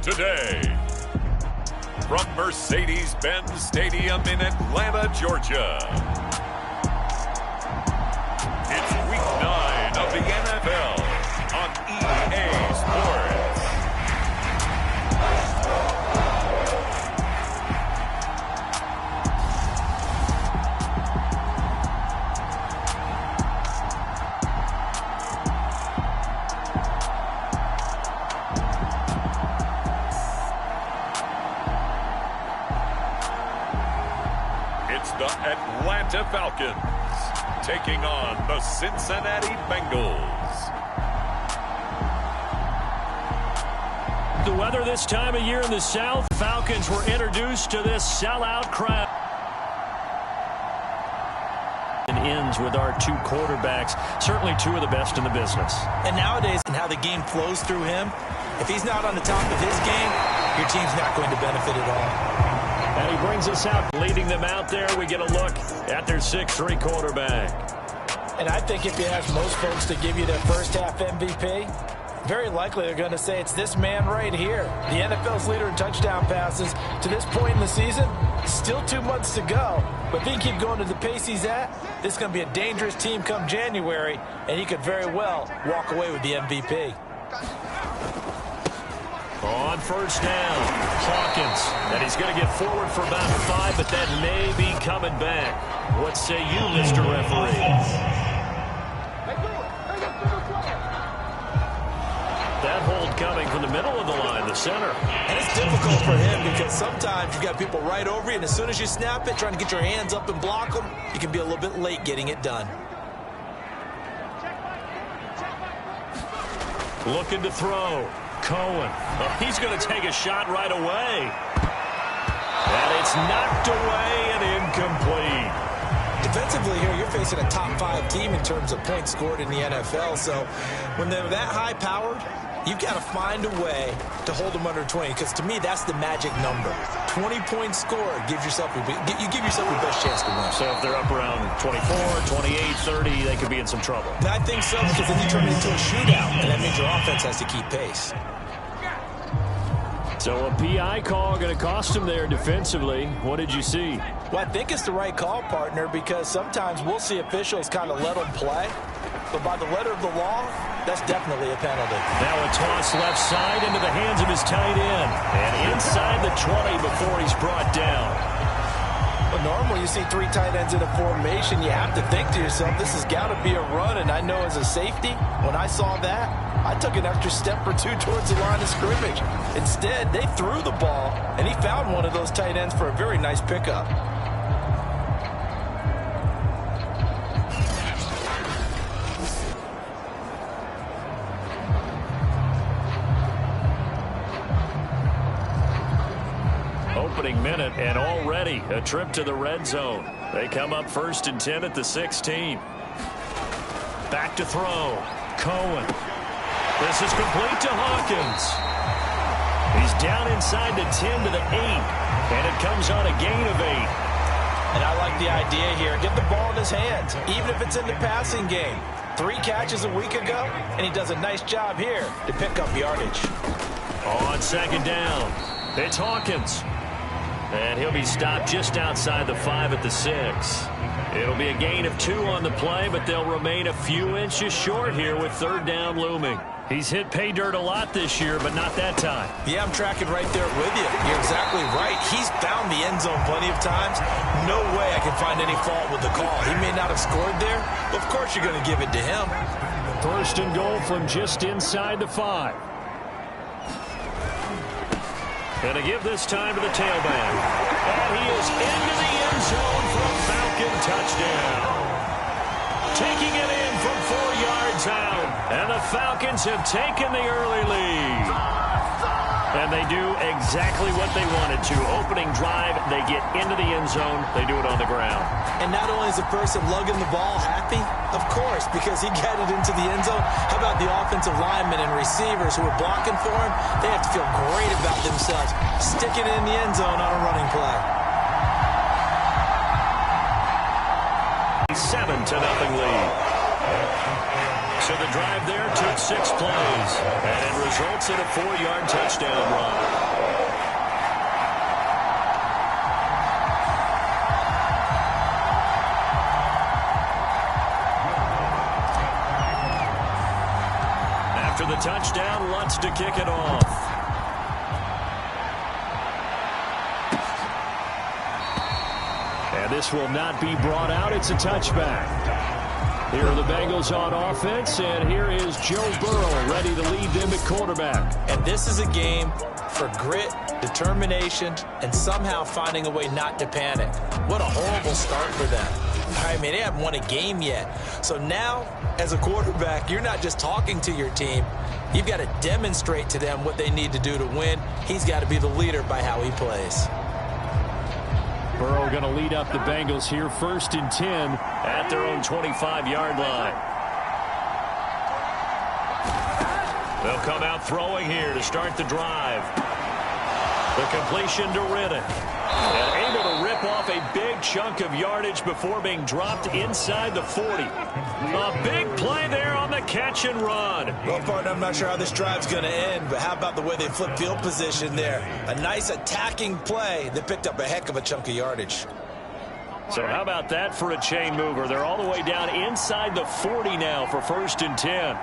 today. From Mercedes-Benz Stadium in Atlanta, Georgia. It's Week 9 of the NFL on EA Sports. It's the Atlanta Falcons taking on the Cincinnati Bengals. The weather this time of year in the South, Falcons were introduced to this sellout crowd. And ends with our two quarterbacks, certainly two of the best in the business. And nowadays, and how the game flows through him, if he's not on the top of his game, your team's not going to benefit at all. And he brings us out, leading them out there. We get a look at their 6'3" quarterback. And I think if you ask most folks to give you their first half MVP, very likely they're going to say it's this man right here. The NFL's leader in touchdown passes to this point in the season. Still 2 months to go. But if he can keep going to the pace he's at, this is going to be a dangerous team come January, and he could very well walk away with the MVP. On first down, Hawkins. And he's going to get forward for about 5, but that may be coming back. What say you, Mr. Referee? That hold coming from the middle of the line, the center. And it's difficult for him because sometimes you've got people right over you, and as soon as you snap it, trying to get your hands up and block them, you can be a little bit late getting it done. Looking to throw. Cohen. Oh, he's going to take a shot right away. And it's knocked away and incomplete. Defensively here, you're facing a top 5 team in terms of points scored in the NFL. So when they're that high-powered, you've got to find a way to hold them under 20. Because to me, that's the magic number. 20 points scored gives yourself your best chance to win. So if they're up around 24, 28, 30, they could be in some trouble. I think so, because then you turn it into a shootout, and that means your offense has to keep pace. So a PI call going to cost him there defensively. What did you see? Well, I think it's the right call, partner, because sometimes we'll see officials kind of let them play. But by the letter of the law, that's definitely a penalty. Now a toss left side into the hands of his tight end. And inside the 20 before he's brought down. Well, normally you see 3 tight ends in a formation, you have to think to yourself, this has got to be a run. And I know as a safety, when I saw that, I took an extra step or 2 towards the line of scrimmage. Instead, they threw the ball, and he found one of those tight ends for a very nice pickup. Opening minute, and already a trip to the red zone. They come up 1st and 10 at the 16. Back to throw. Cohen. This is complete to Hawkins. He's down inside the 10 to the 8, and it comes on a gain of 8. And I like the idea here. Get the ball in his hands, even if it's in the passing game. 3 catches a week ago, and he does a nice job here to pick up yardage. On second down, it's Hawkins. And he'll be stopped just outside the 5 at the 6. It'll be a gain of 2 on the play, but they'll remain a few inches short here with 3rd down looming. He's hit pay dirt a lot this year, but not that time. Yeah, I'm tracking right there with you. You're exactly right. He's found the end zone plenty of times. No way I can find any fault with the call. He may not have scored there, but of course you're going to give it to him. 1st and goal from just inside the 5. And to give this time to the tailback. And he is into the end zone for a Falcon touchdown. Taking it in from 4 yards out. And the Falcons have taken the early lead. And they do exactly what they wanted to. Opening drive, they get into the end zone. They do it on the ground. And not only is the person lugging the ball happy, of course, because he got it into the end zone. How about the offensive linemen and receivers who are blocking for him? They have to feel great about themselves, sticking it in the end zone on a running play. 7-0 lead. So the drive there took 6 plays, and it resulted results in a 4-yard touchdown run. After the touchdown, Lutz to kick it off. And this will not be brought out. It's a touchback. Here are the Bengals on offense, and here is Joe Burrow ready to lead them at quarterback. And this is a game for grit, determination, and somehow finding a way not to panic. What a horrible start for them. I mean, they haven't won a game yet. So now, as a quarterback, you're not just talking to your team. You've got to demonstrate to them what they need to do to win. He's got to be the leader by how he plays. Burrow going to lead up the Bengals here, 1st and 10 at their own 25-yard line. They'll come out throwing here to start the drive. The completion to Riddick. And able to rip off a big chunk of yardage before being dropped inside the 40. A big play there on the catch and run. Well, partner, I'm not sure how this drive's going to end, but how about the way they flip field position there? A nice attacking play that picked up a heck of a chunk of yardage. So how about that for a chain mover? They're all the way down inside the 40 now for 1st and 10.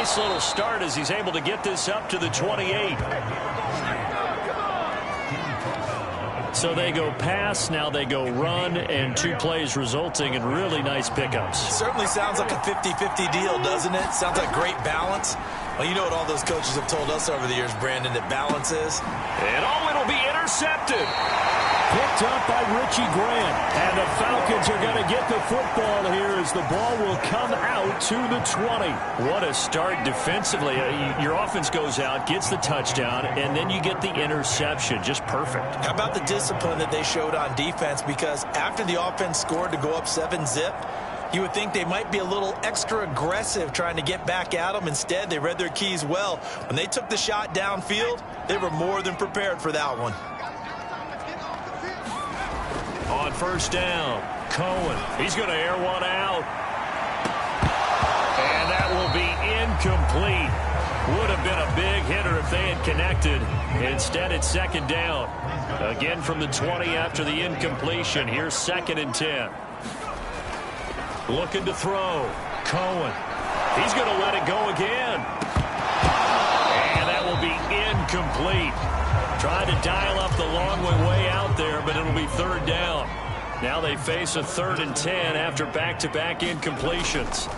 Nice little start as he's able to get this up to the 28. So they go pass, now they go run, and 2 plays resulting in really nice pickups. Certainly sounds like a 50-50 deal, doesn't it? Sounds like great balance. Well, you know what all those coaches have told us over the years, Brandon, that balance is? And it'll be intercepted. Picked up by Richie Grant. And the Falcons are going to get the football here as the ball will come out to the 20. What a start defensively. Your offense goes out, gets the touchdown, and then you get the interception. Just perfect. How about the discipline that they showed on defense? Because after the offense scored to go up 7-zip, you would think they might be a little extra aggressive trying to get back at them. Instead, they read their keys well. When they took the shot downfield, they were more than prepared for that one. On 1st down, Cohen. He's going to air one out. And that will be incomplete. Would have been a big hitter if they had connected. Instead, it's 2nd down. Again from the 20 after the incompletion. Here's 2nd and 10. Looking to throw. Cohen. He's going to let it go again. And that will be incomplete. Trying to dial up the long way out there, but it'll be 3rd down. Now they face a 3rd and 10 after back-to-back incompletions.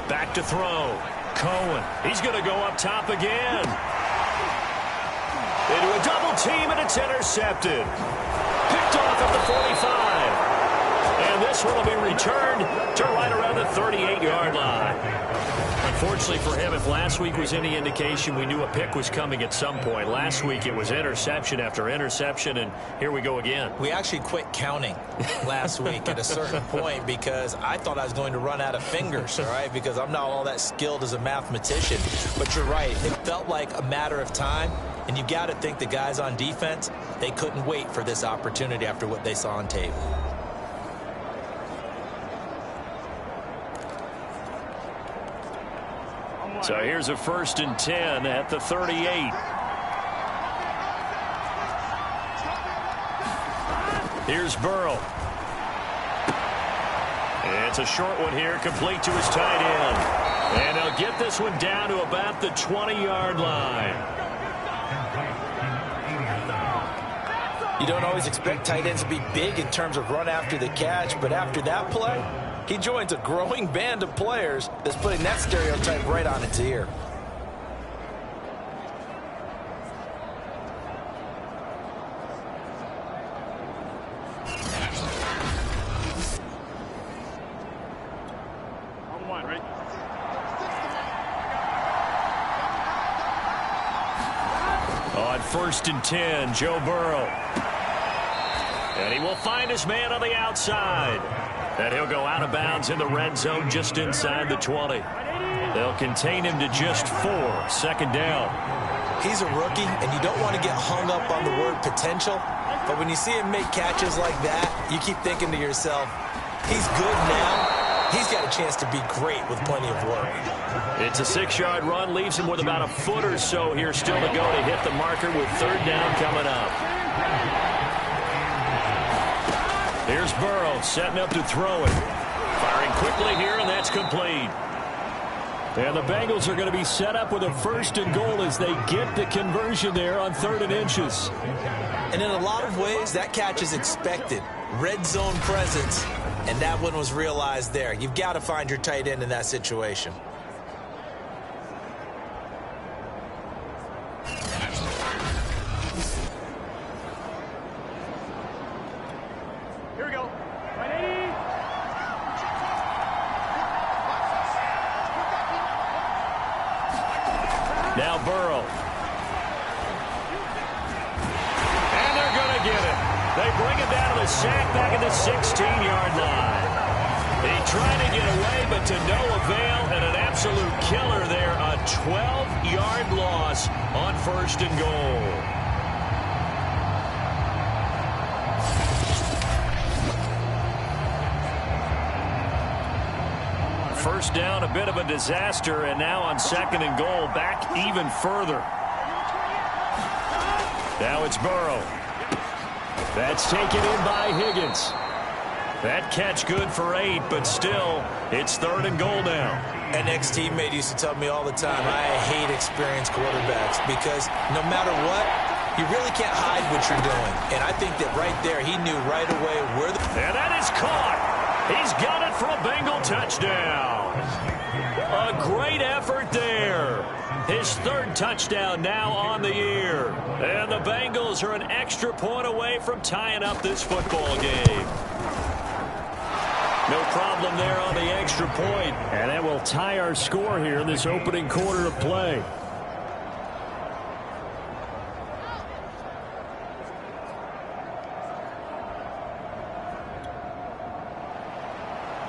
Back to throw. Cohen. He's going to go up top again. Into a double team, and it's intercepted. Picked off at the 45. And this one will be returned to right around the 38-yard line. Unfortunately for him, if last week was any indication, we knew a pick was coming at some point. Last week it was interception after interception, and here we go again. We actually quit counting last week at a certain point because I thought I was going to run out of fingers, all right, because I'm not all that skilled as a mathematician. But you're right. It felt like a matter of time, and you've got to think the guys on defense, they couldn't wait for this opportunity after what they saw on tape. So here's a 1st and 10 at the 38. Here's Burrow. It's a short one here, complete to his tight end. And they'll get this one down to about the 20-yard line. You don't always expect tight ends to be big in terms of run after the catch, but after that play, he joins a growing band of players that's putting that stereotype right on its ear. On 1st and 10, Joe Burrow. And he will find his man on the outside. And he'll go out of bounds in the red zone just inside the 20. They'll contain him to just 4. 2nd down. He's a rookie, and you don't want to get hung up on the word potential. But when you see him make catches like that, you keep thinking to yourself, he's good now, He's got a chance to be great with plenty of work. It's a 6-yard run, leaves him with about a foot or so here still to go to hit the marker with third down coming up. Here's Burrow setting up to throw it. Firing quickly here, and that's complete. And the Bengals are going to be set up with a 1st and goal as they get the conversion there on 3rd and inches. And in a lot of ways, that catch is expected. Red zone presence, and that one was realized there. You've got to find your tight end in that situation. Here we go. Now Burrow. And they're going to get it. They bring him down to the sack back at the 16-yard line. He tried to get away, but to no avail, and an absolute killer there. A 12-yard loss on 1st and goal. First down, a bit of a disaster, and now on 2nd and goal, back even further. Now it's Burrow. That's taken in by Higgins. That catch good for 8, but still, it's 3rd and goal now. An ex-teammate used to tell me all the time, I hate experienced quarterbacks because no matter what, you really can't hide what you're doing. And I think that right there, he knew right away where the... And that is caught. He's got it for a Bengal touchdown. A great effort there. His 3rd touchdown now on the year. And the Bengals are an extra point away from tying up this football game. No problem there on the extra point. And that will tie our score here in this opening quarter of play.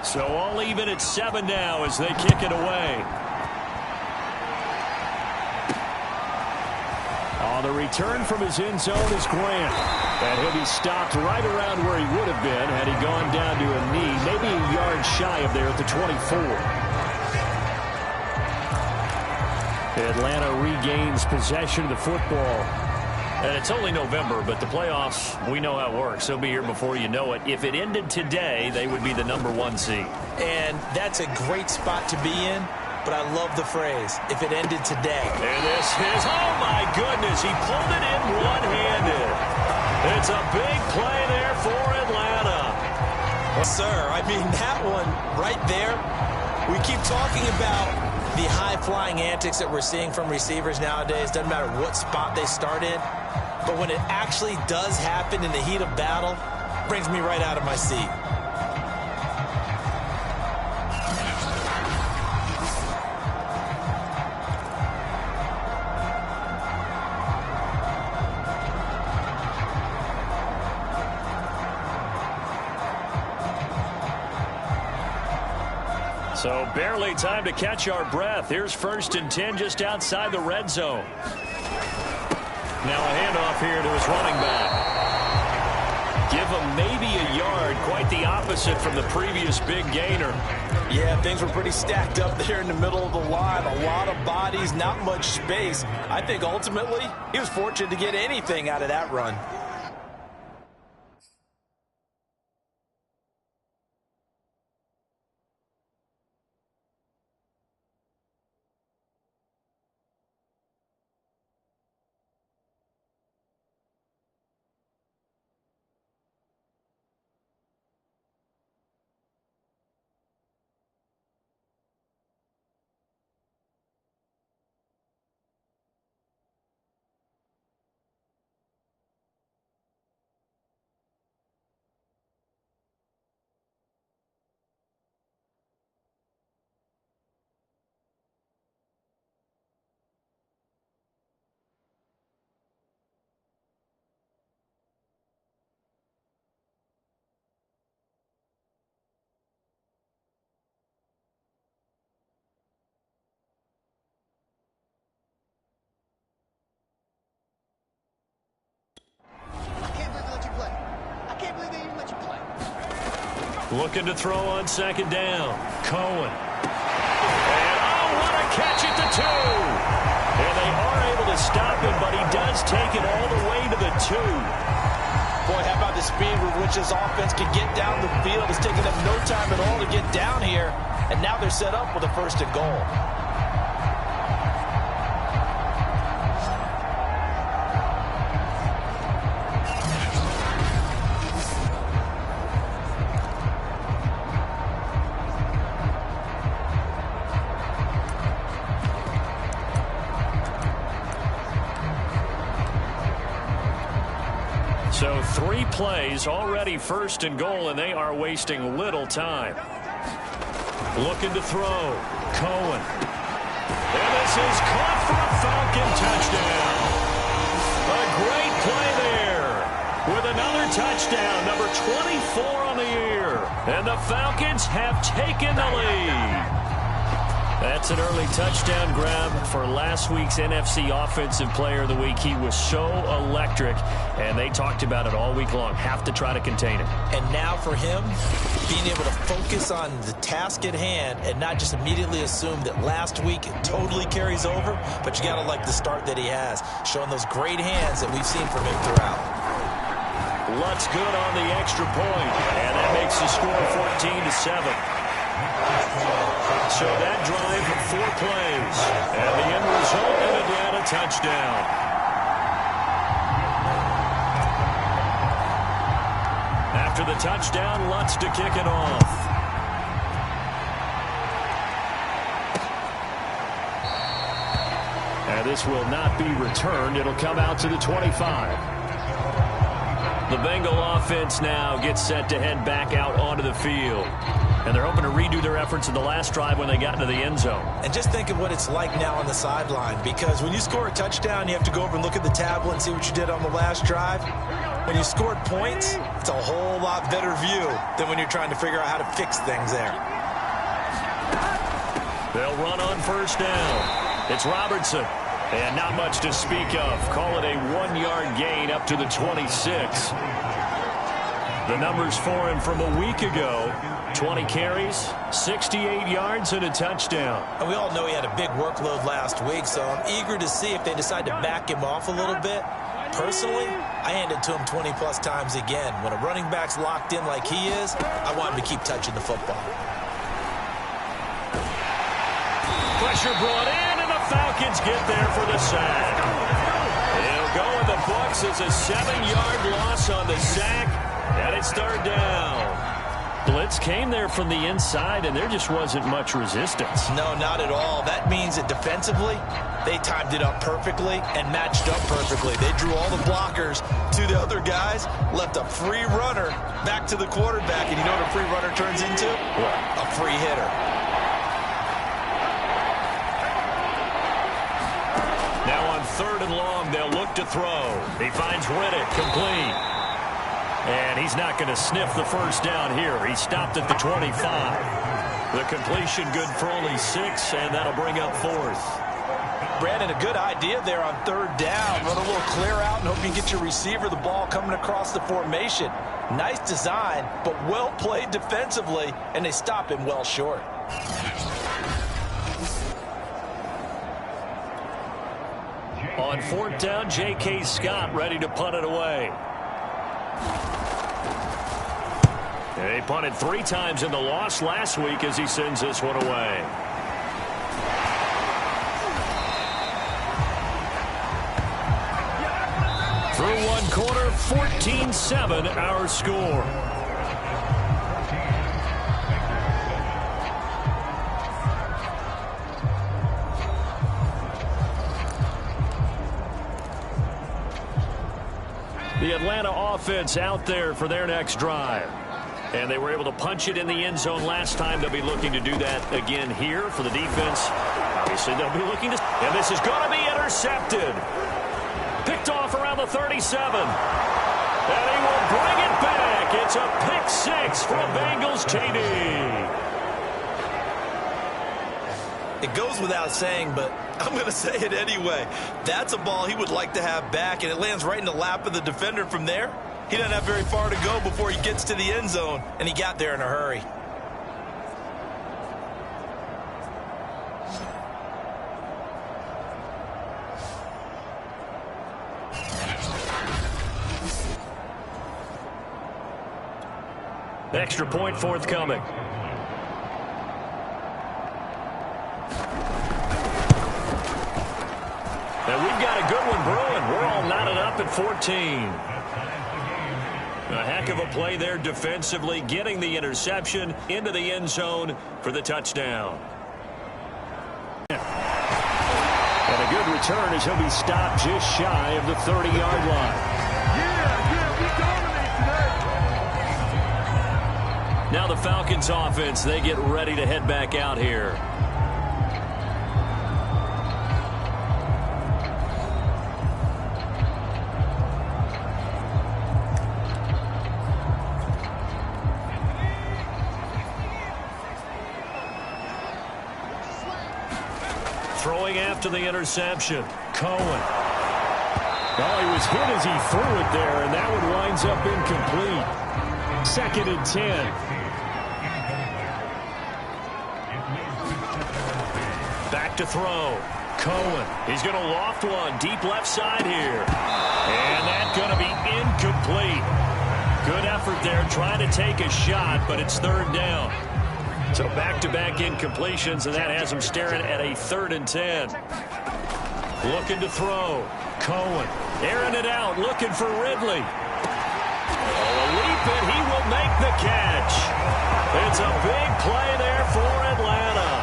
So all even at 7 now as they kick it away. On the return from his end zone is Grant. And he'll be stopped right around where he would have been had he gone down to a knee, maybe a yard shy of there at the 24. Atlanta regains possession of the football. And it's only November, but the playoffs, we know how it works. They'll be here before you know it. If it ended today, they would be the #1 seed. And that's a great spot to be in, but I love the phrase, if it ended today. And this is, oh my goodness, he pulled it in one-handed. It's a big play there for Atlanta. Sir, I mean, that one right there, we keep talking about the high-flying antics that we're seeing from receivers nowadays. Doesn't matter what spot they start in. But when it actually does happen in the heat of battle, it brings me right out of my seat. So barely time to catch our breath. Here's 1st and 10 just outside the red zone. Now a handoff here to his running back. Give him maybe a yard, quite the opposite from the previous big gainer. Yeah, things were pretty stacked up there in the middle of the line. A lot of bodies, not much space. I think ultimately he was fortunate to get anything out of that run. Looking to throw on second down. Cohen. And oh, what a catch at the 2. And they are able to stop him, but he does take it all the way to the 2. Boy, how about the speed with which this offense can get down the field? It's taking them no time at all to get down here. And now they're set up with a 1st and goal. So 3 plays, already 1st and goal, and they are wasting little time. Looking to throw. Cohen. And this is caught for a Falcon touchdown. A great play there with another touchdown, number 24 on the year. And the Falcons have taken the lead. That's an early touchdown grab for last week's NFC Offensive Player of the Week. He was so electric, and they talked about it all week long. Have to try to contain it. And now for him, being able to focus on the task at hand and not just immediately assume that last week it totally carries over, but you got to like the start that he has, showing those great hands that we've seen from him throughout. Lutz good on the extra point, and that makes the score 14-7. So that drive, 4 plays, and the end result, an Atlanta touchdown. After the touchdown, Lutz to kick it off. And this will not be returned. It'll come out to the 25. The Bengal offense now gets set to head back out onto the field. And they're hoping to redo their efforts in the last drive when they got into the end zone. And just think of what it's like now on the sideline, because when you score a touchdown, you have to go over and look at the tablet and see what you did on the last drive. When you scored points, it's a whole lot better view than when you're trying to figure out how to fix things there. They'll run on 1st down. It's Robertson. And not much to speak of. Call it a 1-yard gain up to the 26. The numbers for him from a week ago: 20 carries, 68 yards, and a touchdown. And we all know he had a big workload last week, so I'm eager to see if they decide to back him off a little bit. Personally, I hand it to him 20-plus times again. When a running back's locked in like he is, I want him to keep touching the football. Pressure brought in, and the Falcons get there for the sack. It'll go in the books as a 7-yard loss on the sack, and it's 3rd down. Blitz came there from the inside, and there just wasn't much resistance. No, not at all. That means that defensively, they timed it up perfectly and matched up perfectly. They drew all the blockers to the other guys, left a free runner back to the quarterback, and you know what a free runner turns into? What? A free hitter. Now on 3rd and long, they'll look to throw. He finds Riddick, complete. And he's not going to sniff the 1st down here. He stopped at the 25. The completion good for only 6, and that'll bring up 4th. Brandon, a good idea there on 3rd down. Run a little clear out and hope you get your receiver the ball coming across the formation. Nice design, but well played defensively, and they stop him well short. On 4th down, J.K. Scott ready to punt it away. He punted 3 times in the loss last week as he sends this one away. Through 1 quarter, 14-7 our score. The Atlanta offense out there for their next drive. And they were able to punch it in the end zone last time. They'll be looking to do that again here for the defense. Obviously, they'll be looking to... And this is going to be intercepted. Picked off around the 37. And he will bring it back. It's a pick 6 for a Bengals TD. It goes without saying, but I'm going to say it anyway. That's a ball he would like to have back, and it lands right in the lap of the defender from there. He doesn't have very far to go before he gets to the end zone, and he got there in a hurry. Extra point forthcoming. And we've got a good one brewing. We're all knotted up at 14. A heck of a play there defensively, getting the interception into the end zone for the touchdown. And a good return as he'll be stopped just shy of the 30-yard line. We dominate today. Now the Falcons offense, they get ready to head back out here. Throwing after the interception, Cohen. Well, he was hit as he threw it there, and that one winds up incomplete. 2nd and 10. Back to throw. Cohen. He's going to loft one deep left side here. And that's going to be incomplete. Good effort there trying to take a shot, but it's 3rd down. So back-to-back incompletions, and that has him staring at a 3rd and 10. Looking to throw. Cohen airing it out, looking for Ridley. A leap, and he will make the catch. It's a big play there for Atlanta.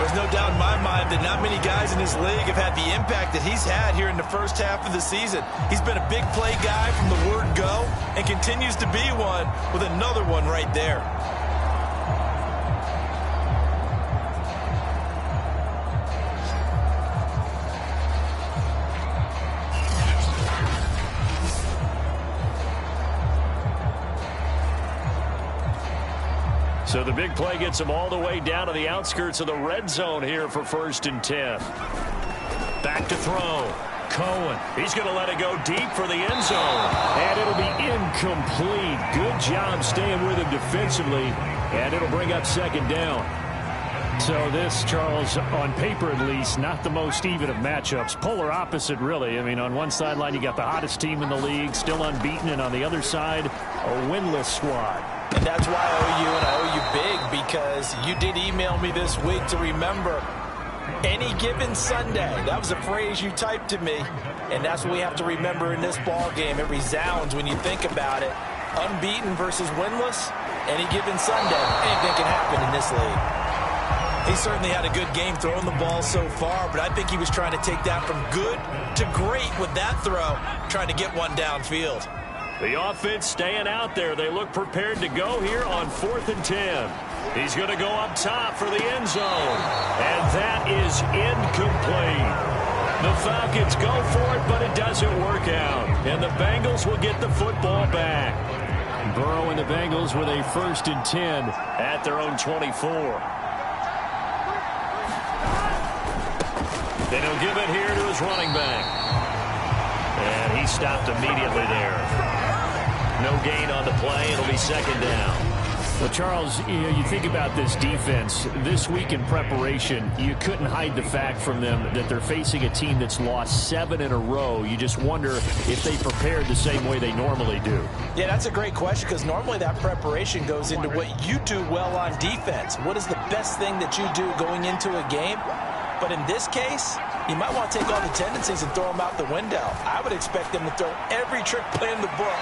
There's no doubt in my mind that not many guys in this league have had the impact that he's had here in the first half of the season. He's been a big play guy from the word go and continues to be one with another one right there. So the big play gets him all the way down to the outskirts of the red zone here for 1st and 10. Back to throw. Cohen. He's going to let it go deep for the end zone. And it'll be incomplete. Good job staying with him defensively. And it'll bring up 2nd down. So this, Charles, on paper at least, not the most even of matchups. Polar opposite, really. I mean, on one sideline, you got the hottest team in the league, still unbeaten. And on the other side, a winless squad. And that's why I owe you, and I owe you big, because you did email me this week to remember any given Sunday. That was a phrase you typed to me, and that's what we have to remember in this ball game. It resounds when you think about it. Unbeaten versus winless, any given Sunday, anything can happen in this league. He certainly had a good game throwing the ball so far, but I think he was trying to take that from good to great with that throw, trying to get one downfield. The offense staying out there. They look prepared to go here on 4th and 10. He's going to go up top for the end zone. And that is incomplete. The Falcons go for it, but it doesn't work out. And the Bengals will get the football back. Burrow and the Bengals with a 1st and 10 at their own 24. Then he'll give it here to his running back. And he stopped immediately there. No gain on the play. It'll be 2nd down. Well, Charles, you think about this defense. This week in preparation, you couldn't hide the fact from them that they're facing a team that's lost 7 in a row. You just wonder if they prepared the same way they normally do. Yeah, that's a great question, because normally that preparation goes into what you do well on defense. What is the best thing that you do going into a game? But in this case, you might want to take all the tendencies and throw them out the window. I would expect them to throw every trick play in the book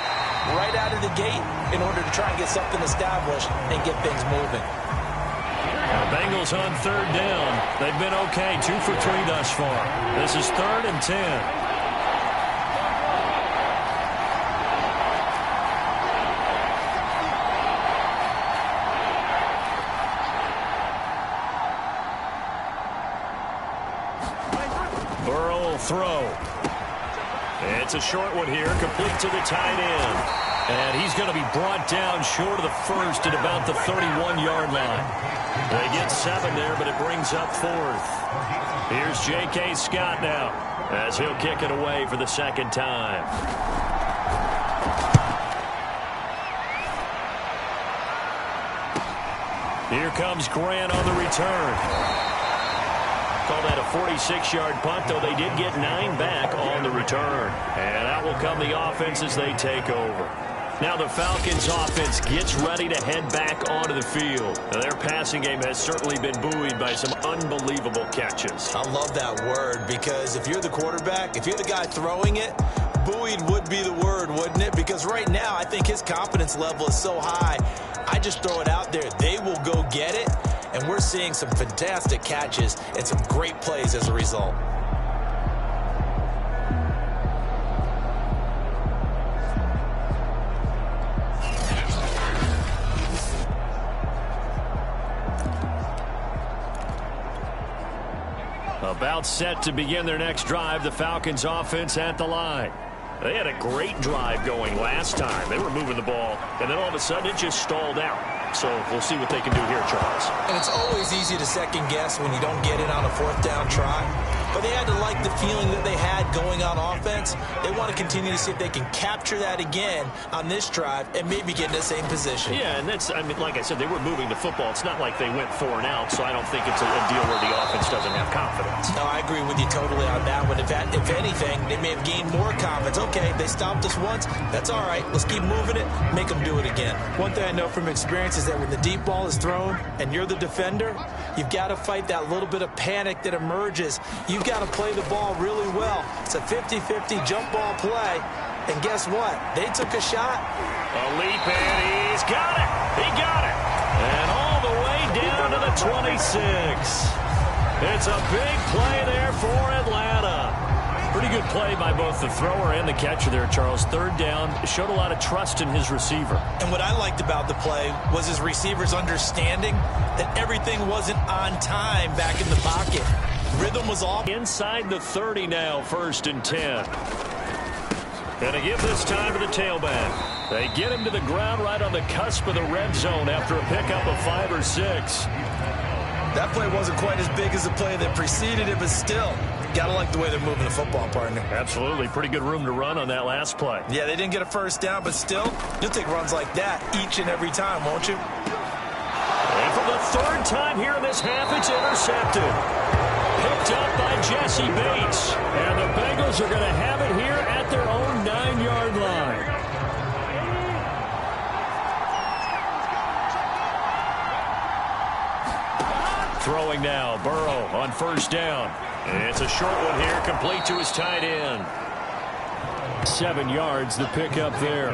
right out of the gate in order to try and get something established and get things moving. The Bengals on 3rd down. They've been okay, 2 for 3 thus far. This is 3rd and 10. Throw. It's a short one here, complete to the tight end. And he's going to be brought down short of the first at about the 31-yard line. They get 7 there, but it brings up 4th. Here's J.K. Scott now, as he'll kick it away for the 2nd time. Here comes Grant on the return. Call that a 46-yard punt, though they did get 9 back on the return. And out will come the offense as they take over. Now the Falcons offense gets ready to head back onto the field. Now their passing game has certainly been buoyed by some unbelievable catches. I love that word, because if you're the quarterback, if you're the guy throwing it, buoyed would be the word, wouldn't it? Because right now I think his confidence level is so high. I just throw it out there. They will go get it. And we're seeing some fantastic catches and some great plays as a result. About set to begin their next drive, the Falcons offense at the line. They had a great drive going last time. They were moving the ball, and then all of a sudden it just stalled out. So we'll see what they can do here, Charles. And it's always easy to second guess when you don't get it on a 4th down try. But they had to like the feeling that they had going on offense. They want to continue to see if they can capture that again on this drive and maybe get in the same position. Yeah, and that's, I mean, like I said, they were moving the football. It's not like they went 4 and out, so I don't think it's a deal where the offense doesn't have confidence. No, I agree with you totally on that one. If anything, they may have gained more confidence. Okay, they stopped us once. That's all right. Let's keep moving it. Make them do it again. One thing I know from experience is that when the deep ball is thrown and you're the defender, you've got to fight that little bit of panic that emerges. You've got to play the ball really well. It's a 50-50 jump ball play. And guess what? They took a shot. A leap, and he's got it. He got it. And all the way down to the 26. It's a big play there for Atlanta. Pretty good play by both the thrower and the catcher there, Charles. 3rd down, showed a lot of trust in his receiver. And what I liked about the play was his receivers understanding that everything wasn't on time back in the pocket. Rhythm was off. Inside the 30 now, 1st and 10. Gonna give this time to the tailback. They get him to the ground right on the cusp of the red zone after a pickup of 5 or 6. That play wasn't quite as big as the play that preceded it, but still, gotta like the way they're moving the football, partner. Absolutely. Pretty good room to run on that last play. Yeah, they didn't get a 1st down, but still, you'll take runs like that each and every time, won't you? And for the 3rd time here in this half, it's intercepted. Picked up by Jesse Bates. And the Bengals are going to have it here at their own 9-yard line. Throwing now, Burrow on 1st down. It's a short one here, complete to his tight end. 7 yards, the pickup there.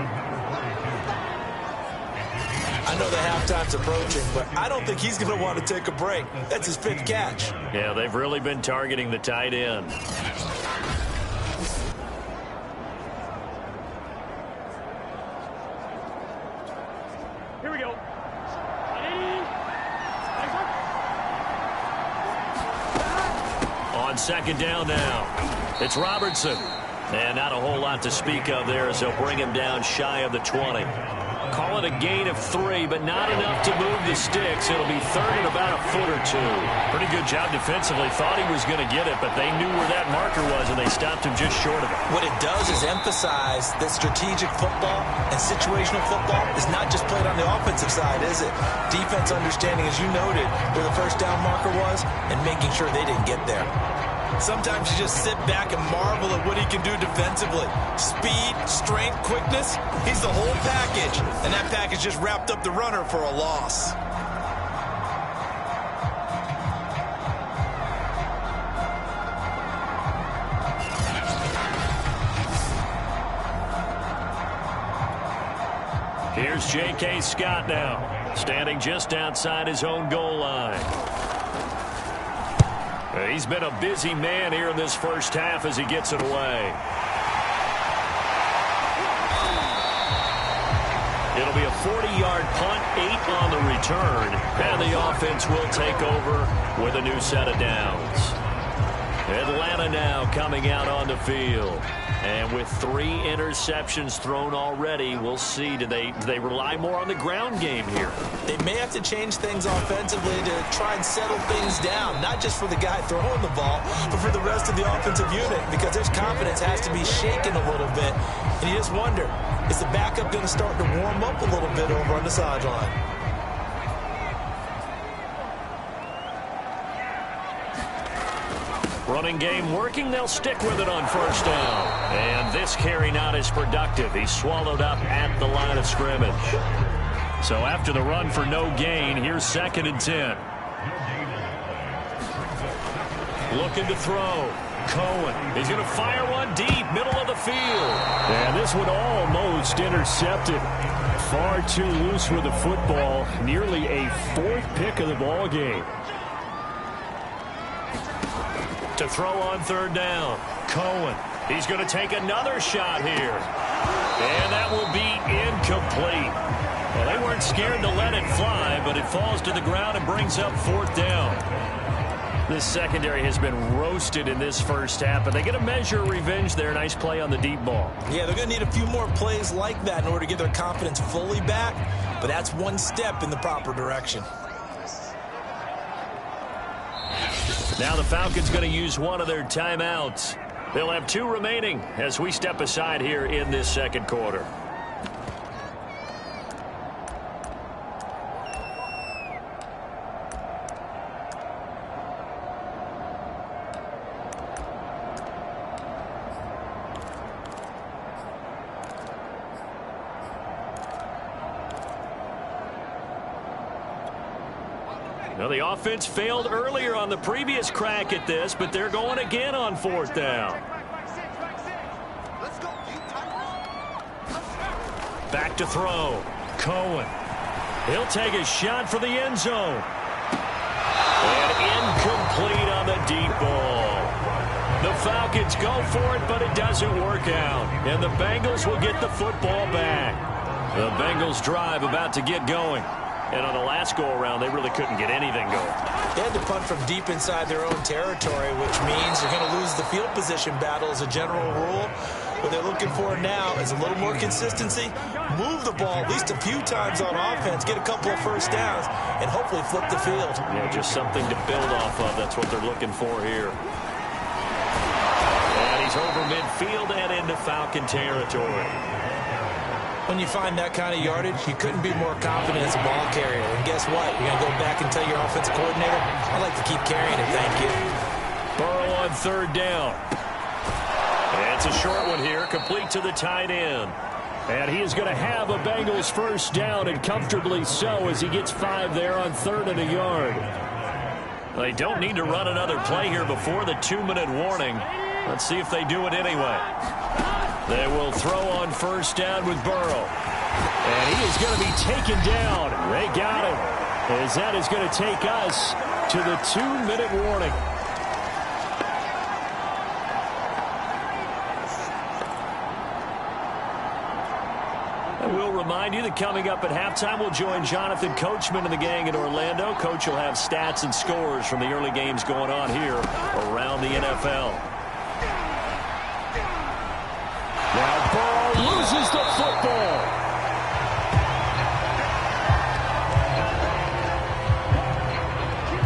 I know the halftime's approaching, but I don't think he's going to want to take a break. That's his 5th catch. Yeah, they've really been targeting the tight end. Here we go. On 2nd down now, it's Robertson. And not a whole lot to speak of there as they'll bring him down shy of the 20. Call it a gain of 3, but not enough to move the sticks. It'll be 3rd and about a foot or 2. Pretty good job defensively. Thought he was going to get it, but they knew where that marker was, and they stopped him just short of it. What it does is emphasize that strategic football and situational football is not just played on the offensive side, is it? Defense understanding, as you noted, where the 1st down marker was and making sure they didn't get there. Sometimes you just sit back and marvel at what he can do defensively. Speed, strength, quickness, he's the whole package. And that package just wrapped up the runner for a loss. Here's J.K. Scott now, standing just outside his own goal line. He's been a busy man here in this 1st half as he gets it away. It'll be a 40-yard punt, 8 on the return, and the offense will take over with a new set of downs. Atlanta now coming out on the field. And with 3 interceptions thrown already, we'll see. Do they rely more on the ground game here? They may have to change things offensively to try and settle things down, not just for the guy throwing the ball, but for the rest of the offensive unit, because their confidence has to be shaken a little bit. And you just wonder, is the backup going to start to warm up a little bit over on the sideline? Running game working. They'll stick with it on first down. And this carry not as productive. He's swallowed up at the line of scrimmage. So after the run for no gain, here's 2nd and 10. Looking to throw. Cohen. He's going to fire one deep, middle of the field. And this one almost intercepted. Far too loose with the football. Nearly a 4th pick of the ball game. To throw on 3rd down. Cohen. He's going to take another shot here. And that will be incomplete. Well, they weren't scared to let it fly, but it falls to the ground and brings up 4th down. This secondary has been roasted in this first half, but they get a measure of revenge there. Nice play on the deep ball. Yeah, they're going to need a few more plays like that in order to get their confidence fully back, but that's one step in the proper direction. Now the Falcons going to use one of their timeouts. They'll have 2 remaining as we step aside here in this 2nd quarter. Now the offense failed earlier on the previous crack at this, but they're going again on 4th down. Back to throw. Cohen. He'll take a shot for the end zone. And incomplete on the deep ball. The Falcons go for it, but it doesn't work out. And the Bengals will get the football back. The Bengals drive about to get going. And on the last go-around, they really couldn't get anything going. They had to punt from deep inside their own territory, which means they're going to lose the field position battle as a general rule. What they're looking for now is a little more consistency, move the ball at least a few times on offense, get a couple of first downs, and hopefully flip the field. Yeah, just something to build off of. That's what they're looking for here. And he's over midfield and into Falcon territory. When you find that kind of yardage, you couldn't be more confident as a ball carrier. And guess what? You're going to go back and tell your offensive coordinator, I'd like to keep carrying it, thank you. Burrow on 3rd down. And it's a short one here, complete to the tight end. And he is going to have a Bengals first down, and comfortably so, as he gets 5 there on 3rd and a yard. They don't need to run another play here before the 2-minute warning. Let's see if they do it anyway. They will throw on first down with Burrow. And he is going to be taken down. They got him. As that is going to take us to the 2-minute warning. And we'll remind you that coming up at halftime, we'll join Jonathan Coachman and the gang in Orlando. Coach will have stats and scores from the early games going on here around the NFL. Now Burrow loses the football.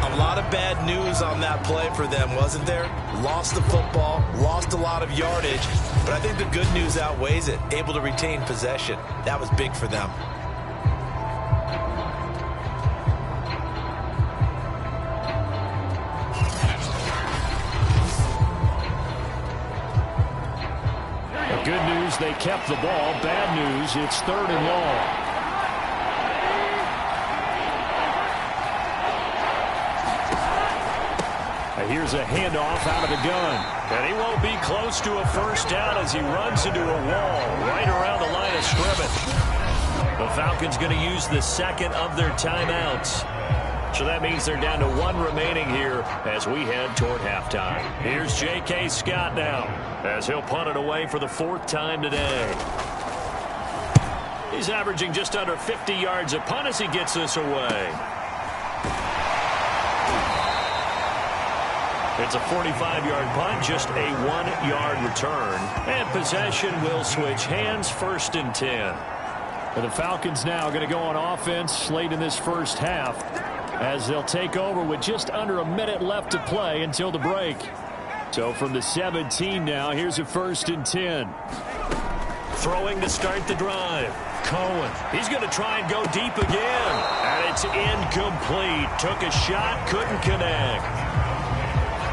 A lot of bad news on that play for them, wasn't there? Lost the football, lost a lot of yardage, but I think the good news outweighs it. Able to retain possession. That was big for them. Good news, they kept the ball. Bad news, it's 3rd and long. Here's a handoff out of the gun. And he won't be close to a first down as he runs into a wall right around the line of scrimmage. The Falcons going to use the 2nd of their timeouts. So that means they're down to 1 remaining here as we head toward halftime. Here's J.K. Scott now as he'll punt it away for the 4th time today. He's averaging just under 50 yards a punt as he gets this away. It's a 45-yard punt, just a 1-yard return. And possession will switch hands, 1st and 10. And the Falcons now going to go on offense late in this first half, as they'll take over with just under a minute left to play until the break. So from the 17 now, here's a 1st and 10. Throwing to start the drive. Cohen. He's going to try and go deep again. And it's incomplete. Took a shot, couldn't connect.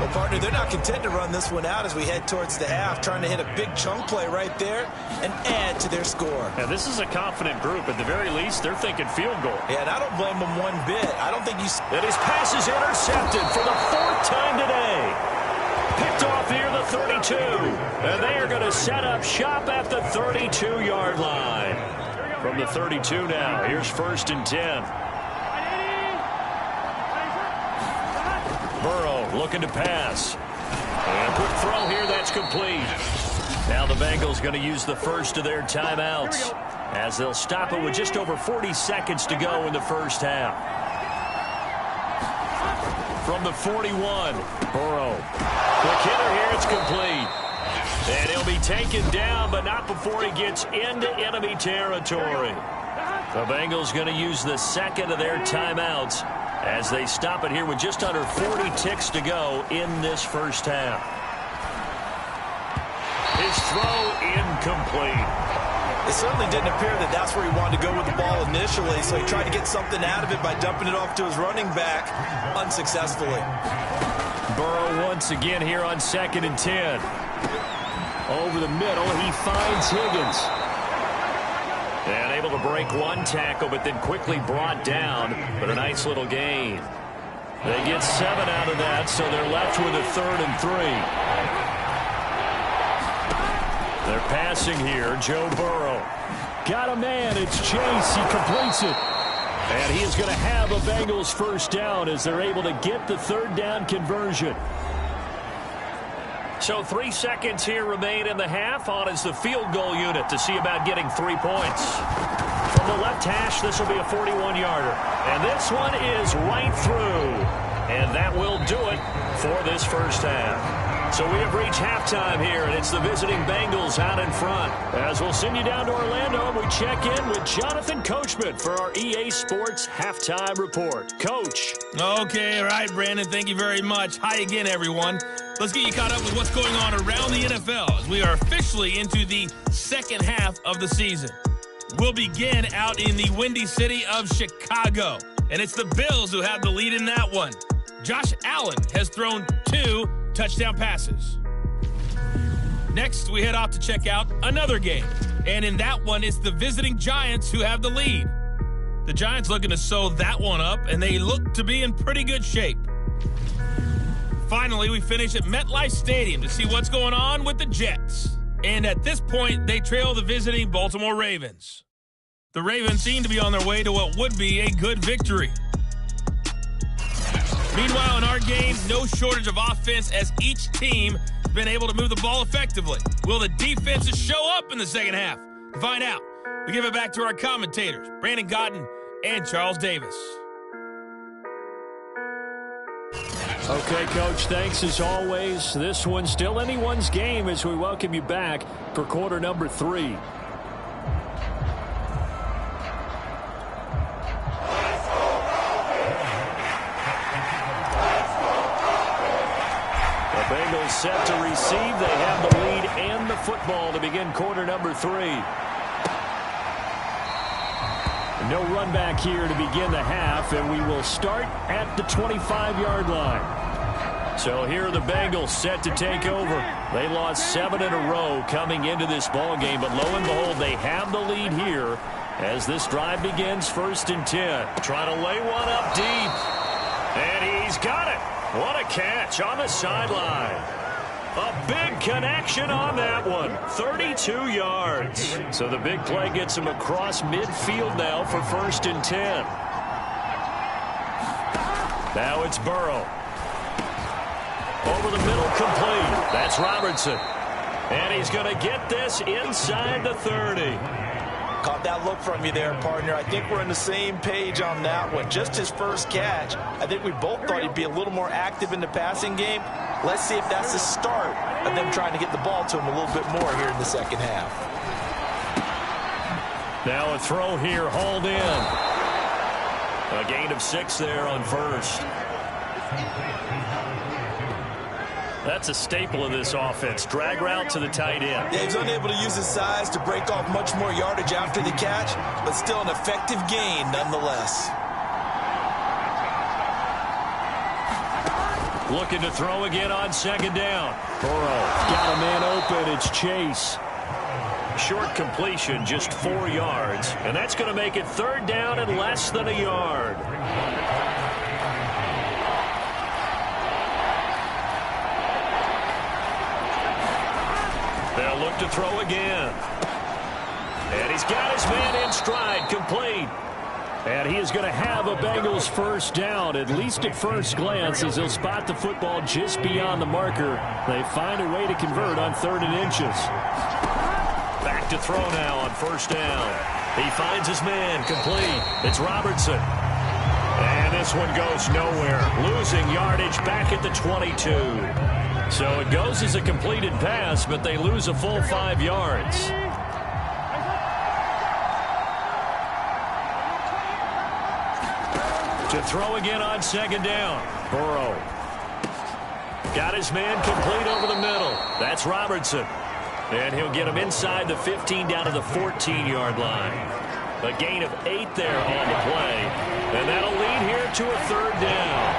Well, partner, they're not content to run this one out as we head towards the half, trying to hit a big chunk play right there and add to their score. Now, this is a confident group. At the very least, they're thinking field goal. Yeah, and I don't blame them one bit. I don't think you... And his pass is intercepted for the 4th time today. Picked off near the 32. And they are going to set up shop at the 32-yard line. From the 32 now, here's 1st and 10. Burrow looking to pass. And quick throw here, that's complete. Now the Bengals going to use the first of their timeouts as they'll stop it with just over 40 seconds to go in the first half. From the 41, Burrow. Quick hitter here, it's complete. And he'll be taken down, but not before he gets into enemy territory. The Bengals going to use the second of their timeouts as they stop it here with just under 40 ticks to go in this first half. His throw incomplete. It certainly didn't appear that that's where he wanted to go with the ball initially, so he tried to get something out of it by dumping it off to his running back unsuccessfully. Burrow once again here on 2nd and 10. Over the middle, he finds Higgins. And able to break one tackle, but then quickly brought down. But a nice little gain. They get 7 out of that, so they're left with a 3rd and 3. They're passing here, Joe Burrow. Got a man, it's Chase, he completes it. And he is going to have a Bengals first down as they're able to get the 3rd down conversion. So 3 seconds here remain in the half. On is the field goal unit to see about getting 3 points. From the left hash, this will be a 41-yarder. And this one is right through. And that will do it for this first half. So we have reached halftime here, and it's the visiting Bengals out in front. As we'll send you down to Orlando, we check in with Jonathan Coachman for our EA Sports Halftime Report. Coach. Okay, all right, Brandon, thank you very much. Hi again, everyone. Let's get you caught up with what's going on around the NFL as we are officially into the second half of the season. We'll begin out in the windy city of Chicago, and it's the Bills who have the lead in that one. Josh Allen has thrown 2 touchdown passes. Next, we head off to check out another game, and in that one, it's the visiting Giants who have the lead. The Giants looking to sew that one up, and they look to be in pretty good shape. Finally, we finish at MetLife Stadium to see what's going on with the Jets. And at this point, they trail the visiting Baltimore Ravens. The Ravens seem to be on their way to what would be a good victory. Meanwhile, in our game, no shortage of offense as each team has been able to move the ball effectively. Will the defenses show up in the second half? To find out, we give it back to our commentators, Brandon Godden and Charles Davis. Okay, Coach, thanks as always. This one's still anyone's game as we welcome you back for quarter number 3. The Bengals set to receive. They have the lead and the football to begin quarter number 3. No run back here to begin the half, and we will start at the 25-yard line. So here are the Bengals set to take over. They lost 7 in a row coming into this ball game, but lo and behold, they have the lead here as this drive begins. 1st and 10. Trying to lay one up deep. And he's got it. What a catch on the sideline. A big connection on that one. 32 yards. So the big play gets him across midfield now for 1st and 10. Now it's Burrow. Over the middle, complete. That's Robertson. And he's going to get this inside the 30. Caught that look from you there, partner. I think we're on the same page on that one. Just his first catch. I think we both thought he'd be a little more active in the passing game. Let's see if that's the start of them trying to get the ball to him a little bit more here in the second half. Now a throw here, hauled in. A gain of 6 there on 1st. That's a staple of this offense. Drag route to the tight end. Yeah, he's unable to use his size to break off much more yardage after the catch, but still an effective gain nonetheless. Looking to throw again on second down. Burrow got a man open. It's Chase. Short completion, just 4 yards. And that's going to make it third down and less than a yard. They'll look to throw again. And he's got his man in stride, complete. And he is going to have a Bengals first down, at least at first glance, as he'll spot the football just beyond the marker. They find a way to convert on 3rd and inches. Back to throw now on first down. He finds his man, complete. It's Robertson. And this one goes nowhere. Losing yardage back at the 22. So it goes as a completed pass, but they lose a full 5 yards. To throw again on second down. Burrow. Got his man complete over the middle. That's Robertson. And he'll get him inside the 15 down to the 14-yard line. A gain of 8 there on the play. And that'll lead here to a third down.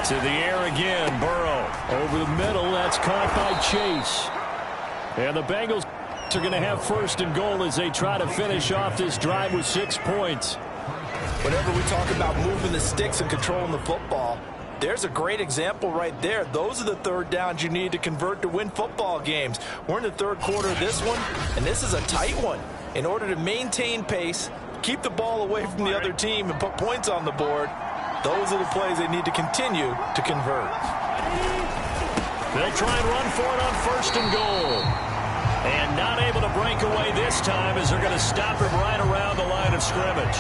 To the air again, Burrow. Over the middle, that's caught by Chase. And the Bengals are going to have first and goal as they try to finish off this drive with 6 points. Whenever we talk about moving the sticks and controlling the football, there's a great example right there. Those are the third downs you need to convert to win football games. We're in the third quarter of this one, and this is a tight one. In order to maintain pace, keep the ball away from the other team, and put points on the board, those are the plays they need to continue to convert. They'll try and run for it on first and goal. And not able to break away this time as they're going to stop him right around the line of scrimmage.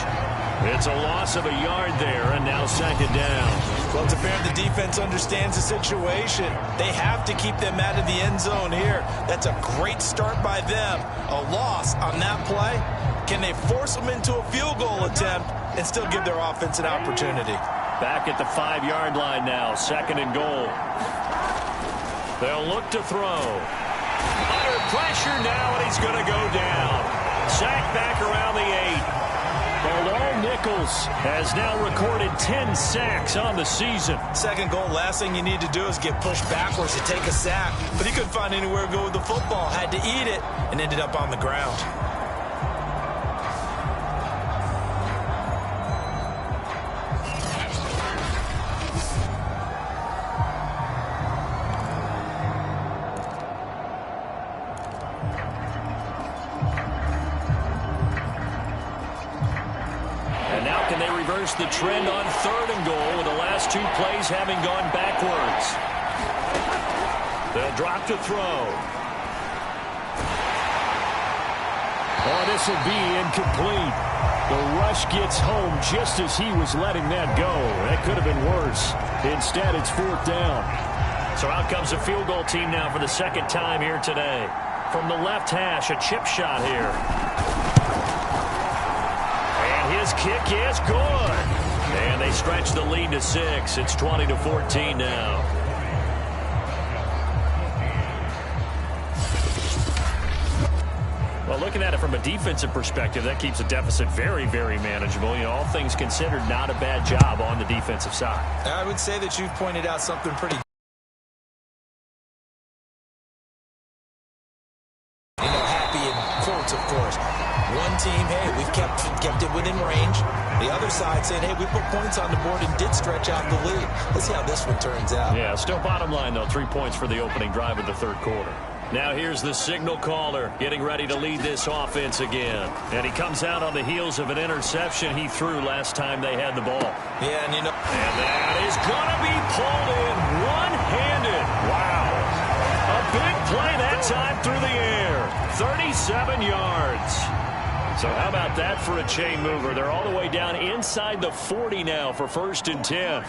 It's a loss of a yard there, and now second down. Well, it's apparent the defense understands the situation. They have to keep them out of the end zone here. That's a great start by them. A loss on that play. Can they force them into a field goal attempt and still give their offense an opportunity? Back at the 5-yard line now, second and goal. They'll look to throw. Under pressure now, and he's going to go down. Sacked back around the 8. Bilal Nichols has now recorded 10 sacks on the season. Second goal, last thing you need to do is get pushed backwards to take a sack. But he couldn't find anywhere to go with the football. Had to eat it and ended up on the ground. The trend on third and goal with the last 2 plays having gone backwards. They'll drop to throw. Oh, this will be incomplete. The rush gets home just as he was letting that go. That could have been worse. Instead, it's 4th down. So out comes the field goal team now for the second time here today. From the left hash, a chip shot here. His kick is good. And they stretch the lead to 6. It's 20-14 now. Well, looking at it from a defensive perspective, that keeps the deficit very, very manageable. You know, all things considered, not a bad job on the defensive side. I would say that you've pointed out something pretty happy in quotes, of course. One team, hey, we've kept it within range. The other side saying, hey, we put points on the board and did stretch out the lead. Let's see how this one turns out. Yeah, still bottom line, though, 3 points for the opening drive of the third quarter. Now here's the signal caller getting ready to lead this offense again. And he comes out on the heels of an interception he threw last time they had the ball. Yeah, and you know. And that is going to be pulled in one-handed. Wow. A big play that time through the air. 37 yards. So how about that for a chain mover? They're all the way down inside the 40 now for 1st and 10.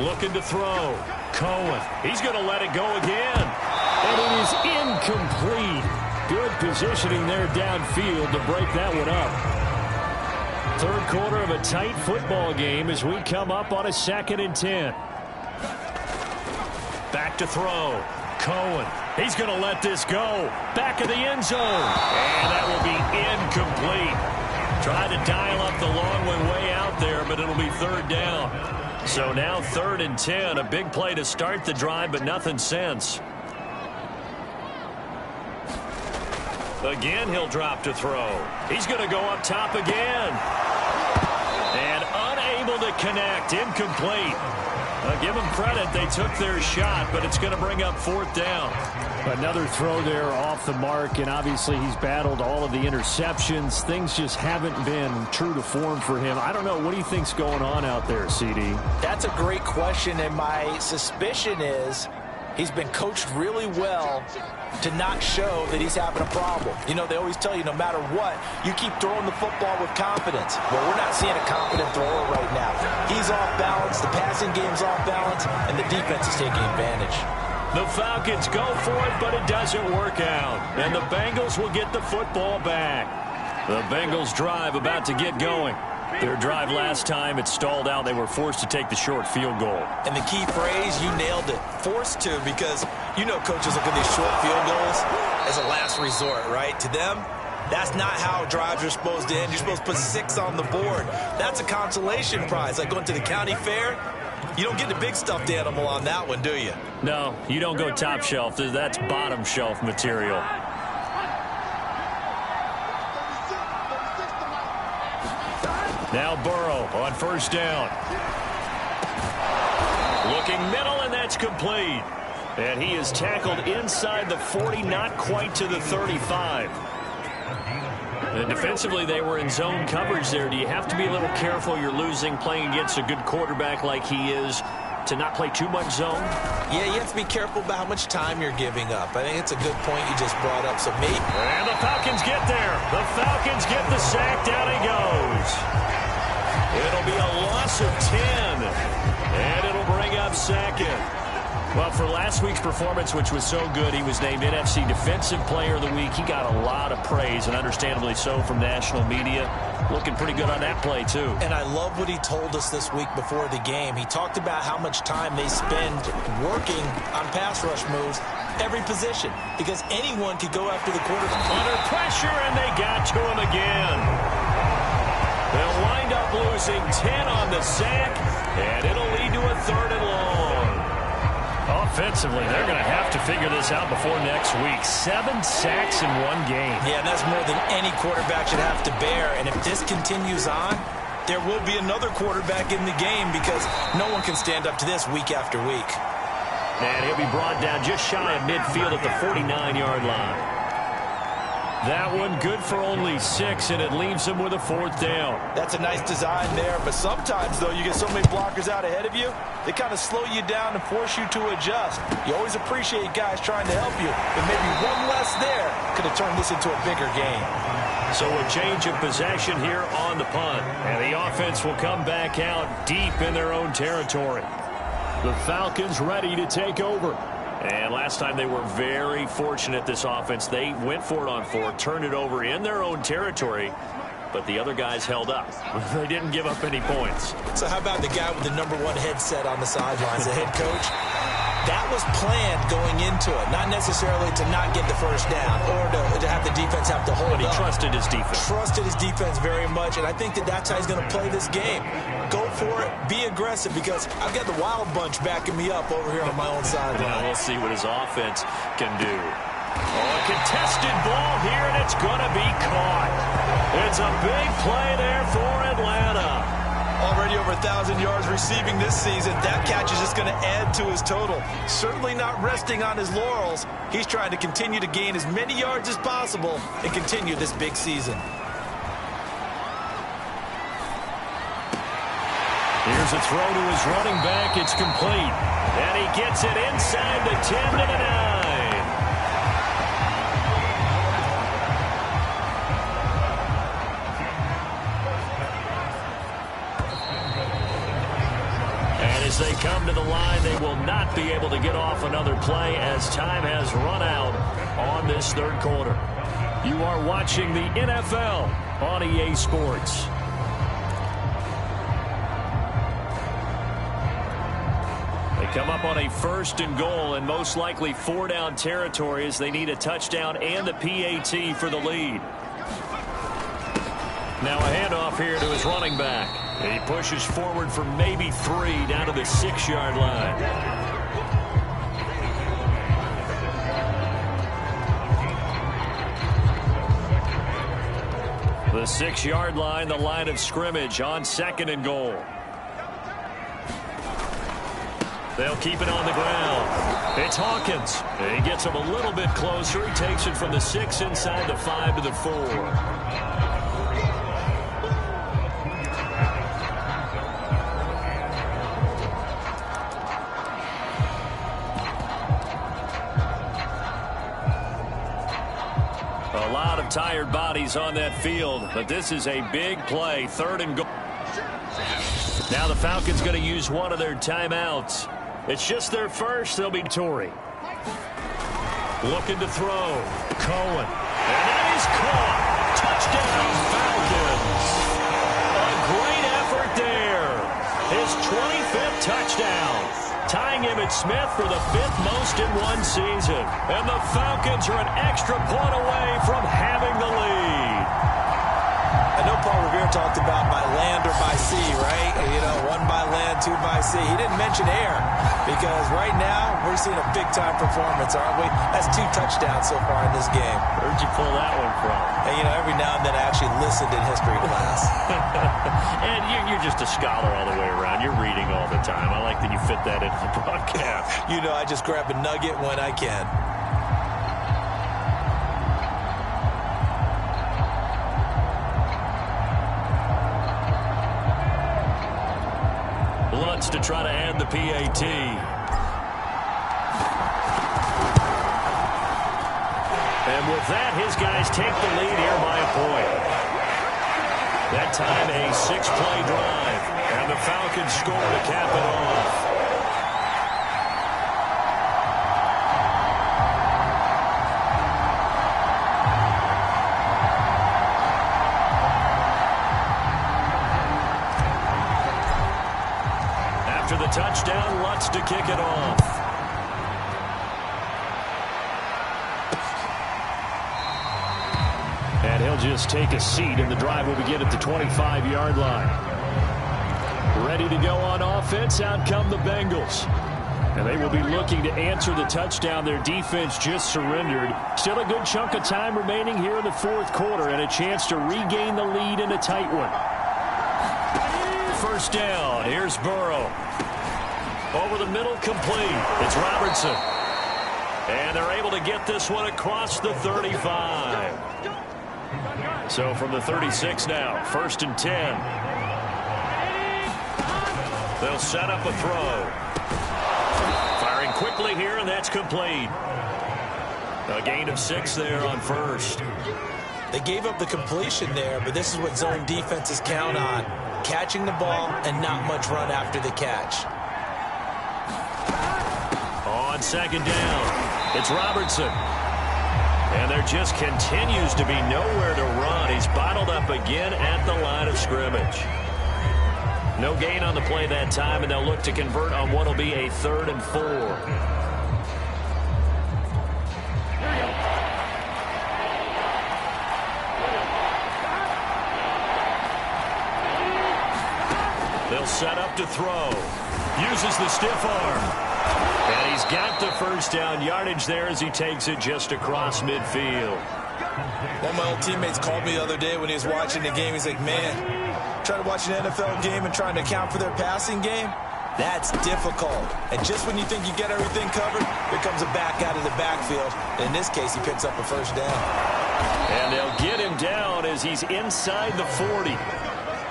Looking to throw. Cohen. He's going to let it go again. And it is incomplete. Good positioning there downfield to break that one up. Third quarter of a tight football game as we come up on a 2nd and 10. Back to throw. Cohen. He's going to let this go. Back of the end zone. And that will be incomplete. incomplete. Tried to dial up the long one way out there, but it'll be third down. So now 3rd and 10. A big play to start the drive, but nothing since. Again, he'll drop to throw. He's going to go up top again. And unable to connect. Incomplete. Give them credit. They took their shot, but it's going to bring up 4th down. Another throw there off the mark, and obviously he's battled all of the interceptions. Things just haven't been true to form for him. I don't know. What do you think's going on out there, CD? That's a great question, and my suspicion is he's been coached really well to not show that he's having a problem. You know, they always tell you no matter what, you keep throwing the football with confidence. Well, we're not seeing a confident thrower right now. He's off balance, the passing game's off balance, and the defense is taking advantage. The Falcons go for it, but it doesn't work out. And the Bengals will get the football back. The Bengals drive about to get going. Their drive last time, it stalled out. They were forced to take the short field goal. And the key phrase, you nailed it. Forced to, because you know coaches look at these short field goals as a last resort, right? To them, that's not how drives are supposed to end. You're supposed to put 6 on the board. That's a consolation prize, like going to the county fair. You don't get the big stuffed animal on that one, do you? No, you don't go top shelf. That's bottom shelf material. Now Burrow on 1st down. Looking middle, and that's complete. And he is tackled inside the 40, not quite to the 35. And defensively, they were in zone coverage there. Do you have to be a little careful? You're losing, playing against a good quarterback like he is, to not play too much zone? Yeah, you have to be careful about how much time you're giving up. I think it's a good point you just brought up. So maybe. And the Falcons get there. The Falcons get the sack. Down he goes. It'll be a loss of 10. And it'll bring up 2nd. Well, for last week's performance, which was so good, he was named NFC Defensive Player of the Week. He got a lot of praise, and understandably so, from national media. Looking pretty good on that play, too. And I love what he told us this week before the game. He talked about how much time they spend working on pass rush moves, every position, because anyone could go after the quarterback. Under pressure, and they got to him again. They'll wind up losing 10 on the sack, and it'll lead to a 3rd and long. Offensively, they're going to have to figure this out before next week. 7 sacks in one game. Yeah, and that's more than any quarterback should have to bear. And if this continues on, there will be another quarterback in the game because no one can stand up to this week after week. And he'll be brought down just shy of midfield at the 49-yard line. That one good for only 6, and it leaves him with a 4th down. That's a nice design there, but sometimes, though, you get so many blockers out ahead of you, they kind of slow you down and force you to adjust. You always appreciate guys trying to help you, but maybe one less there could have turned this into a bigger game. So a change of possession here on the punt, and the offense will come back out deep in their own territory. The Falcons ready to take over. And last time they were very fortunate, this offense. They went for it on 4, turned it over in their own territory, but the other guys held up. They didn't give up any points. So how about the guy with the #1 headset on the sidelines, the head coach? That was planned going into it, not necessarily to not get the 1st down or to have the defense have to hold up. But he trusted his defense. Trusted his defense very much, and I think that's how he's going to play this game. Go for it, be aggressive, because I've got the wild bunch backing me up over here on my own sideline. Now we'll see what his offense can do. Oh, a contested ball here, and it's going to be caught. It's a big play there for Atlanta. Already over 1,000 yards receiving this season. That catch is just going to add to his total. Certainly not resting on his laurels. He's trying to continue to gain as many yards as possible and continue this big season. Here's a throw to his running back. It's complete. And he gets it inside the 10 to the 9. As they come to the line, they will not be able to get off another play as time has run out on this 3rd quarter. You are watching the NFL on EA Sports. They come up on a 1st and goal and most likely 4-down territory as they need a touchdown and the PAT for the lead. Now a handoff here to his running back. He pushes forward for maybe 3 down to the 6-yard line. The 6-yard line, the line of scrimmage on 2nd and goal. They'll keep it on the ground. It's Hawkins. He gets him a little bit closer. He takes it from the 6 inside the 5 to the 4. A lot of tired bodies on that field, but this is a big play. 3rd and goal. Now the Falcons going to use one of their timeouts. It's just their first. They'll be Torrey. Looking to throw. Cohen. And that is caught. Touchdown, Falcons. A great effort there. His 25th touchdown. Tying him at Smith for the 5th most in one season. And the Falcons are an extra point away from having the lead. I know Paul Revere talked about by land or by sea, right? You know, 1 by land, 2 by sea. He didn't mention air because right now we're seeing a big-time performance, aren't we? That's 2 touchdowns so far in this game. Where'd you pull that one from? And, you know, every now and then I actually listened in history class. And you're just a scholar all the way around. You're reading all the time. I like that you fit that into the broadcast. You know, I just grab a nugget when I can. Lutz to try to add the PAT. And with that, his guys take the lead here by a point. That time a 6-play drive. And the Falcons score to cap it off. After the touchdown, Lutz to kick it off. And he'll just take a seat, and the drive will begin at the 25-yard line. Ready to go on offense. Out come the Bengals. And they will be looking to answer the touchdown their defense just surrendered. Still a good chunk of time remaining here in the 4th quarter and a chance to regain the lead in a tight one. 1st down. Here's Burrow. Over the middle, complete. It's Robertson. And they're able to get this one across the 35. So from the 36 now, 1st and 10. They'll set up a throw. Firing quickly here, and that's complete. A gain of 6 there on 1st. They gave up the completion there, but this is what zone defenses count on. Catching the ball and not much run after the catch. On 2nd down, it's Robertson. And there just continues to be nowhere to run. He's bottled up again at the line of scrimmage. No gain on the play that time, and they'll look to convert on what will be a 3rd and 4. They'll set up to throw. Uses the stiff arm. And he's got the 1st down yardage there as he takes it just across midfield. One of my old teammates called me the other day when he was watching the game. He's like, man, trying to watch an NFL game and trying to account for their passing game, that's difficult. And just when you think you get everything covered, here comes a back out of the backfield. And in this case, he picks up a 1st down. And they'll get him down as he's inside the 40.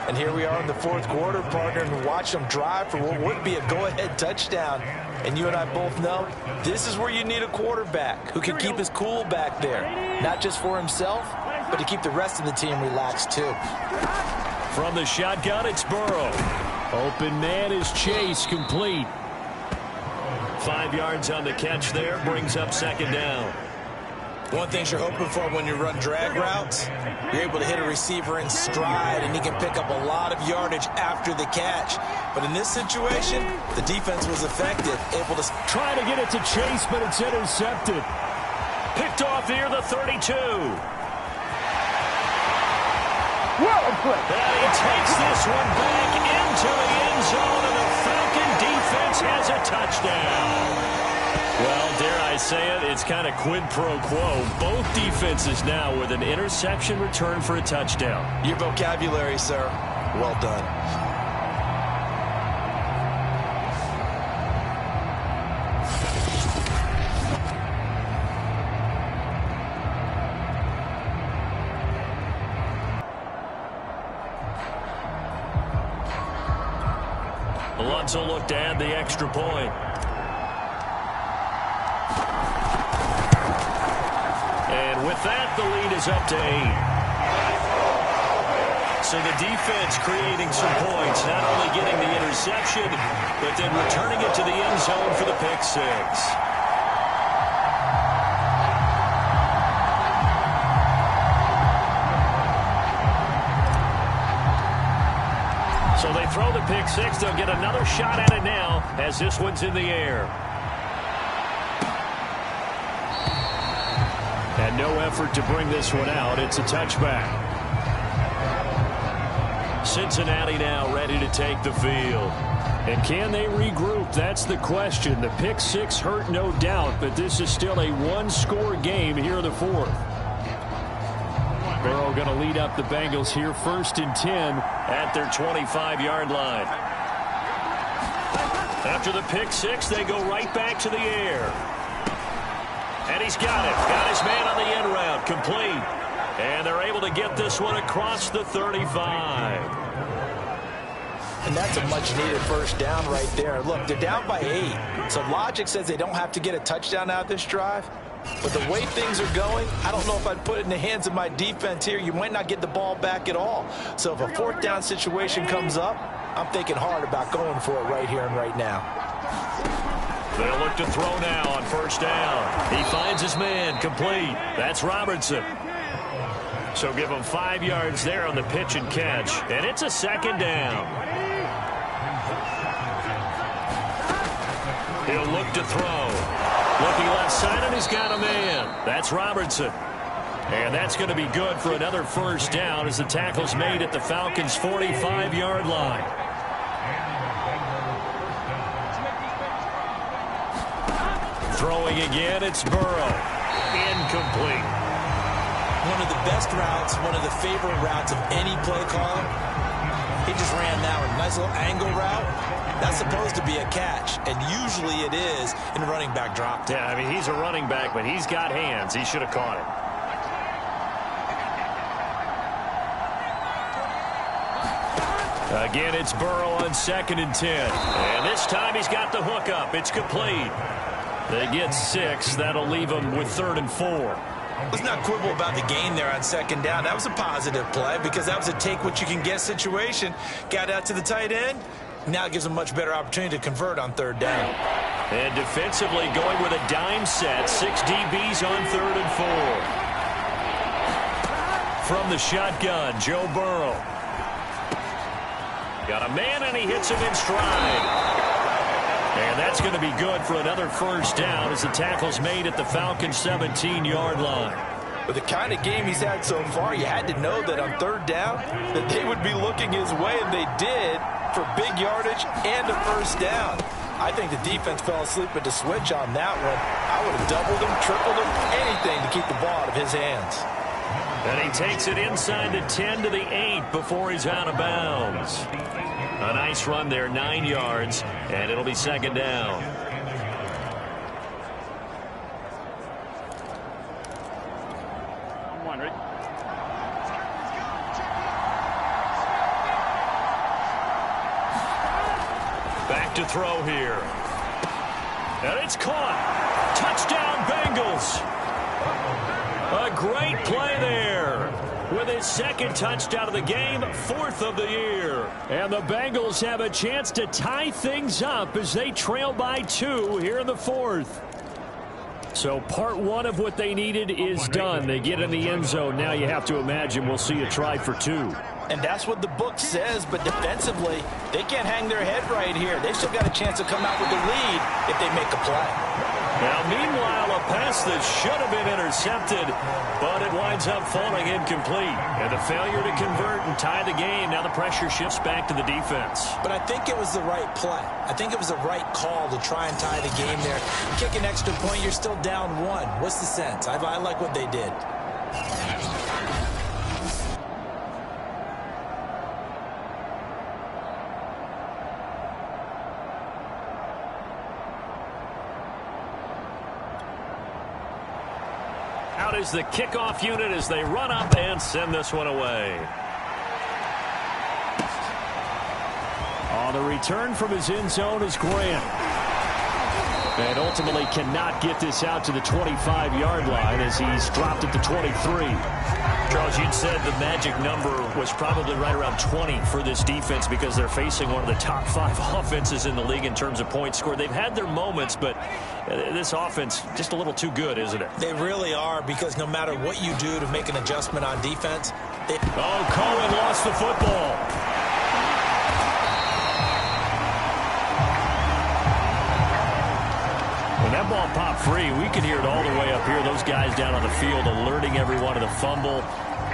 And here we are in the 4th quarter, partner, and watch him drive for what would be a go-ahead touchdown. And you and I both know this is where you need a quarterback who can keep his cool back there. Not just for himself, but to keep the rest of the team relaxed too. From the shotgun, it's Burrow. Open man is Chase, complete. 5 yards on the catch there, brings up 2nd down. One thing you're hoping for when you run drag routes, you're able to hit a receiver in stride, and he can pick up a lot of yardage after the catch. But in this situation, the defense was effective, able to try to get it to Chase, but it's intercepted. Picked off near the 32. And he takes this one back into the end zone, and the Falcon defense has a touchdown. Well, dare I say it, it's kind of quid pro quo. Both defenses now with an interception return for a touchdown. Your vocabulary, sir. Well done. Alonso looked to add the extra point. And with that, the lead is up to 8. So the defense creating some points, not only getting the interception, but then returning it to the end zone for the pick 6. So they throw the pick 6. They'll get another shot at it now as this one's in the air. And no effort to bring this one out. It's a touchback. Cincinnati now ready to take the field. And can they regroup? That's the question. The pick 6 hurt, no doubt, but this is still a one-score game here in the 4th. Burrow going to lead up the Bengals here, 1st and 10 at their 25-yard line. After the pick 6, they go right back to the air. And he's got it. Got his man on the end route. Complete. And they're able to get this one across the 35. And that's a much-needed first down right there. Look, they're down by 8. So logic says they don't have to get a touchdown out of this drive. But the way things are going, I don't know if I'd put it in the hands of my defense here. You might not get the ball back at all. So if a 4th down situation comes up, I'm thinking hard about going for it right here and right now. They'll look to throw now on 1st down. He finds his man. Complete. That's Robertson. So give him 5 yards there on the pitch and catch. And it's a 2nd down. He'll look to throw. Looking left side, and he's got a man. That's Robertson. And that's going to be good for another 1st down as the tackle's made at the Falcons' 45-yard line. Throwing again, it's Burrow. Incomplete. One of the best routes, one of the favorite routes of any play caller. He just ran that one. Nice little angle route. That's supposed to be a catch, and usually it is in running back drop. Yeah, I mean, he's a running back, but he's got hands. He should have caught it. Again, it's Burrow on 2nd and 10. And this time he's got the hook up. It's complete. They get 6. That'll leave them with 3rd and 4. Let's not quibble about the gain there on 2nd down. That was a positive play because that was a take-what-you-can-get situation. Got out to the tight end. Now it gives them a much better opportunity to convert on 3rd down. And defensively going with a dime set. 6 DBs on 3rd and 4. From the shotgun, Joe Burrow. Got a man, and he hits him in stride. And that's going to be good for another 1st down as the tackle's made at the Falcons' 17-yard line. With the kind of game he's had so far, you had to know that on 3rd down that they would be looking his way, and they did, for big yardage and a 1st down. I think the defense fell asleep at the switch on that one. I would have doubled him, tripled him, anything to keep the ball out of his hands. And he takes it inside the 10 to the 8 before he's out of bounds. A nice run there, 9 yards, and it'll be 2nd down. Back to throw here. And it's caught. Touchdown, Bengals. A great play there. With his 2nd touchdown of the game, 4th of the year. And the Bengals have a chance to tie things up as they trail by 2 here in the 4th. So part 1 of what they needed is done. They get in the end zone. Now you have to imagine we'll see a try for 2. And that's what the book says, but defensively, they can't hang their head right here. They've still got a chance to come out with the lead if they make a play. Now, meanwhile, a pass that should have been intercepted, but it winds up falling incomplete. And the failure to convert and tie the game. Now the pressure shifts back to the defense. But I think it was the right play. I think it was the right call to try and tie the game there. Kick an extra point, you're still down 1. What's the sense? I like what they did. Out is the kickoff unit as they run up and send this one away. On the return from his end zone is Grant. And ultimately cannot get this out to the 25-yard line as he's dropped at the 23. Charles, you'd said the magic number was probably right around 20 for this defense because they're facing one of the top 5 offenses in the league in terms of points scored. They've had their moments, but this offense just a little too good, isn't it? They really are, because no matter what you do to make an adjustment on defense. Cohen lost the football. When that ball popped free, we could hear it all the way up here. Those guys down on the field alerting everyone of the fumble.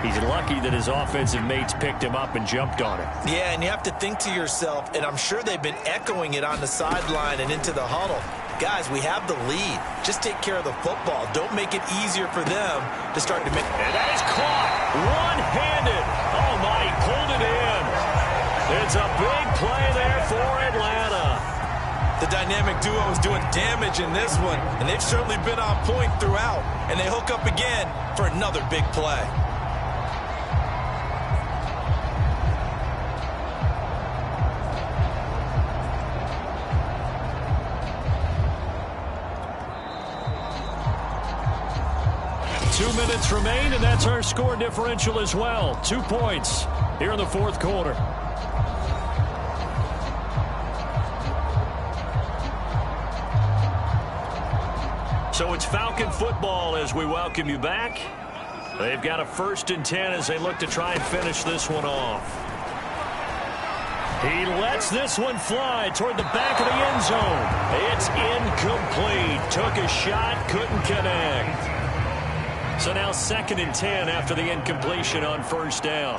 He's lucky that his offensive mates picked him up and jumped on it. Yeah, and you have to think to yourself, and I'm sure they've been echoing it on the sideline and into the huddle. Guys, we have the lead. Just take care of the football. Don't make it easier for them to start to make. And that is caught one-handed. Oh, my, he pulled it in. It's a big play there for Atlanta. The dynamic duo is doing damage in this one, and they've certainly been on point throughout. And they hook up again for another big play. Two minutes remain, and that's our score differential as well. 2 points here in the fourth quarter. So it's Falcon football as we welcome you back. They've got a 1st and 10 as they look to try and finish this one off. He lets this one fly toward the back of the end zone. It's incomplete. Took a shot, couldn't connect. So now 2nd and 10 after the incompletion on 1st down.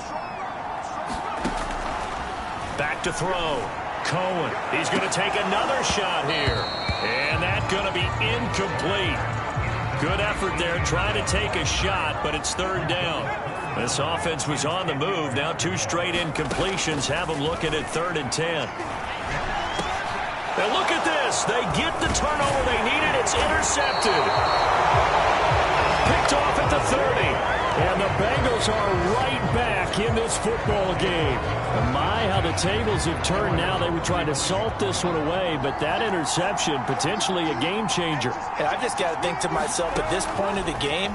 Back to throw. Cohen. He's going to take another shot here. And that's going to be incomplete. Good effort there trying to take a shot, but it's 3rd down. This offense was on the move. Now 2 straight incompletions have them looking at 3rd and 10. Now look at this. They get the turnover they needed. It's intercepted. Picked off at the 30. And the Bengals are right back in this football game. And my, how the tables have turned now. They were trying to salt this one away, but that interception, potentially a game changer. And I've just got to think to myself, at this point of the game,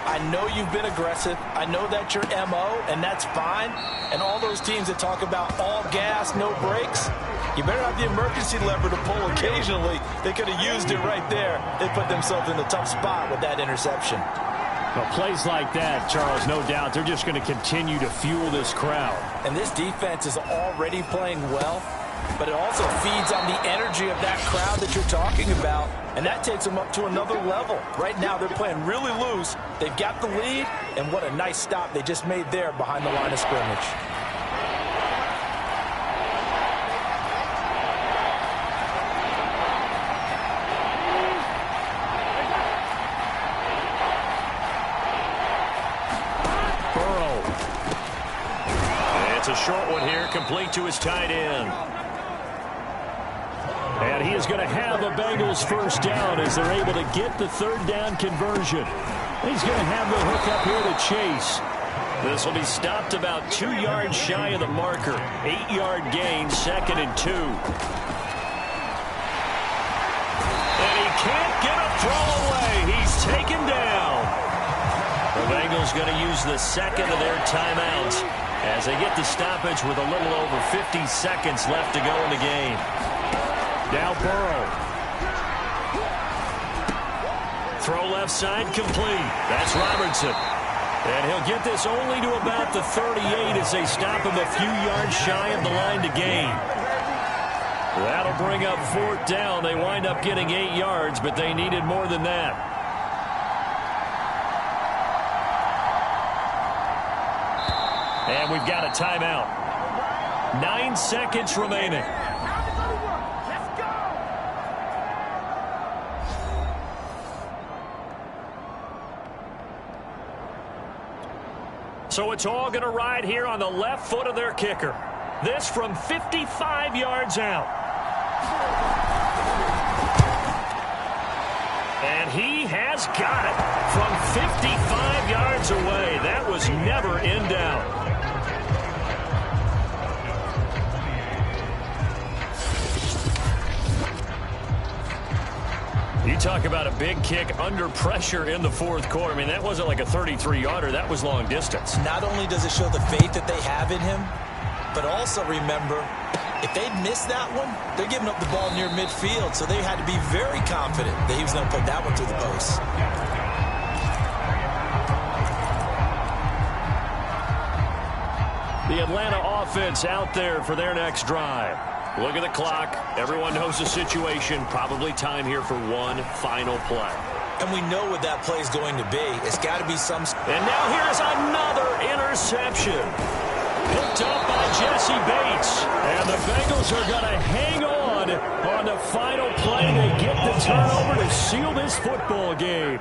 I know you've been aggressive. I know that's your MO, and that's fine. And all those teams that talk about all gas, no brakes, you better have the emergency lever to pull occasionally. They could have used it right there. They put themselves in a tough spot with that interception. Well, plays like that, Charles, no doubt, they're just going to continue to fuel this crowd. And this defense is already playing well, but it also feeds on the energy of that crowd that you're talking about, and that takes them up to another level. Right now, they're playing really loose. They've got the lead, and what a nice stop they just made there behind the line of scrimmage. A short one here, complete to his tight end. And he is going to have a Bengals 1st down as they're able to get the 3rd down conversion. He's going to have the hook up here to Chase. This will be stopped about 2 yards shy of the marker. 8-yard gain, 2nd and 2. And he can't get a throw away. He's taken down. The Bengals going to use the 2nd of their timeouts as they get the stoppage with a little over 50 seconds left to go in the game. Now Burrow. Throw left side complete. That's Robertson. And he'll get this only to about the 38 as they stop him a few yards shy of the line to gain. That'll bring up 4th down. They wind up getting 8 yards, but they needed more than that. And we've got a timeout. 9 seconds remaining. So it's all going to ride here on the left foot of their kicker. This from 55 yards out. And he has got it from 55 yards away. That was never in doubt. You talk about a big kick under pressure in the 4th quarter. I mean, that wasn't like a 33-yarder. That was long distance. Not only does it show the faith that they have in him, but also remember, if they miss that one, they're giving up the ball near midfield, so they had to be very confident that he was going to put that one through the post. The Atlanta offense out there for their next drive. Look at the clock. Everyone knows the situation. Probably time here for one final play. And we know what that play is going to be. It's got to be some... And now here's another interception. Picked up by Jesse Bates. And the Bengals are going to hang on the final play. They get the turnover to seal this football game.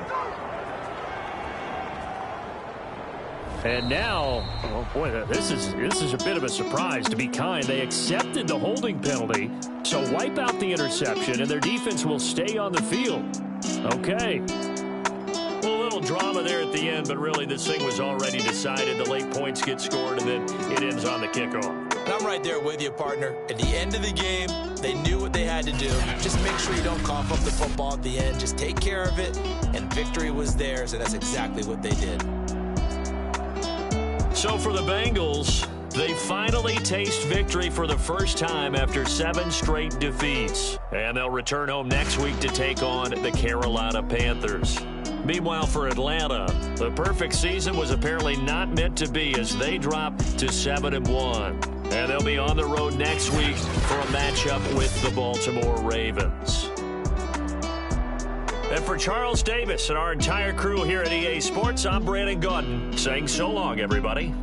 And now, oh boy, this is a bit of a surprise, to be kind. They accepted the holding penalty, so wipe out the interception, and their defense will stay on the field. Okay. A little drama there at the end, but really this thing was already decided. The late points get scored, and then it ends on the kickoff. And I'm right there with you, partner. At the end of the game, they knew what they had to do. Just make sure you don't cough up the football at the end. Just take care of it, and victory was theirs, and that's exactly what they did. So for the Bengals, they finally taste victory for the first time after 7 straight defeats. And they'll return home next week to take on the Carolina Panthers. Meanwhile, for Atlanta, the perfect season was apparently not meant to be as they drop to 7-1. And they'll be on the road next week for a matchup with the Baltimore Ravens. And for Charles Davis and our entire crew here at EA Sports, I'm Brandon Gaudin saying so long, everybody.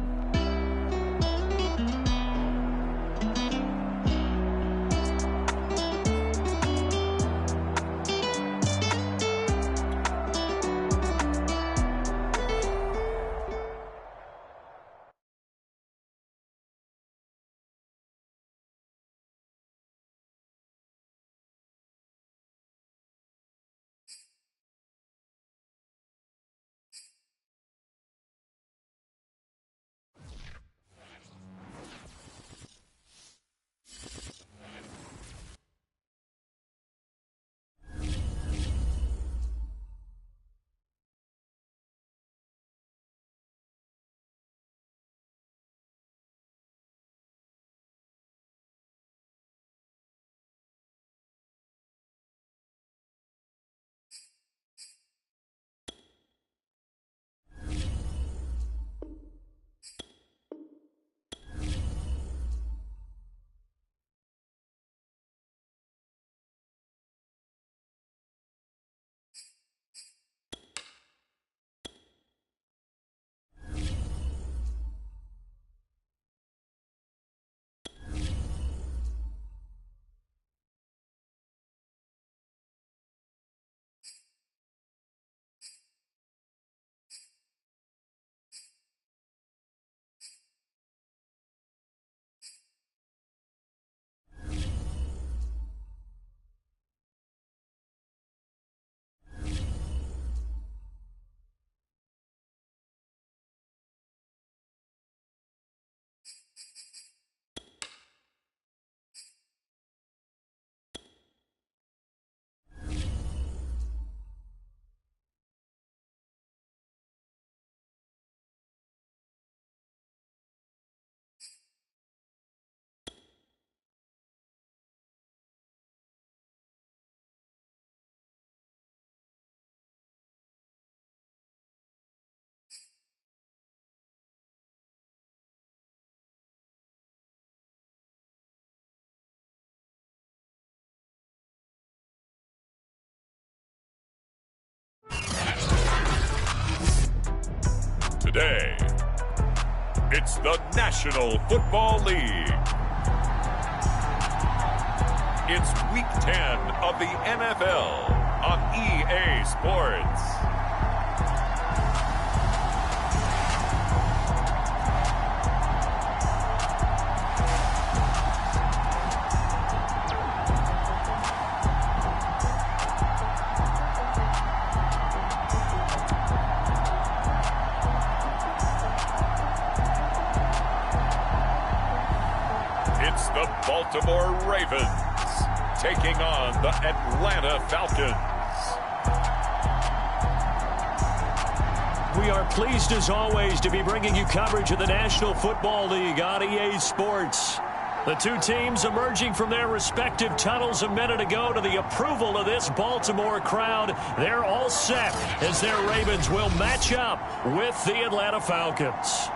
day. It's the National Football League. It's Week 10 of the NFL on EA Sports. It's the Baltimore Ravens taking on the Atlanta Falcons. We are pleased as always to be bringing you coverage of the National Football League on EA Sports. The two teams emerging from their respective tunnels a minute ago to the approval of this Baltimore crowd. They're all set as their Ravens will match up with the Atlanta Falcons.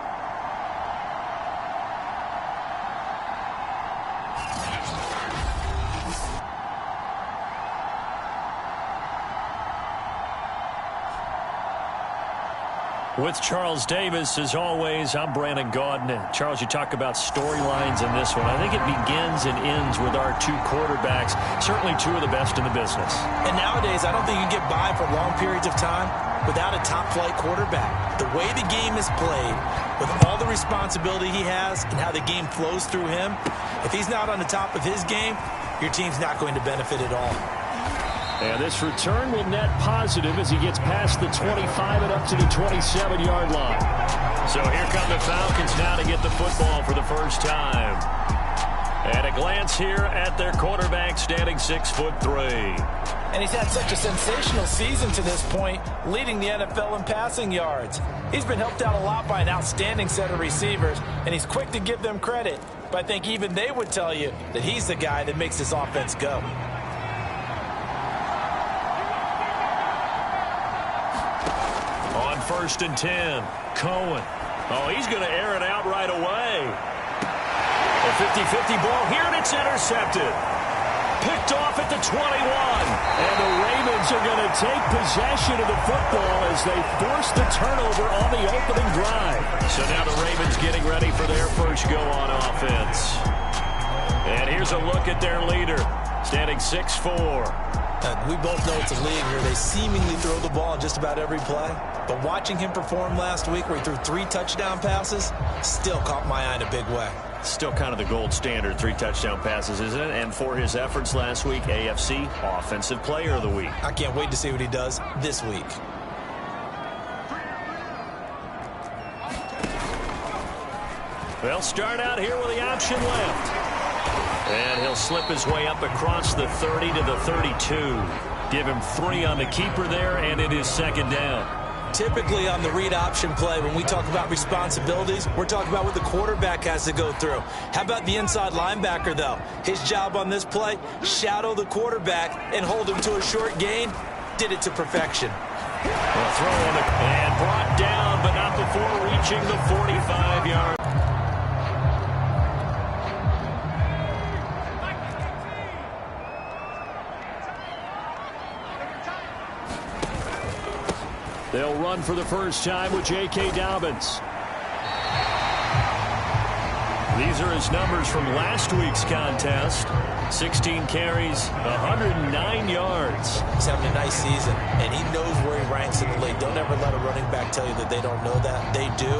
With Charles Davis, as always, I'm Brandon Gaudin. Charles, you talk about storylines in this one. I think it begins and ends with our two quarterbacks, certainly two of the best in the business. And nowadays, I don't think you get by for long periods of time without a top-flight quarterback. The way the game is played, with all the responsibility he has and how the game flows through him, if he's not on the top of his game, your team's not going to benefit at all. And this return will net positive as he gets past the 25 and up to the 27-yard line. So here come the Falcons now to get the football for the first time. At a glance here at their quarterback, standing 6'3". And he's had such a sensational season to this point, leading the NFL in passing yards. He's been helped out a lot by an outstanding set of receivers, and he's quick to give them credit. But I think even they would tell you that he's the guy that makes this offense go. On 1st and 10, Cohen. Oh, he's going to air it out right away. A 50-50 ball here, and it's intercepted. Picked off at the 21. And the Ravens are going to take possession of the football as they force the turnover on the opening drive. So now the Ravens getting ready for their first go on offense. And here's a look at their leader, standing 6'4". We both know it's a league where they seemingly throw the ball just about every play. But watching him perform last week where he threw 3 touchdown passes still caught my eye in a big way. Still kind of the gold standard, 3 touchdown passes, isn't it? And for his efforts last week, AFC Offensive Player of the Week. I can't wait to see what he does this week. They'll start out here with the option left. And he'll slip his way up across the 30 to the 32. Give him 3 on the keeper there, and it is second down. Typically on the read option play, when we talk about responsibilities, we're talking about what the quarterback has to go through. How about the inside linebacker, though? His job on this play, shadow the quarterback and hold him to a short gain. Did it to perfection. Well, throw on the, and brought down, but not before reaching the 45-yard. They'll run for the first time with J.K. Dobbins. These are his numbers from last week's contest. 16 carries, 109 yards. He's having a nice season, and he knows where he ranks in the league. Don't ever let a running back tell you that they don't know that. They do.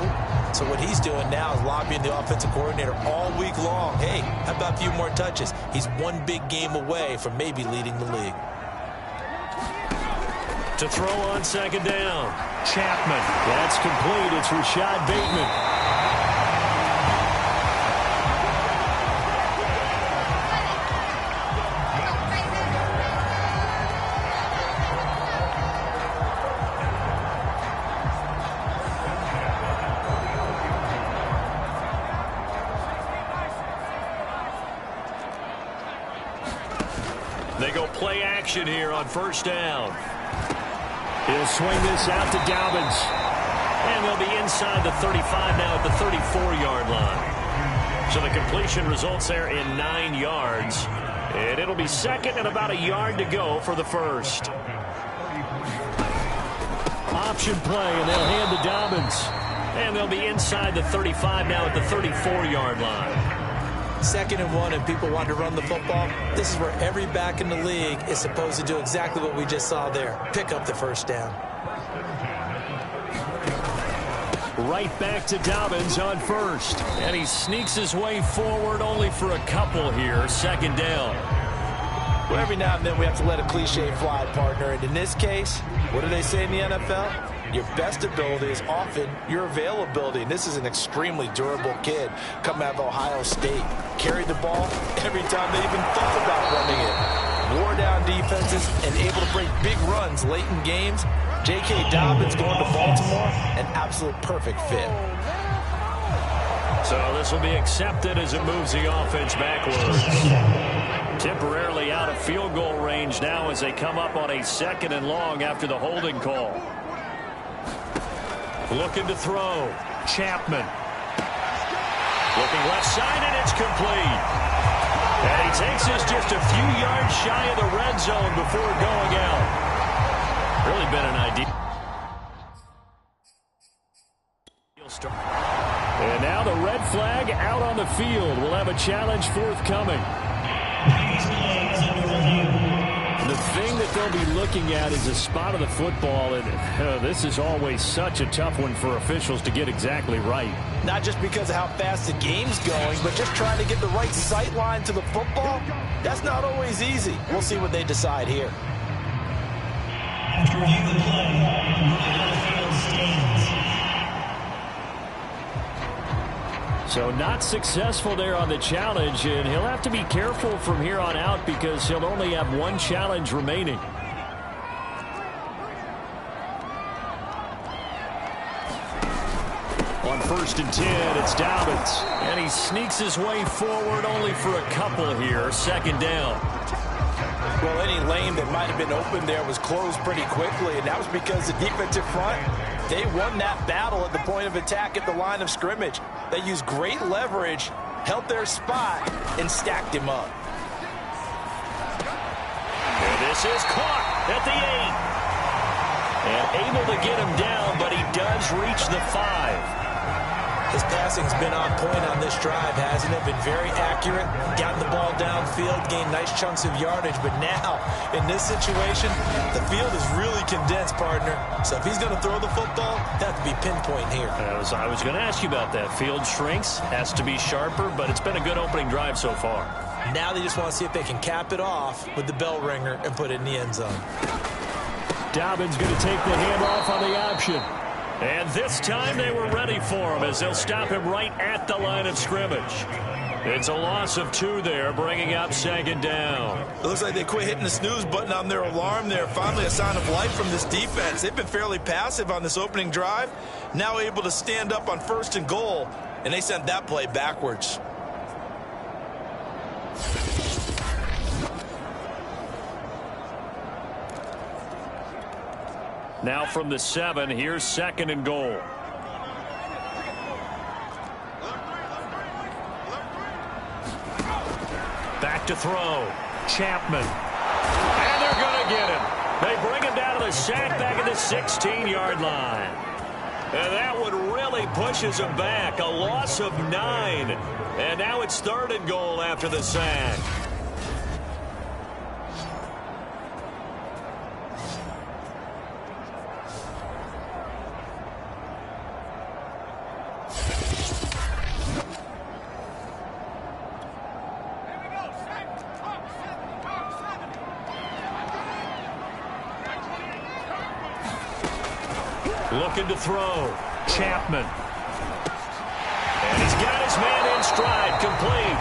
So what he's doing now is lobbying the offensive coordinator all week long. Hey, how about a few more touches? He's one big game away from maybe leading the league. To throw on second down, Chapman. That's complete. It's Rashad Bateman. They go play action here on first down. He'll swing this out to Dobbins. And they'll be inside the 35 now at the 34-yard line. So the completion results there in 9 yards. And it'll be second and about a yard to go for the first. Option play, and they'll hand to Dobbins. And they'll be inside the 35 now at the 34-yard line. 2nd and 1, and people want to run the football. This is where every back in the league is supposed to do exactly what we just saw there. Pick up the first down. Right back to Dobbins on first. And he sneaks his way forward only for a couple here. 2nd down. Well, every now and then we have to let a cliche fly, partner. And in this case, what do they say in the NFL? Your best ability is often your availability. And this is an extremely durable kid coming out of Ohio State. Carried the ball every time they even thought about running it. Wore down defenses and able to break big runs late in games. J.K. Dobbins going to Baltimore, an absolute perfect fit. So this will be accepted as it moves the offense backwards. Temporarily out of field goal range now as they come up on a 2nd and long after the holding call. Looking to throw. Chapman. Looking left side, and it's complete. And he takes this just a few yards shy of the red zone before going out. Really been an idea. And now the red flag out on the field. We'll have a challenge forthcoming. The thing that they'll be looking at is the spot of the football, and this is always such a tough one for officials to get exactly right. Not just because of how fast the game's going, but just trying to get the right sight line to the football. That's not always easy. We'll see what they decide here. After review of the play, the field stands. So not successful there on the challenge, and he'll have to be careful from here on out because he'll only have one challenge remaining. On 1st and 10, it's Dobbins. And he sneaks his way forward only for a couple here. 2nd down. Well, any lane that might have been open there was closed pretty quickly, and that was because the defensive front, they won that battle at the point of attack at the line of scrimmage. They used great leverage, held their spot, and stacked him up. And this is caught at the 8. And able to get him down, but he does reach the 5. His passing's been on point on this drive, hasn't it? Been very accurate, gotten the ball downfield, gained nice chunks of yardage. But now, in this situation, the field is really condensed, partner. So if he's going to throw the football, that have to be pinpoint here. I was going to ask you about that. Field shrinks, has to be sharper, but it's been a good opening drive so far. Now they just want to see if they can cap it off with the bell ringer and put it in the end zone. Dobbins going to take the handoff on the option. And this time they were ready for him as they'll stop him right at the line of scrimmage. It's a loss of 2 there, bringing up 2nd down. It looks like they quit hitting the snooze button on their alarm there. Finally a sign of life from this defense. They've been fairly passive on this opening drive. Now able to stand up on 1st and goal, and they sent that play backwards. Now from the 7, here's 2nd and goal. Back to throw. Chapman. And they're going to get him. They bring him down to the sack back at the 16-yard line. And that one really pushes him back. A loss of 9. And now it's 3rd and goal after the sack. Looking to throw. Chapman. And he's got his man in stride. Complete.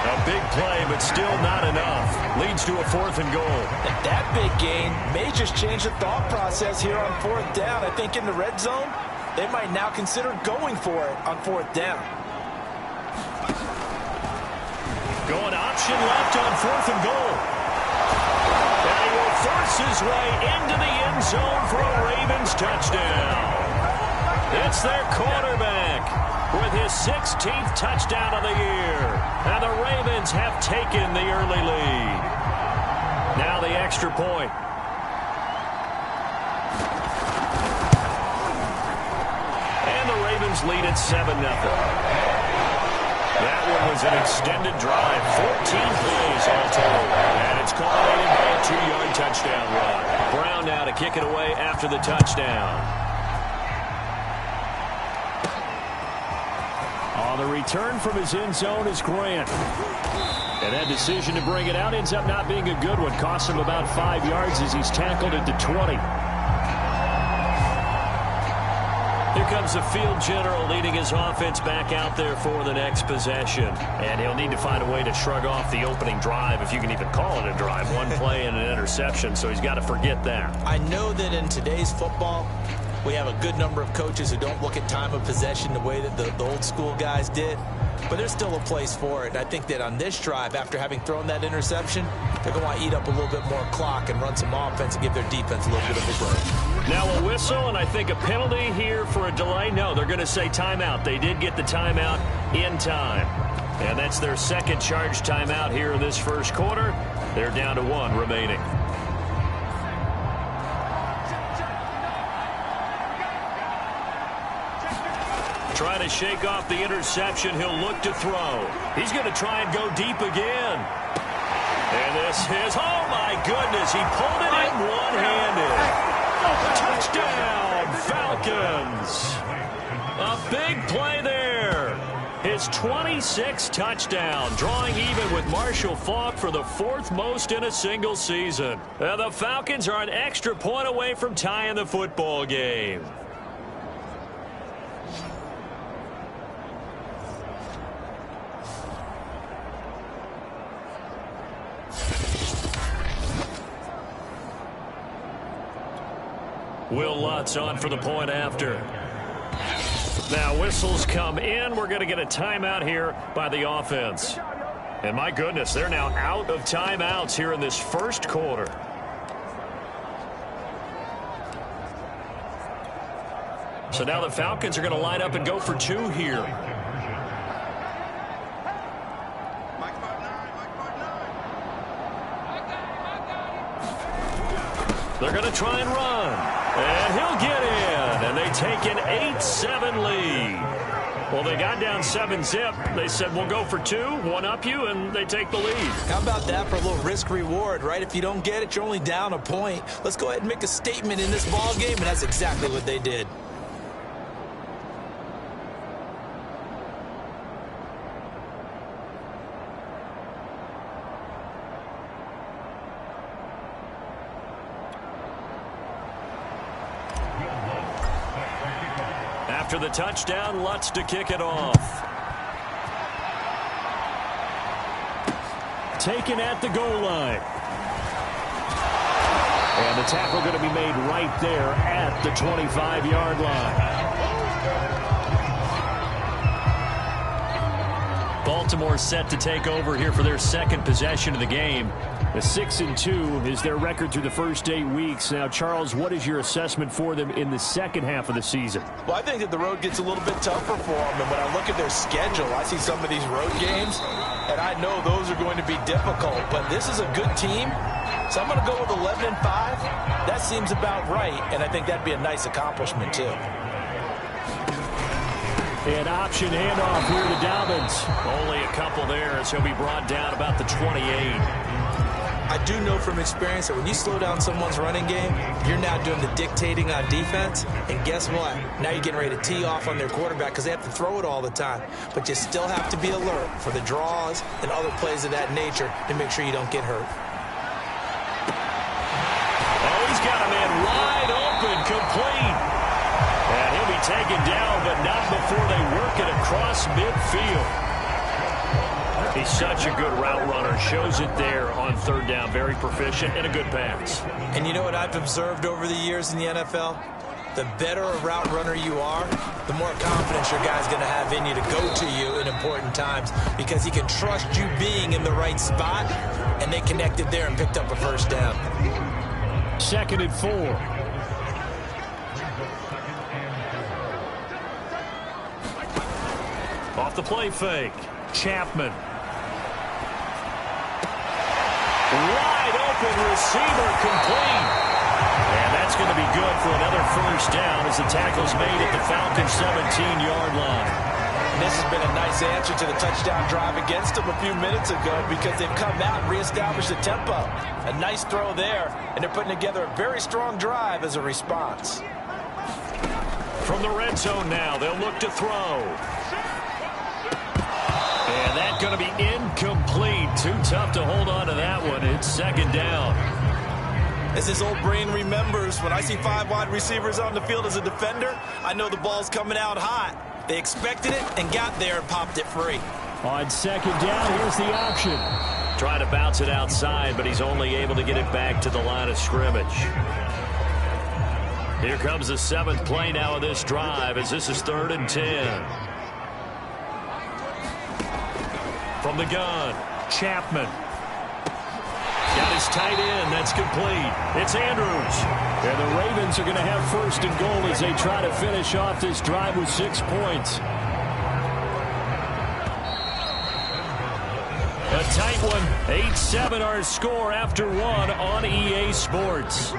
A big play, but still not enough. Leads to a 4th and goal. That big gain may just change the thought process here on 4th down. I think in the red zone, they might now consider going for it on 4th down. Going option left on 4th and goal. And he will force his way into the end zone for a Ravens touchdown. It's their quarterback with his 16th touchdown of the year. And the Ravens have taken the early lead. Now the extra point. And the Falcons lead at 7-0. That one was an extended drive, 14 plays all told. And it's culminated by a 2-yard touchdown run. Brown now to kick it away after the touchdown. On the return from his end zone is Grant. And that decision to bring it out ends up not being a good one. Costs him about 5 yards as he's tackled at the 20. Here comes the field general leading his offense back out there for the next possession. And he'll need to find a way to shrug off the opening drive, if you can even call it a drive. One play and an interception, so he's got to forget that. I know that in today's football, we have a good number of coaches who don't look at time of possession the way that the old school guys did. But there's still a place for it. And I think that on this drive, after having thrown that interception, they're going to want to eat up a little bit more clock and run some offense and give their defense a little bit of a break. Now a whistle, and I think a penalty here for a delay. No, they're going to say timeout. They did get the timeout in time. And that's their second charge timeout here in this first quarter. They're down to 1 remaining. Trying to shake off the interception. He'll look to throw. He's going to try and go deep again. And this is, oh my goodness, he pulled it in one-handed. Touchdown, Falcons. A big play there. His 26th touchdown, drawing even with Marshall Faulk for the 4th most in a single season. The Falcons are an extra point away from tying the football game. Will Lutz on for the point after. Now whistles come in. We're going to get a timeout here by the offense. And my goodness, they're now out of timeouts here in this first quarter. So now the Falcons are going to line up and go for 2 here. They're going to try and run. And he'll get in. And they take an 8-7 lead. Well, they got down 7-zip. They said, we'll go for 2, one up you, and they take the lead. How about that for a little risk-reward, right? If you don't get it, you're only down a point. Let's go ahead and make a statement in this ball game, and that's exactly what they did. After the touchdown, Lutz to kick it off. Taken at the goal line. And the tackle going to be made right there at the 25-yard line. Baltimore set to take over here for their second possession of the game. The 6-2 is their record through the first 8 weeks. Now, Charles, what is your assessment for them in the second half of the season? Well, I think that the road gets a little bit tougher for them. And when I look at their schedule, I see some of these road games, and I know those are going to be difficult. But this is a good team, so I'm going to go with 11-5. That seems about right, and I think that'd be a nice accomplishment, too. An option handoff here to Dobbins. Only a couple there as he'll be brought down about the 28. I do know from experience that when you slow down someone's running game, you're now doing the dictating on defense. And guess what? Now you're getting ready to tee off on their quarterback because they have to throw it all the time. But you still have to be alert for the draws and other plays of that nature to make sure you don't get hurt. Oh, he's got a man wide open, complete. And he'll be taken down, but not before they work it across midfield. He's such a good route runner. Shows it there on third down. Very proficient and a good pass. And you know what I've observed over the years in the NFL? The better a route runner you are, the more confidence your guy's going to have in you to go to you in important times because he can trust you being in the right spot, and they connected there and picked up a first down. 2nd and 4. Off the play fake. Chapman. Wide open receiver complete. And that's going to be good for another first down as the tackle's made at the Falcons' 17-yard line. And this has been a nice answer to the touchdown drive against them a few minutes ago because they've come out and reestablished the tempo. A nice throw there, and they're putting together a very strong drive as a response. From the red zone now, they'll look to throw. And that's going to be incomplete. Too tough to hold on to that one. It's second down. As his old brain remembers, when I see 5 wide receivers on the field as a defender, I know the ball's coming out hot. They expected it and got there and popped it free. On second down, here's the option. Trying to bounce it outside, but he's only able to get it back to the line of scrimmage. Here comes the 7th play now of this drive as this is 3rd and 10. From the gun, Chapman. Got his tight end. That's complete. It's Andrews. And the Ravens are going to have 1st and goal as they try to finish off this drive with 6 points. A tight one. 8-7 our score after 1 on EA Sports.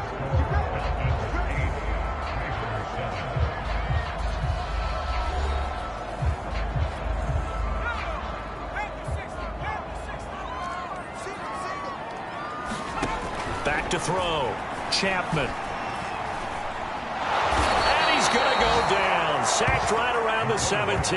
Back to throw. Chapman. And he's going to go down. Sacked right around the 17.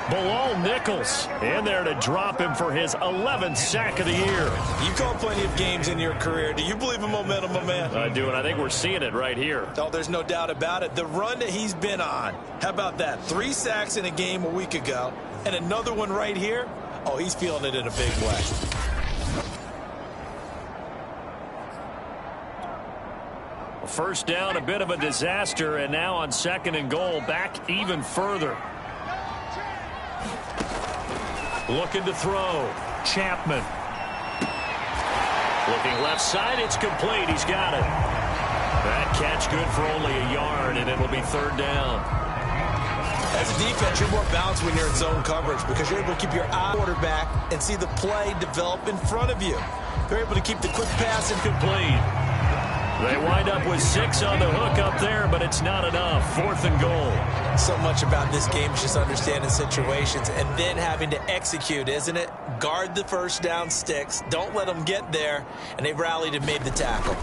Bilal Nichols in there to drop him for his 11th sack of the year. You call plenty of games in your career. Do you believe in momentum, my man? I do, and I think we're seeing it right here. Oh, there's no doubt about it. The run that he's been on. How about that? 3 sacks in a game a week ago, and another one right here. Oh, he's feeling it in a big way. First down, a bit of a disaster, and now on 2nd and goal, back even further. Looking to throw. Chapman. Looking left side, it's complete. He's got it. That catch good for only a yard, and it'll be 3rd down. As a defense, you're more balanced when you're in zone coverage because you're able to keep your eye on the quarterback and see the play develop in front of you. You're able to keep the quick pass complete. They wind up with 6 on the hook up there, but it's not enough. 4th and goal. So much about this game is just understanding situations and then having to execute, isn't it? Guard the first down sticks. Don't let them get there. And they rallied and made the tackle.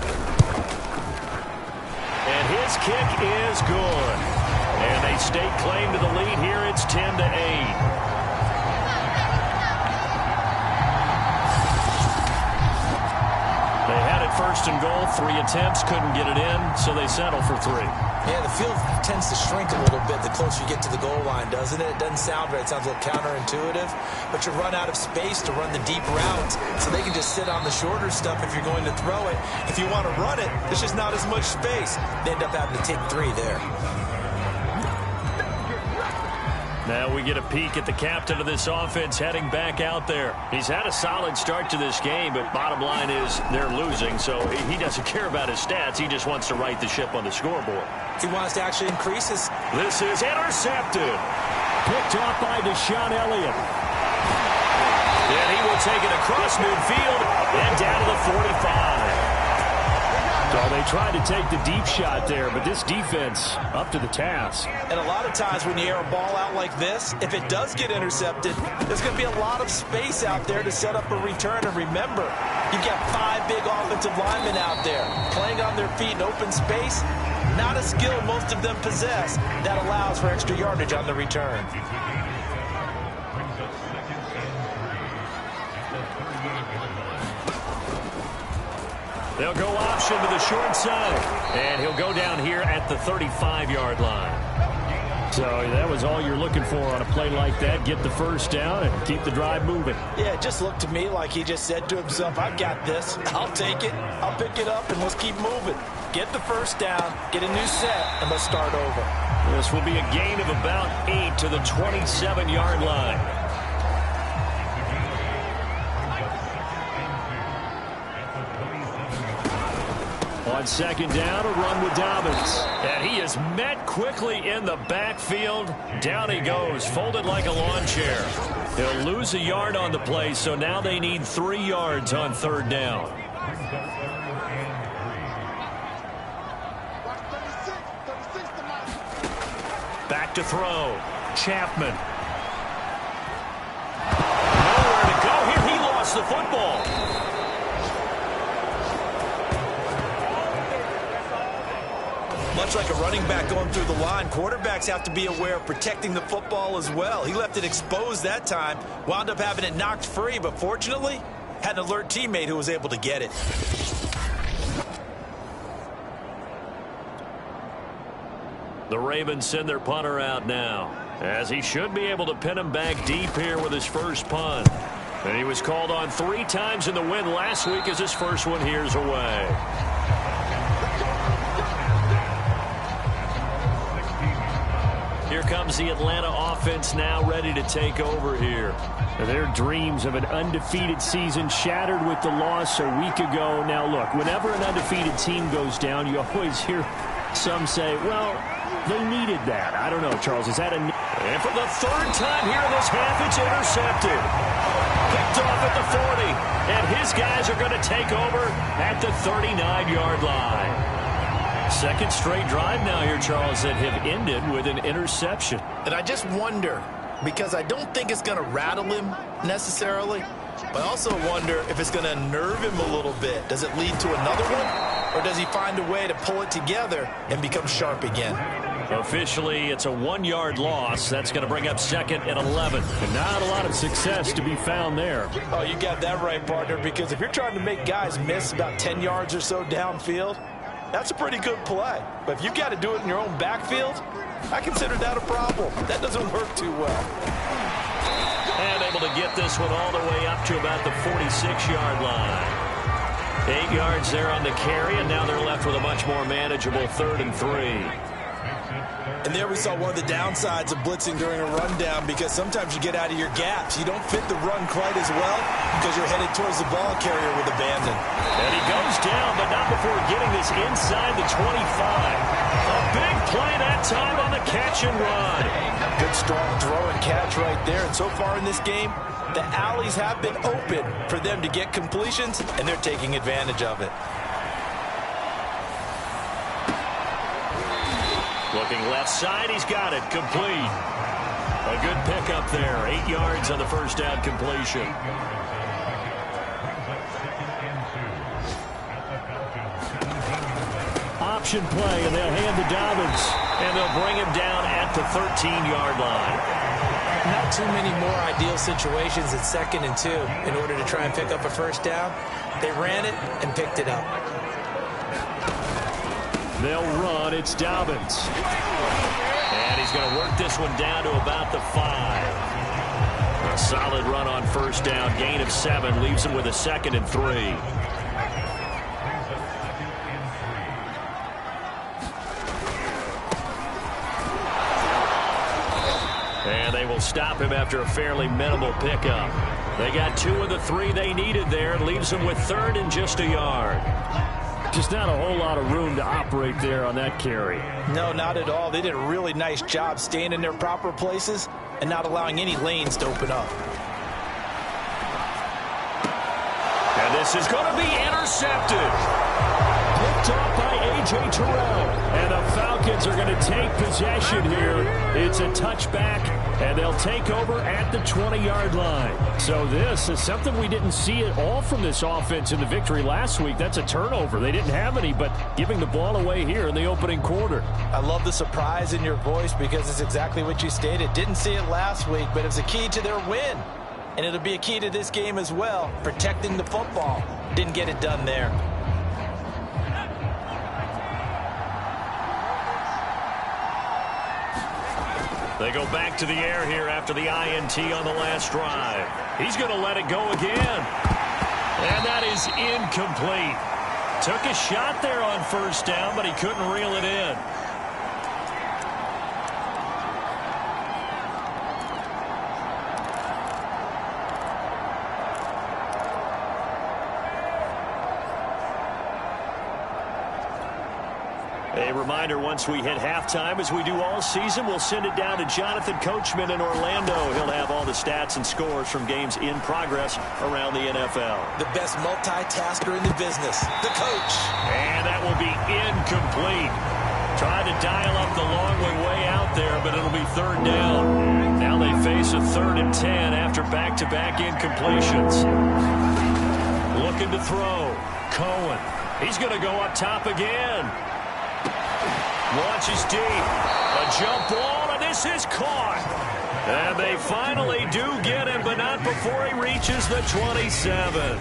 And his kick is good. And they stake claim to the lead here. It's 10-8. They had it 1st and goal, 3 attempts, couldn't get it in, so they settle for 3. Yeah, the field tends to shrink a little bit the closer you get to the goal line, doesn't it? It doesn't sound right. It sounds a little counterintuitive, but you run out of space to run the deep routes, so they can just sit on the shorter stuff if you're going to throw it. If you want to run it, there's just not as much space. They end up having to take 3 there. Now we get a peek at the captain of this offense heading back out there. He's had a solid start to this game, but bottom line is they're losing, so he doesn't care about his stats. He just wants to right the ship on the scoreboard. He wants to actually increase his... This is intercepted. Picked off by Deshaun Elliott. And he will take it across midfield and down to the 45. So they tried to take the deep shot there, but this defense up to the task. And a lot of times when you air a ball out like this, if it does get intercepted, there's going to be a lot of space out there to set up a return. And remember, you've got 5 big offensive linemen out there playing on their feet in open space. Not a skill most of them possess that allows for extra yardage on the return. They'll go option to the short side. And he'll go down here at the 35-yard line. So that was all you're looking for on a play like that. Get the first down and keep the drive moving. Yeah, it just looked to me like he just said to himself, I've got this. I'll take it. I'll pick it up, and let's keep moving. Get the first down, get a new set, and let's start over. This will be a gain of about 8 to the 27-yard line. On second down, a run with Dobbins. And he is met quickly in the backfield. Down he goes, folded like a lawn chair. He'll lose a yard on the play, so now they need 3 yards on 3rd down. to throw. Chapman. Nowhere to go here. He lost the football. Much like a running back going through the line, quarterbacks have to be aware of protecting the football as well. He left it exposed that time, wound up having it knocked free, but fortunately, had an alert teammate who was able to get it. The Ravens send their punter out now, as he should be able to pin him back deep here with his first punt. And he was called on 3 times in the win last week as his first one here's away. Here comes the Atlanta offense now ready to take over here. Their dreams of an undefeated season shattered with the loss a week ago. Now, look, whenever an undefeated team goes down, you always hear some say, well, they needed that. I don't know, Charles. Is that a... And for the 3rd time here in this half, it's intercepted. Picked off at the 40. And his guys are going to take over at the 39-yard line. Second straight drive now here, Charles, that have ended with an interception. And I just wonder, because I don't think it's going to rattle him necessarily, but I also wonder if it's going to unnerve him a little bit. Does it lead to another one, or does he find a way to pull it together and become sharp again? Officially, it's a 1-yard loss. That's going to bring up 2nd and 11. And not a lot of success to be found there. Oh, you got that right, partner, because if you're trying to make guys miss about 10 yards or so downfield, that's a pretty good play. But if you've got to do it in your own backfield, I consider that a problem. That doesn't work too well. And able to get this one all the way up to about the 46-yard line. 8 yards there on the carry, and now they're left with a much more manageable 3rd and 3. And there we saw one of the downsides of blitzing during a rundown, because sometimes you get out of your gaps. You don't fit the run quite as well because you're headed towards the ball carrier with abandon. And he goes down, but not before getting this inside the 25. A big play that time on the catch and run. Good strong throw and catch right there. And so far in this game, the alleys have been open for them to get completions, and they're taking advantage of it. Looking left side, he's got it, complete. A good pickup there, 8 yards on the first down completion. Option play, and they'll hand to Dobbins. And they'll bring him down at the 13-yard line. Not too many more ideal situations at 2nd and 2 in order to try and pick up a first down. They ran it and picked it up. They'll run. It's Dobbins. And he's going to work this one down to about the 5. A solid run on first down. Gain of 7 leaves him with a 2nd and 3. And they will stop him after a fairly minimal pickup. They got 2 of the 3 they needed there. And leaves them with 3rd and just a yard. Just not a whole lot of room to operate there on that carry. No, not at all. They did a really nice job staying in their proper places and not allowing any lanes to open up. And this is going to be intercepted. Picked off by A.J. Terrell. And the Falcons are going to take possession here. It's a touchback, and they'll take over at the 20-yard line. So this is something we didn't see at all from this offense in the victory last week. That's a turnover. They didn't have any, but giving the ball away here in the opening quarter. I love the surprise in your voice, because it's exactly what you stated. Didn't see it last week, but it was a key to their win. And it'll be a key to this game as well, protecting the football. Didn't get it done there. They go back to the air here after the INT on the last drive. He's going to let it go again. And that is incomplete. Took a shot there on first down, but he couldn't reel it in. A reminder, once we hit halftime, as we do all season, we'll send it down to Jonathan Coachman in Orlando. He'll have all the stats and scores from games in progress around the NFL. The best multitasker in the business, the coach. And that will be incomplete. Tried to dial up the long way out there, but it'll be third down. Now they face a 3rd and 10 after back-to-back incompletions. Looking to throw. Cohen. He's going to go up top again. Launches deep. A jump ball, and this is caught. And they finally do get him, but not before he reaches the 27.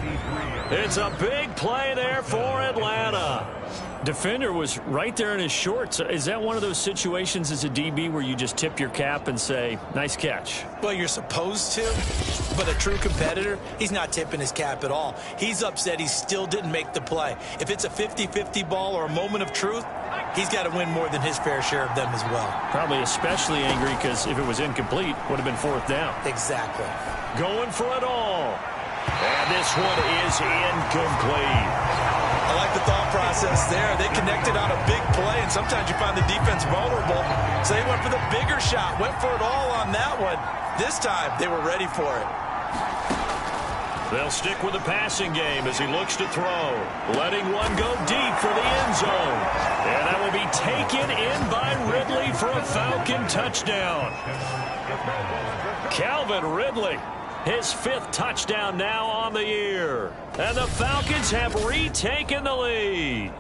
It's a big play there for Atlanta. Defender was right there in his shorts. Is that one of those situations as a DB where you just tip your cap and say, nice catch? Well, you're supposed to, but a true competitor, he's not tipping his cap at all. He's upset he still didn't make the play. If it's a 50-50 ball or a moment of truth, he's got to win more than his fair share of them as well. Probably especially angry because if it was incomplete, would have been 4th down. Exactly. Going for it all. And this one is incomplete. I like the thought process there. They connected on a big play, and sometimes you find the defense vulnerable. So they went for the bigger shot, went for it all on that one. This time, they were ready for it. They'll stick with the passing game as he looks to throw. Letting one go deep for the end zone. And that will be taken in by Ridley for a Falcon touchdown. Calvin Ridley. His 5th touchdown now on the year. And the Falcons have retaken the lead.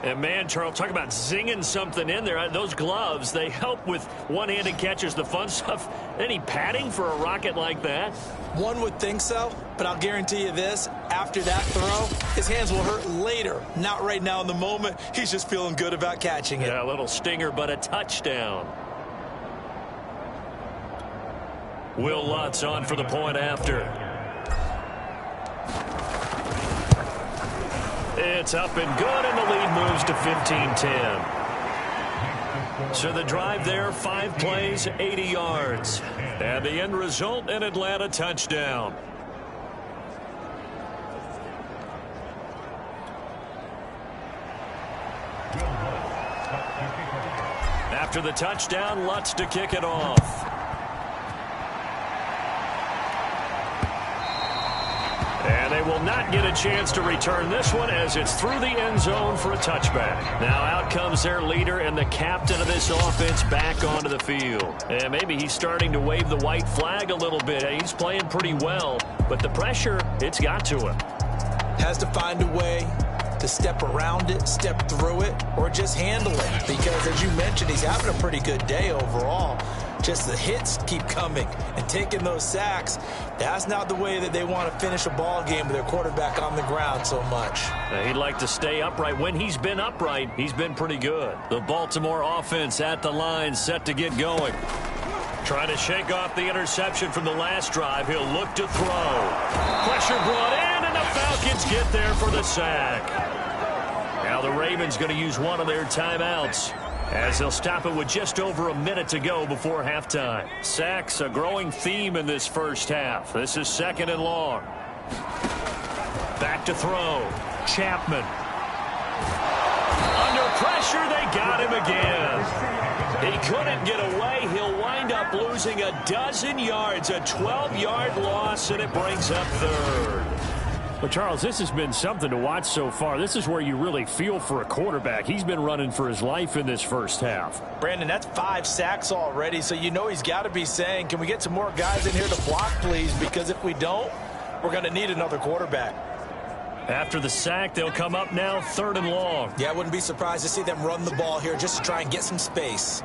And man, Charles, talk about zinging something in there. Those gloves, they help with one-handed catches, the fun stuff. Any padding for a rocket like that? One would think so, but I'll guarantee you this. After that throw, his hands will hurt later. Not right now in the moment. He's just feeling good about catching it. Yeah, a little stinger, but a touchdown. Will Lutz on for the point after. It's up and good, and the lead moves to 15-10. So the drive there, 5 plays, 80 yards. And the end result, an Atlanta touchdown. After the touchdown, Lutz to kick it off. And they will not get a chance to return this one as it's through the end zone for a touchback. Now out comes their leader and the captain of this offense back onto the field. And maybe he's starting to wave the white flag a little bit. He's playing pretty well, but the pressure, it's got to him. Has to find a way to step around it, step through it, or just handle it. Because as you mentioned, he's having a pretty good day overall. Just the hits keep coming and taking those sacks. That's not the way that they want to finish a ball game with their quarterback on the ground so much. He'd like to stay upright. When he's been upright, he's been pretty good. The Baltimore offense at the line, set to get going. Trying to shake off the interception from the last drive. He'll look to throw. Pressure brought in, and the Falcons get there for the sack. Now the Ravens going to use one of their timeouts, as they'll stop it with just over a minute to go before halftime. Sacks, a growing theme in this first half. This is 2nd and long. Back to throw. Chapman. Under pressure, they got him again. He couldn't get away. He'll wind up losing a dozen yards, a 12-yard loss, and it brings up 3rd. Well, Charles, this has been something to watch so far. This is where you really feel for a quarterback. He's been running for his life in this first half. Brandon, that's 5 sacks already, so you know he's got to be saying, can we get some more guys in here to block, please? Because if we don't, we're going to need another quarterback. After the sack, they'll come up now 3rd and long. Yeah, I wouldn't be surprised to see them run the ball here just to try and get some space.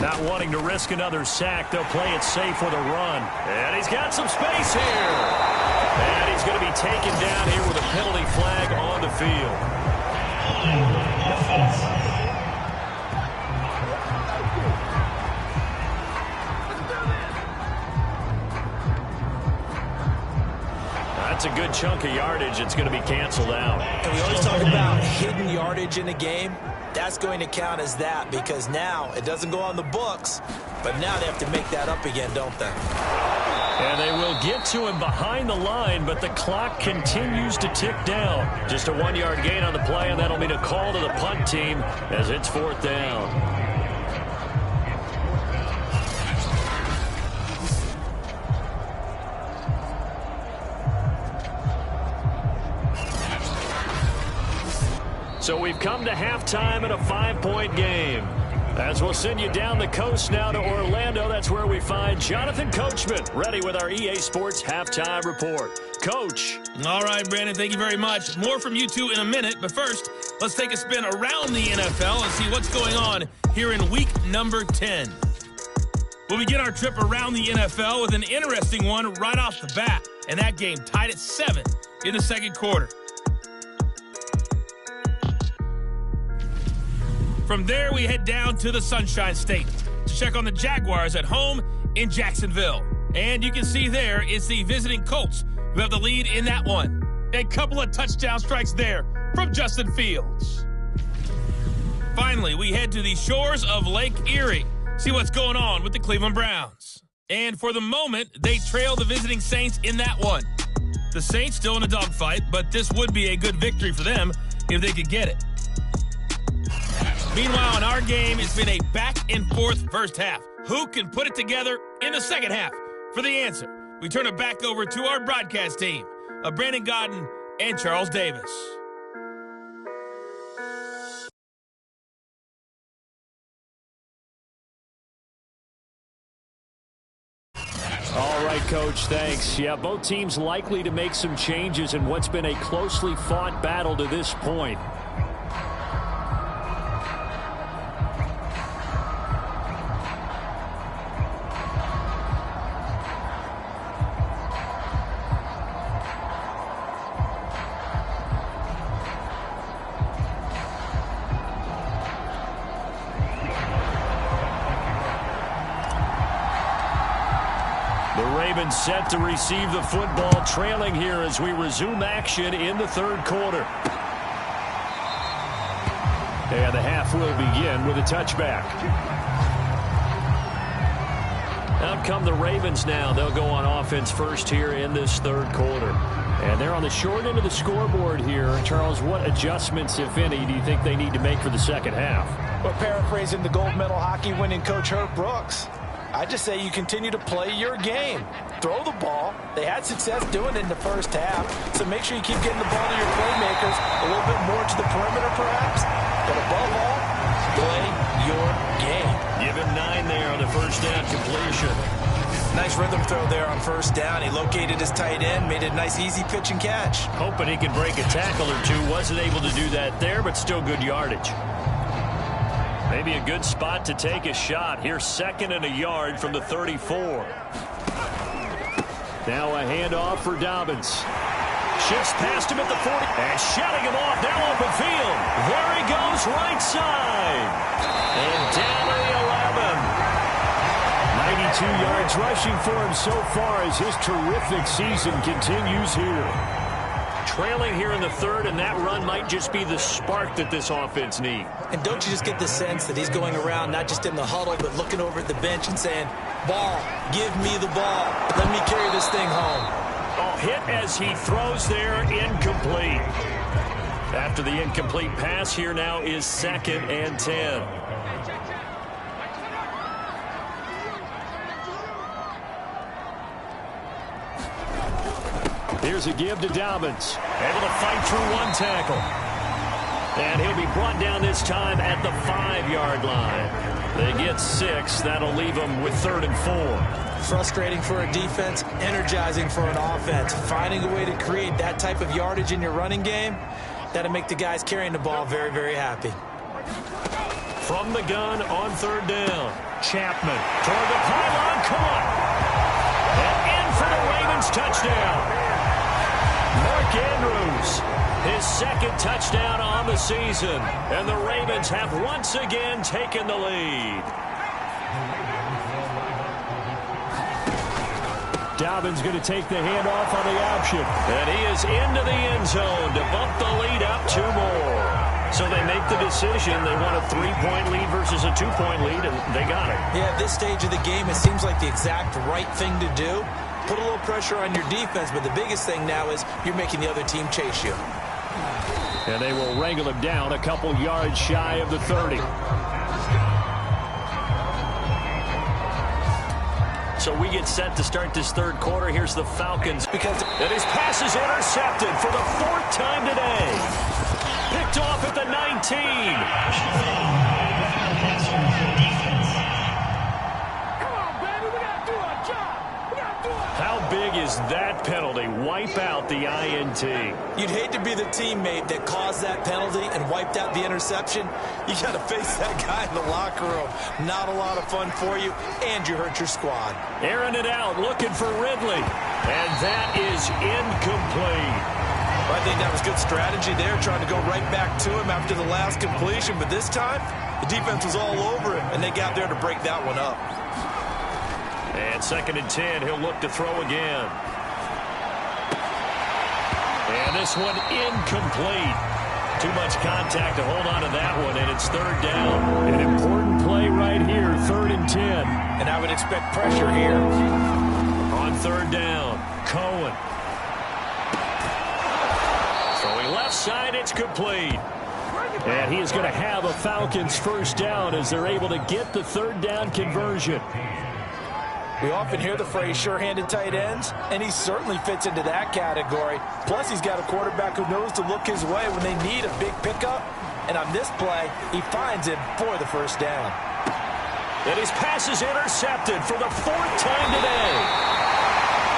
Not wanting to risk another sack, they'll play it safe with a run. And he's got some space here. And he's going to be taken down here with a penalty flag on the field. That's a good chunk of yardage. It's going to be canceled out. And we always talk about hidden yardage in a game. That's going to count as that because now it doesn't go on the books, but now they have to make that up again, don't they? And they will get to him behind the line, but the clock continues to tick down. Just a 1-yard gain on the play, and that'll mean a call to the punt team as it's 4th down. So we've come to halftime in a 5-point game. As we'll send you down the coast now to Orlando, that's where we find Jonathan Coachman ready with our EA Sports Halftime Report. Coach. All right, Brandon, thank you very much. More from you two in a minute, but first, let's take a spin around the NFL and see what's going on here in week number 10. We'll begin our trip around the NFL with an interesting one right off the bat, and that game tied at 7 in the second quarter. From there, we head down to the Sunshine State to check on the Jaguars at home in Jacksonville. And you can see there it's the visiting Colts who have the lead in that one. A couple of touchdown strikes there from Justin Fields. Finally, we head to the shores of Lake Erie, see what's going on with the Cleveland Browns. And for the moment, they trail the visiting Saints in that one. The Saints still in a dogfight, but this would be a good victory for them if they could get it. Meanwhile, in our game, it's been a back-and-forth first half. Who can put it together in the second half? For the answer, we turn it back over to our broadcast team of Brandon Godden and Charles Davis. All right, Coach, thanks. Yeah, both teams likely to make some changes in what's been a closely fought battle to this point. Set to receive the football, trailing here as we resume action in the third quarter. And the half will begin with a touchback. Out come the Ravens now. They'll go on offense first here in this third quarter. And they're on the short end of the scoreboard here. Charles, what adjustments, if any, do you think they need to make for the second half? Well, paraphrasing the gold medal hockey winning coach Herb Brooks, I just say you continue to play your game. Throw the ball. They had success doing it in the first half, so make sure you keep getting the ball to your playmakers a little bit more to the perimeter perhaps. But above all, play your game. Give him 9 there on the first down completion. Nice rhythm throw there on first down. He located his tight end, made it a nice easy pitch and catch. Hoping he could break a tackle or two. Wasn't able to do that there, but still good yardage. Maybe a good spot to take a shot. Here's 2nd and a yard from the 34. Now a handoff for Dobbins. Shifts past him at the 40. And shutting him off. Now open field. There he goes, right side. And down to the 11. 92 yards rushing for him so far as his terrific season continues here. Trailing here in the third, and that run might just be the spark that this offense needs. And don't you just get the sense that he's going around not just in the huddle, but looking over at the bench and saying, ball, give me the ball. Let me carry this thing home. Oh, hit as he throws there, incomplete. After the incomplete pass, here now is 2nd and 10. Here's a give to Dobbins. Able to fight through one tackle. And he'll be brought down this time at the 5-yard line. They get 6. That'll leave them with 3rd and 4. Frustrating for a defense, energizing for an offense. Finding a way to create that type of yardage in your running game, that'll make the guys carrying the ball very, very happy. From the gun on 3rd down. Chapman toward the pylon. Caught. And in for the Ravens touchdown. Mark Andrews, his 2nd touchdown on the season. And the Ravens have once again taken the lead. Dobbins going to take the handoff on the option. And he is into the end zone to bump the lead up 2 more. So they make the decision. They want a 3-point lead versus a 2-point lead, and they got it. Yeah, at this stage of the game, it seems like the exact right thing to do. Put a little pressure on your defense, but the biggest thing now is you're making the other team chase you. And they will wrangle him down a couple yards shy of the 30. So we get set to start this third quarter. Here's the Falcons. And his pass is intercepted for the 4th time today. Picked off at the 19. How big is that penalty? Wipe out the INT. You'd hate to be the teammate that caused that penalty and wiped out the interception. You got to face that guy in the locker room. Not a lot of fun for you, and you hurt your squad. Airing it out, looking for Ridley. And that is incomplete. I think that was good strategy there, trying to go right back to him after the last completion. But this time, the defense was all over him, and they got there to break that one up. And 2nd and 10, he'll look to throw again. And this one incomplete. Too much contact to hold on to that one, and it's 3rd down. An important play right here, 3rd and 10. And I would expect pressure here. On 3rd down, Cohen. Throwing left side, it's complete. And he is going to have a Falcons 1st down as they're able to get the 3rd down conversion. We often hear the phrase sure-handed tight ends, and he certainly fits into that category. Plus, he's got a quarterback who knows to look his way when they need a big pickup. And on this play, he finds him for the 1st down. And his pass is intercepted for the 4th time today.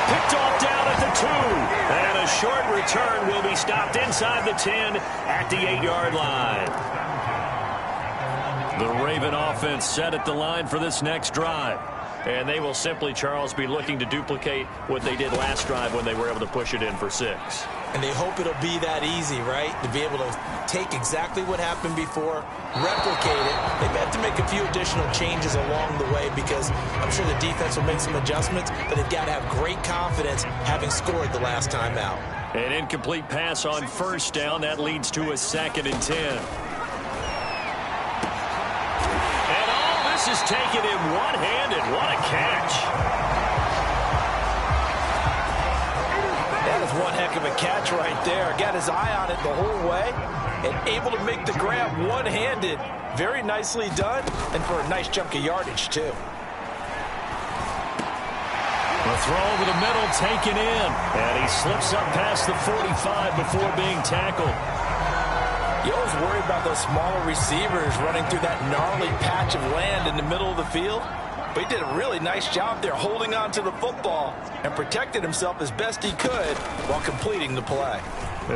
Picked off down at the 2. And a short return will be stopped inside the 10 at the 8-yard line. The Raven offense set at the line for this next drive. And they will simply, Charles, be looking to duplicate what they did last drive when they were able to push it in for 6. And they hope it'll be that easy, right? To be able to take exactly what happened before, replicate it. They may have to make a few additional changes along the way because I'm sure the defense will make some adjustments, but they've got to have great confidence having scored the last time out. An incomplete pass on 1st down. That leads to a 2nd and 10. Is taken in one-handed. What a catch. That is one heck of a catch right there. Got his eye on it the whole way and able to make the grab one-handed. Very nicely done, and for a nice chunk of yardage, too. The throw over the middle taken in, and he slips up past the 45 before being tackled. You always worry about those smaller receivers running through that gnarly patch of land in the middle of the field. But he did a really nice job there holding on to the football and protected himself as best he could while completing the play.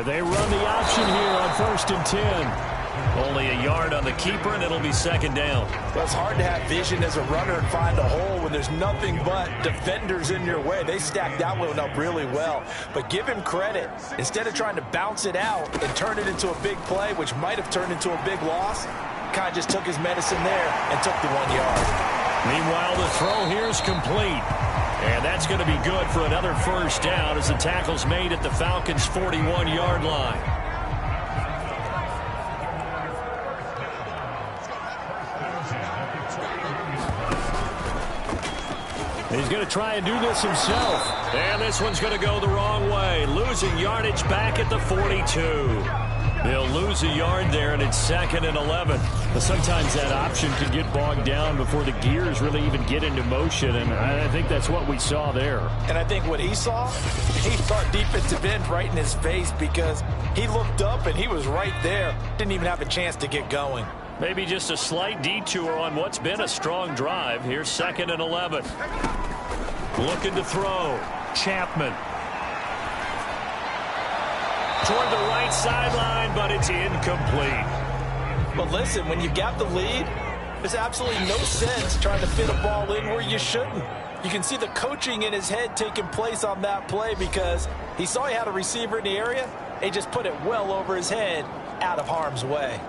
They run the option here on 1st and 10. Only a yard on the keeper, and it'll be 2nd down. Well, it's hard to have vision as a runner and find a hole when there's nothing but defenders in your way. They stacked that one up really well. But give him credit. Instead of trying to bounce it out and turn it into a big play, which might have turned into a big loss, kind of just took his medicine there and took the 1 yard. Meanwhile, the throw here is complete. And that's going to be good for another 1st down as the tackle's made at the Falcons' 41-yard line. He's going to try and do this himself. And this one's going to go the wrong way. Losing yardage back at the 42. They'll lose a yard there, and it's 2nd and 11. But sometimes that option can get bogged down before the gears really even get into motion, and I think that's what we saw there. And I think what he saw, he thought defensive end right in his face because he looked up and he was right there. Didn't even have a chance to get going. Maybe just a slight detour on what's been a strong drive. Here's 2nd and 11. Looking to throw. Chapman. Toward the right sideline, but it's incomplete. But listen, when you got the lead, there's absolutely no sense trying to fit a ball in where you shouldn't. You can see the coaching in his head taking place on that play because he saw he had a receiver in the area. He just put it well over his head out of harm's way.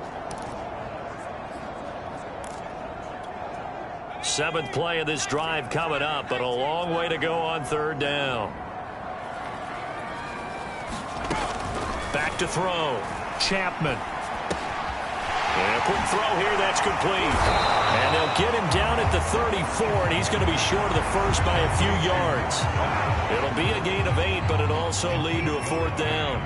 7th play of this drive coming up, but a long way to go on 3rd down. Back to throw. Chapman. And a quick throw here, that's complete. And they'll get him down at the 34, and he's going to be short of the 1st by a few yards. It'll be a gain of 8, but it'll also lead to a 4th down.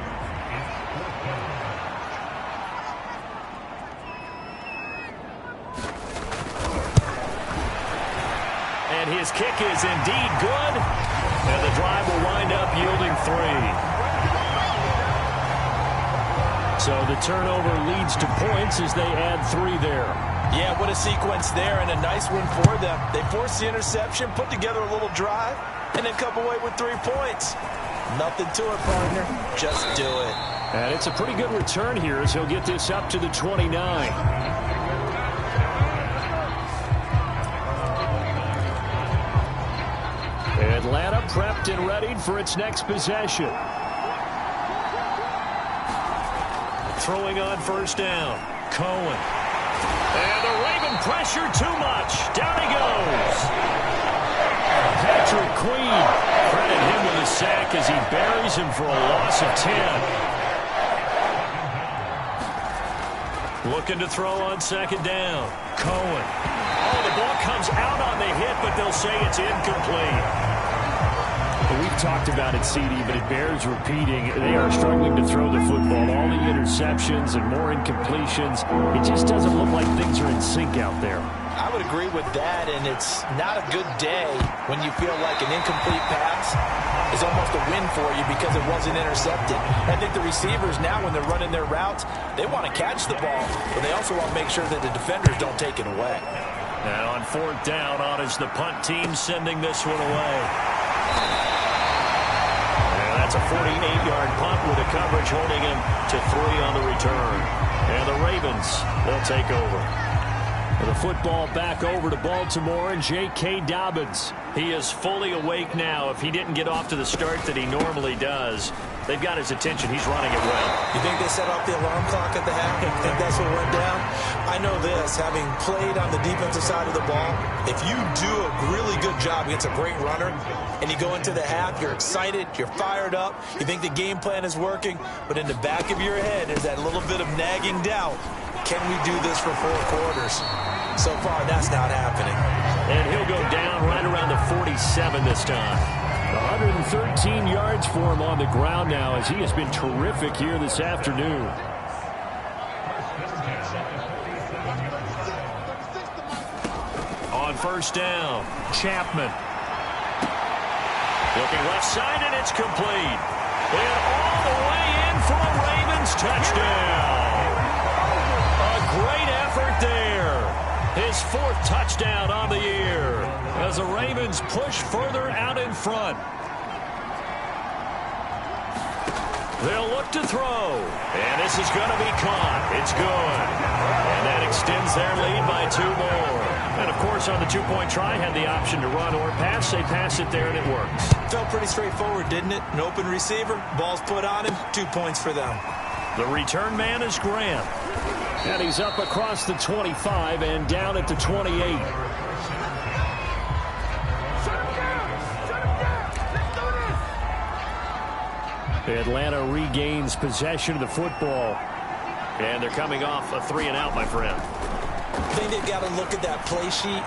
And his kick is indeed good. And the drive will wind up yielding 3. So the turnover leads to points as they add 3 there. Yeah, what a sequence there, and a nice one for them. They forced the interception, put together a little drive, and then come away with 3 points. Nothing to it, partner. Just do it. And it's a pretty good return here as he'll get this up to the 29. Atlanta prepped and readied for its next possession. Throwing on first down. Cohen. And the Raven pressure too much. Down he goes. Patrick Queen. Credit him with a sack as he buries him for a loss of 10. Looking to throw on second down. Cohen. Oh, the ball comes out on the hit, but they'll say it's incomplete. We've talked about it, CD, but it bears repeating. They are struggling to throw the football. All the interceptions and more incompletions. It just doesn't look like things are in sync out there. I would agree with that, and it's not a good day when you feel like an incomplete pass is almost a win for you because it wasn't intercepted. I think the receivers now, when they're running their routes, they want to catch the ball, but they also want to make sure that the defenders don't take it away. Now on fourth down, on is the punt team sending this one away. That's a 48-yard punt with the coverage holding him to 3 on the return. And the Ravens, they'll take over. The football back over to Baltimore and J.K. Dobbins. He is fully awake now. If he didn't get off to the start that he normally does, they've got his attention. He's running it well. You think they set off the alarm clock at the half? You think that's what went down? I know this, having played on the defensive side of the ball, if you do a really good job against a great runner and you go into the half, you're excited, you're fired up, you think the game plan is working, but in the back of your head is that little bit of nagging doubt. Can we do this for 4 quarters? So far, that's not happening. And he'll go down right around the 47 this time. 113 yards for him on the ground now as he has been terrific here this afternoon. On first down, Chapman. Looking left side, and it's complete. And all the way in for a Ravens touchdown. A great effort there. His 4th touchdown on the year as the Ravens push further out in front. They'll look to throw. And this is going to be caught. It's good. And that extends their lead by 2 more. And, of course, on the 2-point try, had the option to run or pass. They pass it there, and it works. Felt pretty straightforward, didn't it? An open receiver, ball's put on him, 2 points for them. The return man is Graham. And he's up across the 25 and down at the 28. Atlanta regains possession of the football. And they're coming off a 3-and-out, my friend. I think they've got to look at that play sheet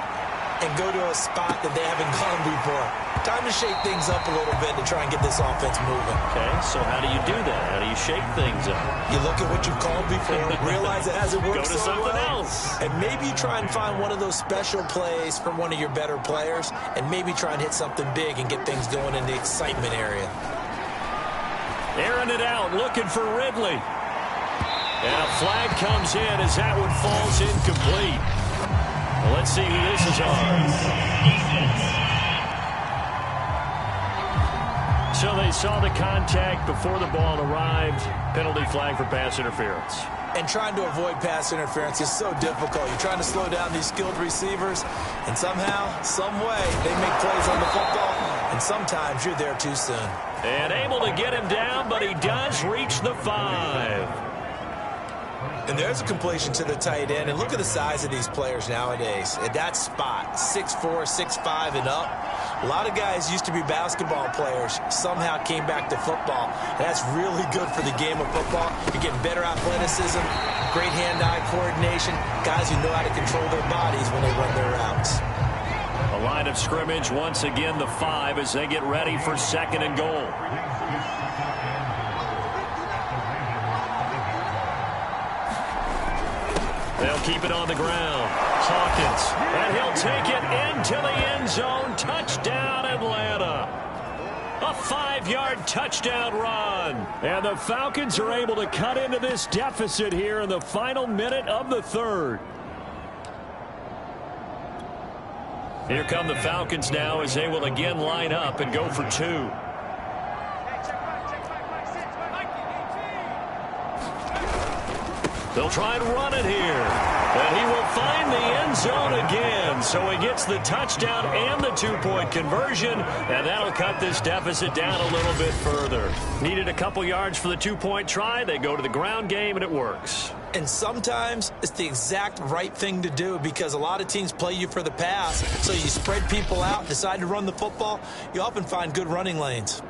and go to a spot that they haven't gone before. Time to shake things up a little bit to try and get this offense moving. Okay, so how do you do that? How do you shake things up? You look at what you've called before, realize it hasn't worked so well. Go to something else. And maybe you try and find one of those special plays from one of your better players, and maybe try and hit something big and get things going in the excitement area. Airing it out, looking for Ridley. And a flag comes in as that one falls incomplete. Well, let's see who this is on. So they saw the contact before the ball arrived. Penalty flag for pass interference. And trying to avoid pass interference is so difficult. You're trying to slow down these skilled receivers, and somehow, some way, they make plays on the football, and sometimes you're there too soon. And able to get him down, but he does reach the 5. And there's a completion to the tight end. And look at the size of these players nowadays. At that spot, 6'4", 6'5", and up. A lot of guys used to be basketball players, somehow came back to football. And that's really good for the game of football. You're getting better athleticism, great hand-eye coordination, guys who know how to control their bodies when they run their routes. A line of scrimmage, once again the 5 as they get ready for 2nd and goal. They'll keep it on the ground. Hawkins, and he'll take it into the end zone. Touchdown, Atlanta. A 5-yard touchdown run. And the Falcons are able to cut into this deficit here in the final minute of the third. Here come the Falcons now as they will again line up and go for 2. They'll try and run it here. And he will find the end zone again. So he gets the touchdown and the 2-point conversion. And that'll cut this deficit down a little bit further. Needed a couple yards for the 2-point try. They go to the ground game, and it works. And sometimes it's the exact right thing to do because a lot of teams play you for the pass. So you spread people out, decide to run the football. You often find good running lanes.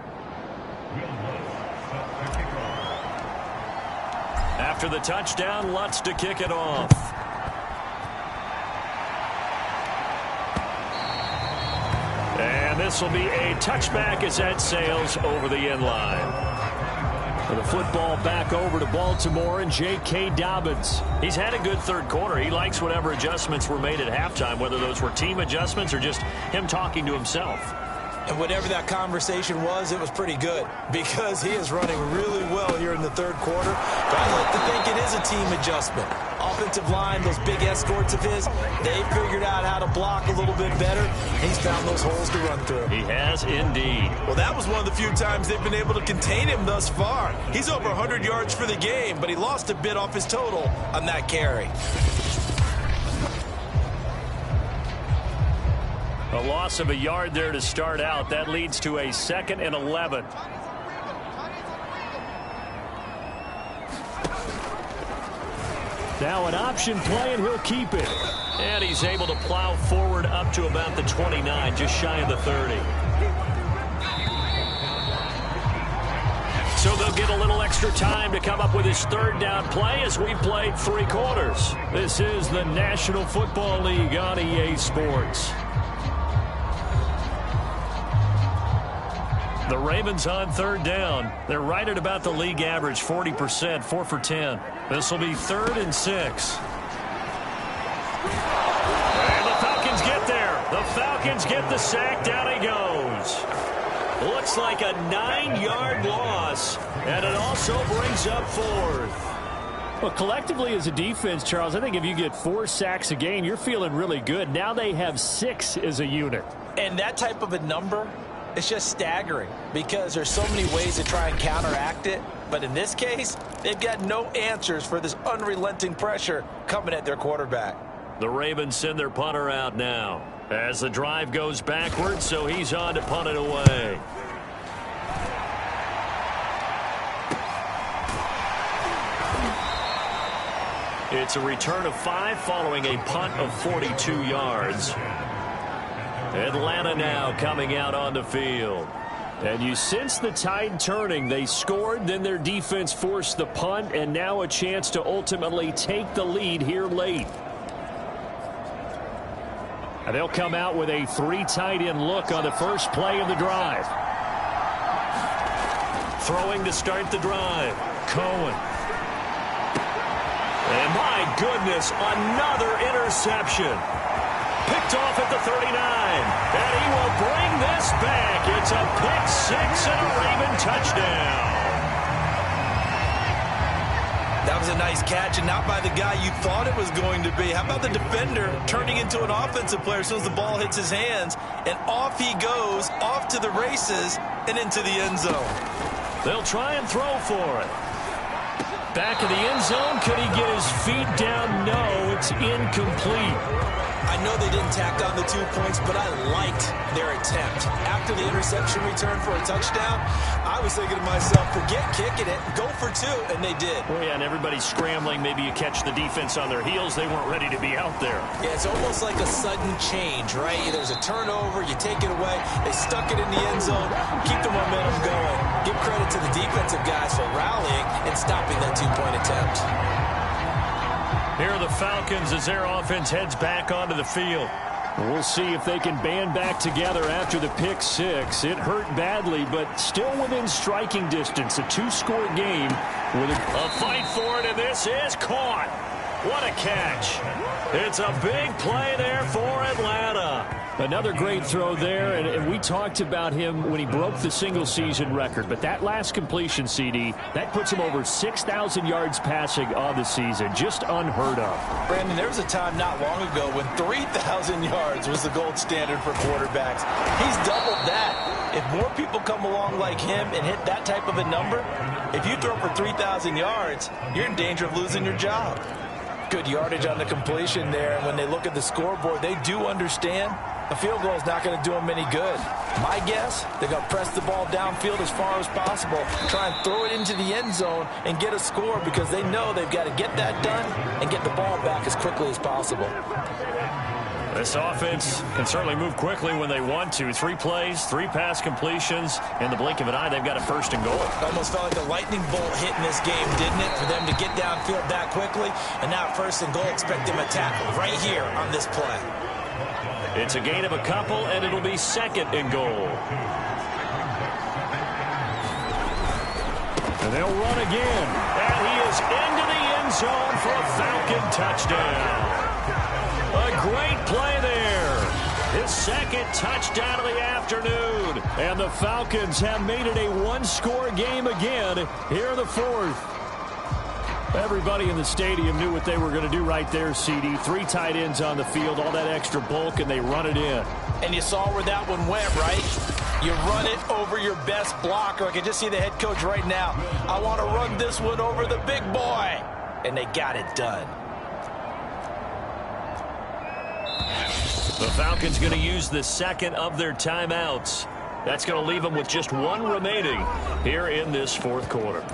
After the touchdown, Lutz to kick it off. And this will be a touchback as that sails over the end line. The football back over to Baltimore and J.K. Dobbins. He's had a good third quarter. He likes whatever adjustments were made at halftime, whether those were team adjustments or just him talking to himself. And whatever that conversation was, it was pretty good because he is running really well here in the third quarter. But I like to think it is a team adjustment. Offensive line, those big escorts of his, they figured out how to block a little bit better. He's found those holes to run through. He has indeed. Well, that was one of the few times they've been able to contain him thus far. He's over 100 yards for the game, but he lost a bit off his total on that carry. A loss of a yard there to start out. That leads to a 2nd and 11. Now an option play, and he'll keep it. And he's able to plow forward up to about the 29, just shy of the 30. So they'll get a little extra time to come up with his third down play as we played 3 quarters. This is the National Football League on EA Sports. The Ravens on third down. They're right at about the league average, 40%, 4 for 10. This will be 3rd and 6. And the Falcons get there. The Falcons get the sack. Down he goes. Looks like a 9-yard loss. And it also brings up 4th. Well, collectively as a defense, Charles, I think if you get 4 sacks a game, you're feeling really good. Now they have 6 as a unit. And that type of a number, it's just staggering because there's so many ways to try and counteract it. But in this case, they've got no answers for this unrelenting pressure coming at their quarterback. The Ravens send their punter out now as the drive goes backwards, so he's on to punt it away. It's a return of 5 following a punt of 42 yards. Atlanta now coming out on the field. And you sense the tide turning. They scored, then their defense forced the punt, and now a chance to ultimately take the lead here late. And they'll come out with a 3 tight end look on the first play of the drive. Throwing to start the drive. Cohen. And my goodness, another interception. Picked off at the 39. And he will bring this back. It's a pick 6 and a Raven touchdown. That was a nice catch, and not by the guy you thought it was going to be. How about the defender turning into an offensive player as soon as the ball hits his hands, and off he goes, off to the races, and into the end zone. They'll try and throw for it. Back of the end zone. Could he get his feet down? No, it's incomplete. I know they didn't tack on the 2 points, but I liked their attempt. After the interception return for a touchdown, I was thinking to myself, forget kicking it, go for 2, and they did. Well, yeah, and everybody's scrambling. Maybe you catch the defense on their heels. They weren't ready to be out there. Yeah, it's almost like a sudden change, right? There's a turnover, you take it away, they stuck it in the end zone, keep the momentum going. Give credit to the defensive guys for rallying and stopping that 2-point attempt. Here are the Falcons as their offense heads back onto the field. We'll see if they can band back together after the pick 6. It hurt badly, but still within striking distance. A 2-score game with a fight for it, and this is caught. What a catch. It's a big play there for Atlanta. Another great throw there, and we talked about him when he broke the single-season record. But that last completion, CD, that puts him over 6,000 yards passing on the season. Just unheard of. Brandon, there was a time not long ago when 3,000 yards was the gold standard for quarterbacks. He's doubled that. If more people come along like him and hit that type of a number, if you throw for 3,000 yards, you're in danger of losing your job. Good yardage on the completion there, and when they look at the scoreboard, they do understand a field goal is not going to do them any good. My guess, they're going to press the ball downfield as far as possible, try and throw it into the end zone and get a score because they know they've got to get that done and get the ball back as quickly as possible. This offense can certainly move quickly when they want to. 3 plays, 3 pass completions. In the blink of an eye, they've got a first and goal. It almost felt like a lightning bolt hit in this game, didn't it? For them to get downfield that quickly. And now first and goal, expect them to tackle right here on this play. It's a gain of a couple, and it'll be second and goal. And they'll run again. And he is into the end zone for a Falcon touchdown. A great play there. His second touchdown of the afternoon. And the Falcons have made it a one-score game again here in the fourth. Everybody in the stadium knew what they were going to do right there, CD. 3 tight ends on the field, all that extra bulk, and they run it in. And you saw where that one went, right? You run it over your best blocker. I can just see the head coach right now. I want to run this one over the big boy. And they got it done. The Falcons going to use the second of their timeouts. That's going to leave them with just 1 remaining here in this fourth quarter.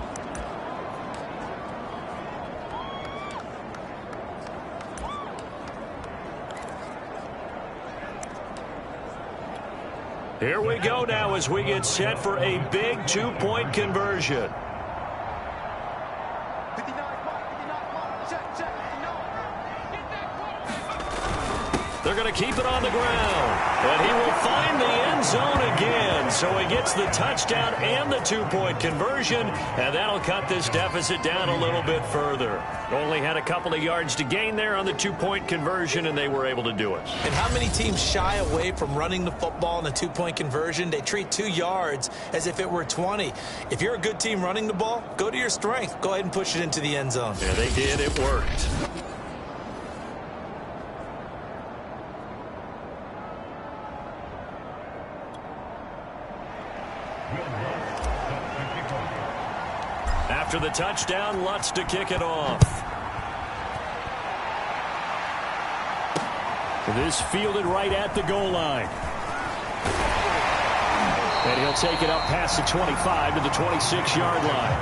Here we go now as we get set for a big 2-point conversion. They're going to keep it on the ground. And he will find the end zone again. So he gets the touchdown and the 2-point conversion. And that'll cut this deficit down a little bit further. Only had a couple of yards to gain there on the 2-point conversion, and they were able to do it. And how many teams shy away from running the football in the 2-point conversion? They treat 2 yards as if it were 20. If you're a good team running the ball, go to your strength. Go ahead and push it into the end zone. Yeah, they did. It worked. After the touchdown, Lutz to kick it off. This fielded right at the goal line. And he'll take it up past the 25 to the 26-yard line.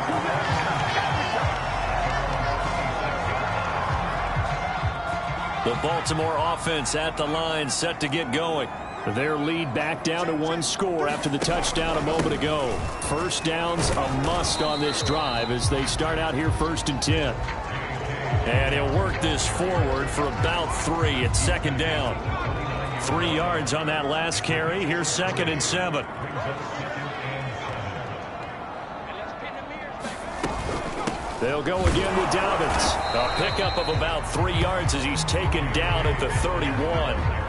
The Baltimore offense at the line, set to get going. Their lead back down to 1 score after the touchdown a moment ago. First down's a must on this drive as they start out here 1st and 10. And he'll work this forward for about 3 at 2nd down. 3 yards on that last carry. Here's 2nd and 7. They'll go again with Dobbins. A pickup of about 3 yards as he's taken down at the 31.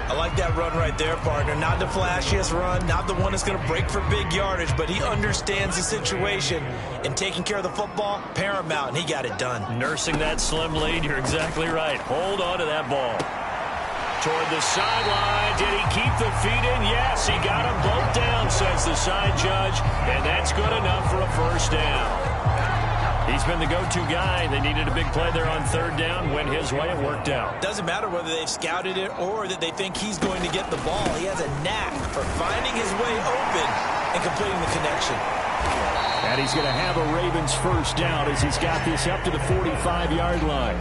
I like that run right there, partner. Not the flashiest run, not the one that's going to break for big yardage, but he understands the situation, and taking care of the football, paramount, and he got it done. Nursing that slim lead, you're exactly right. Hold on to that ball. Toward the sideline, did he keep the feet in? Yes, he got them both down, says the side judge, and that's good enough for a first down. He's been the go-to guy. They needed a big play there on 3rd down. Went his way. It worked out. Doesn't matter whether they've scouted it or that they think he's going to get the ball. He has a knack for finding his way open and completing the connection. And he's going to have a Ravens first down as he's got this up to the 45-yard line.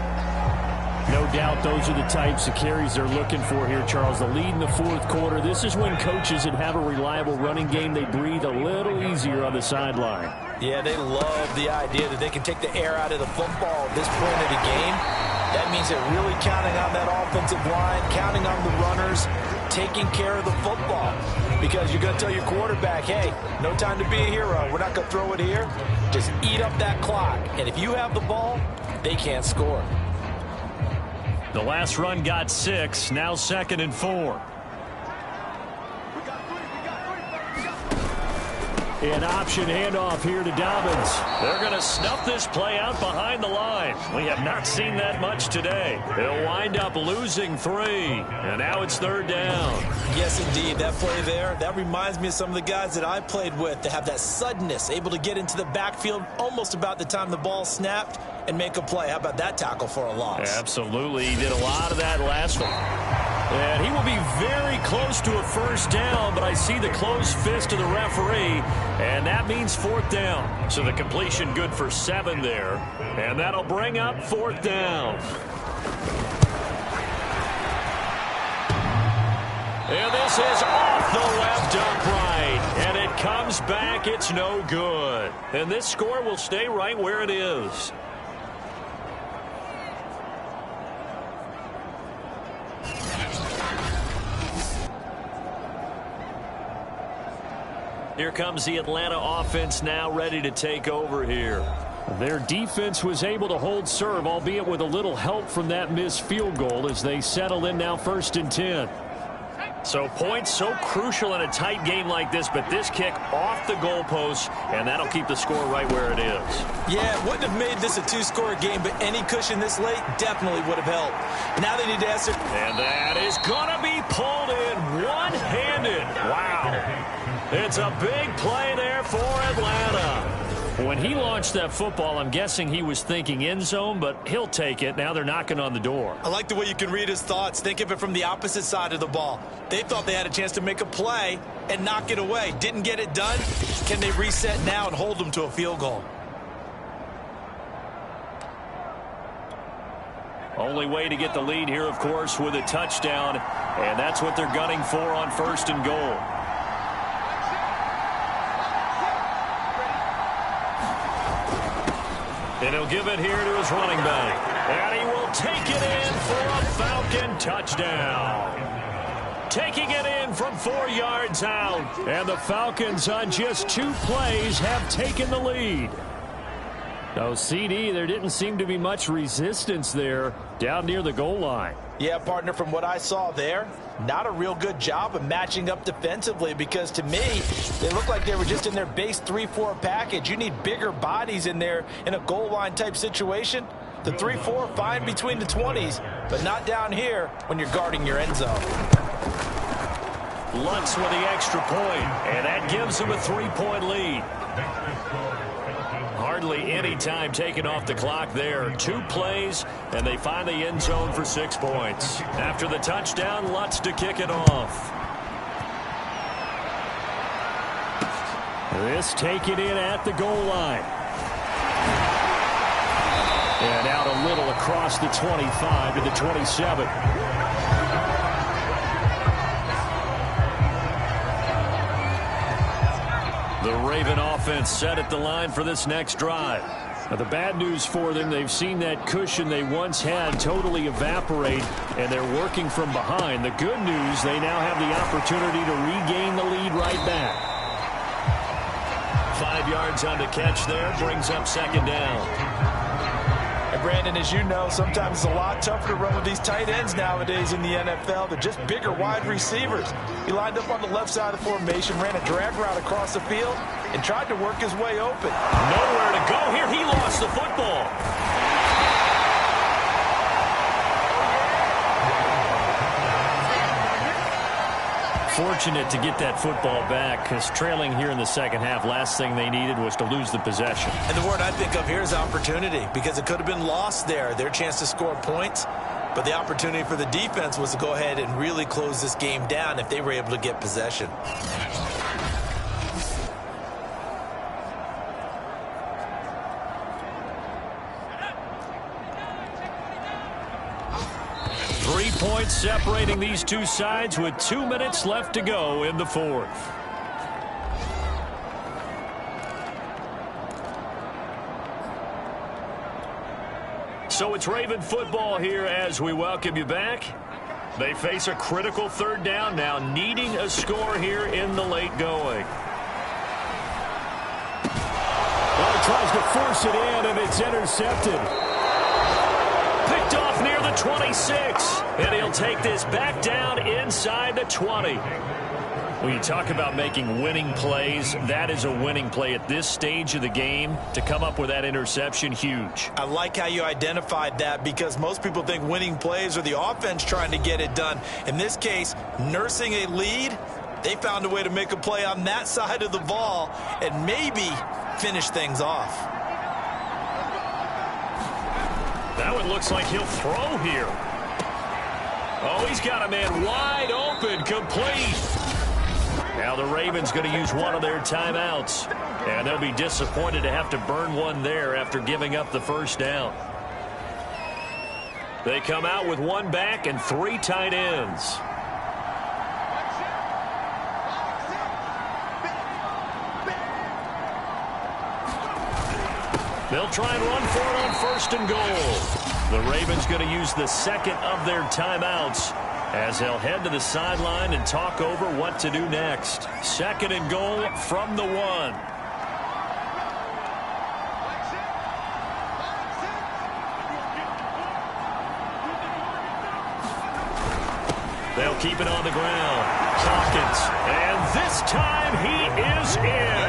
No doubt those are the types of carries they're looking for here, Charles. The lead in the 4th quarter. This is when coaches that have a reliable running game, they breathe a little easier on the sideline. Yeah, they love the idea that they can take the air out of the football at this point of the game. That means they're really counting on that offensive line, counting on the runners, taking care of the football. Because you're going to tell your quarterback, hey, no time to be a hero. We're not going to throw it here. Just eat up that clock. And if you have the ball, they can't score. The last run got 6. Now 2nd and 4. An option handoff here to Dobbins. They're going to snuff this play out behind the line. We have not seen that much today. They'll wind up losing 3. And now it's 3rd down. Yes, indeed. That play there, that reminds me of some of the guys that I played with that have that suddenness, able to get into the backfield almost about the time the ball snapped and make a play. How about that tackle for a loss? Absolutely. He did a lot of that last one. And he will be very close to a 1st down, but I see the closed fist of the referee, and that means 4th down. So the completion good for 7 there, and that'll bring up 4th down. And this is off the left upright, and it comes back. It's no good. And this score will stay right where it is. Here comes the Atlanta offense now ready to take over here. Their defense was able to hold serve, albeit with a little help from that missed field goal as they settle in now 1st and 10. So points so crucial in a tight game like this, but this kick off the goalpost, and that'll keep the score right where it is. Yeah, it wouldn't have made this a 2-score game, but any cushion this late definitely would have helped. And now they need to answer. And that is going to be pulled in one-handed. Wow. It's a big play there for Atlanta. When he launched that football, I'm guessing he was thinking end zone, but he'll take it. Now they're knocking on the door. I like the way you can read his thoughts. Think of it from the opposite side of the ball. They thought they had a chance to make a play and knock it away. Didn't get it done. Can they reset now and hold them to a field goal? Only way to get the lead here, of course, with a touchdown, and that's what they're gunning for on 1st and goal. And he'll give it here to his running back. And he will take it in for a Falcon touchdown. Taking it in from 4 yards out. And the Falcons on just 2 plays have taken the lead. No, CD, there didn't seem to be much resistance there down near the goal line. Yeah, partner, from what I saw there, not a real good job of matching up defensively because to me, they look like they were just in their base 3-4 package. You need bigger bodies in there in a goal line type situation. The 3-4 fine between the 20s, but not down here when you're guarding your end zone. Lutz with the extra point, and that gives them a 3-point lead. Hardly any time taken off the clock there. 2 plays, and they find the end zone for 6 points. After the touchdown, Lutz to kick it off. This taken in at the goal line. And out a little across the 25 to the 27. The Raven offense set at the line for this next drive. Now, the bad news for them, they've seen that cushion they once had totally evaporate, and they're working from behind. The good news, they now have the opportunity to regain the lead right back. 5 yards on the catch there, brings up 2nd down. And Brandon, as you know, sometimes it's a lot tougher to run with these tight ends nowadays in the NFL. They're just bigger wide receivers. He lined up on the left side of the formation, ran a drag route across the field, and tried to work his way open. Nowhere to go here. He lost the football. Fortunate to get that football back because trailing here in the second half, last thing they needed was to lose the possession. And the word I think of here is opportunity because it could have been lost there, their chance to score points. But the opportunity for the defense was to go ahead and really close this game down if they were able to get possession. Points separating these two sides with 2 minutes left to go in the 4th. So it's Raven football here as we welcome you back. They face a critical 3rd down now, needing a score here in the late going. Well, he tries to force it in, and it's intercepted. Picked off near the 26, and he'll take this back down inside the 20. When you talk about making winning plays, that is a winning play at this stage of the game. To come up with that interception, huge. I like how you identified that, because most people think winning plays are the offense trying to get it done. In this case, nursing a lead, they found a way to make a play on that side of the ball and maybe finish things off. That one looks like he'll throw here. Oh, he's got a man wide open, complete. Now the Ravens going to use one of their timeouts. And they'll be disappointed to have to burn one there after giving up the first down. They come out with one back and 3 tight ends. They'll try and run for it on 1st and goal. The Ravens going to use the second of their timeouts as they'll head to the sideline and talk over what to do next. 2nd and goal from the 1. They'll keep it on the ground. Hawkins. And this time he is in.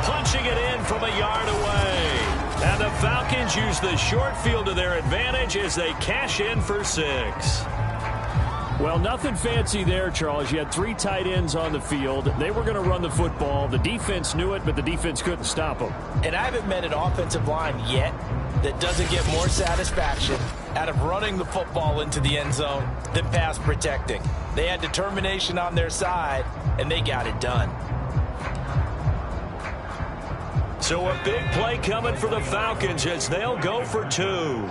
Punching it in from a yard away. And the Falcons use the short field to their advantage as they cash in for 6. Well, nothing fancy there, Charles. You had 3 tight ends on the field. They were going to run the football. The defense knew it, but the defense couldn't stop them. And I haven't met an offensive line yet that doesn't get more satisfaction out of running the football into the end zone than pass protecting. They had determination on their side, and they got it done. So a big play coming for the Falcons as they'll go for 2.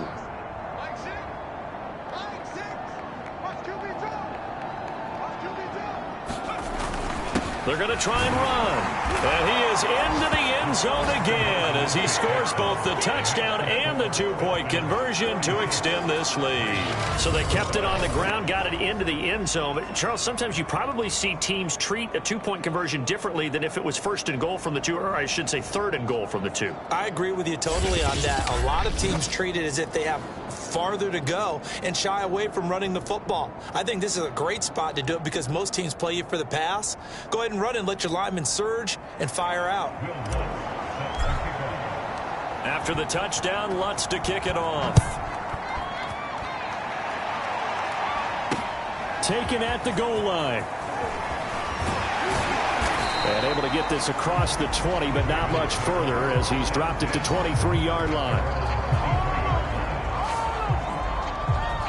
They're going to try and run. And he is into the end zone again as he scores both the touchdown and the 2-point conversion to extend this lead. So they kept it on the ground, got it into the end zone. But, Charles, sometimes you probably see teams treat a 2-point conversion differently than if it was 1st and goal from the 2, or I should say 3rd and goal from the 2. I agree with you totally on that. A lot of teams treat it as if they have farther to go and shy away from running the football. I think this is a great spot to do it because most teams play you for the pass. Go ahead and run and let your linemen surge and fire out. After the touchdown, Lutz to kick it off. Taken at the goal line. And able to get this across the 20, but not much further as he's dropped it to 23-yard line.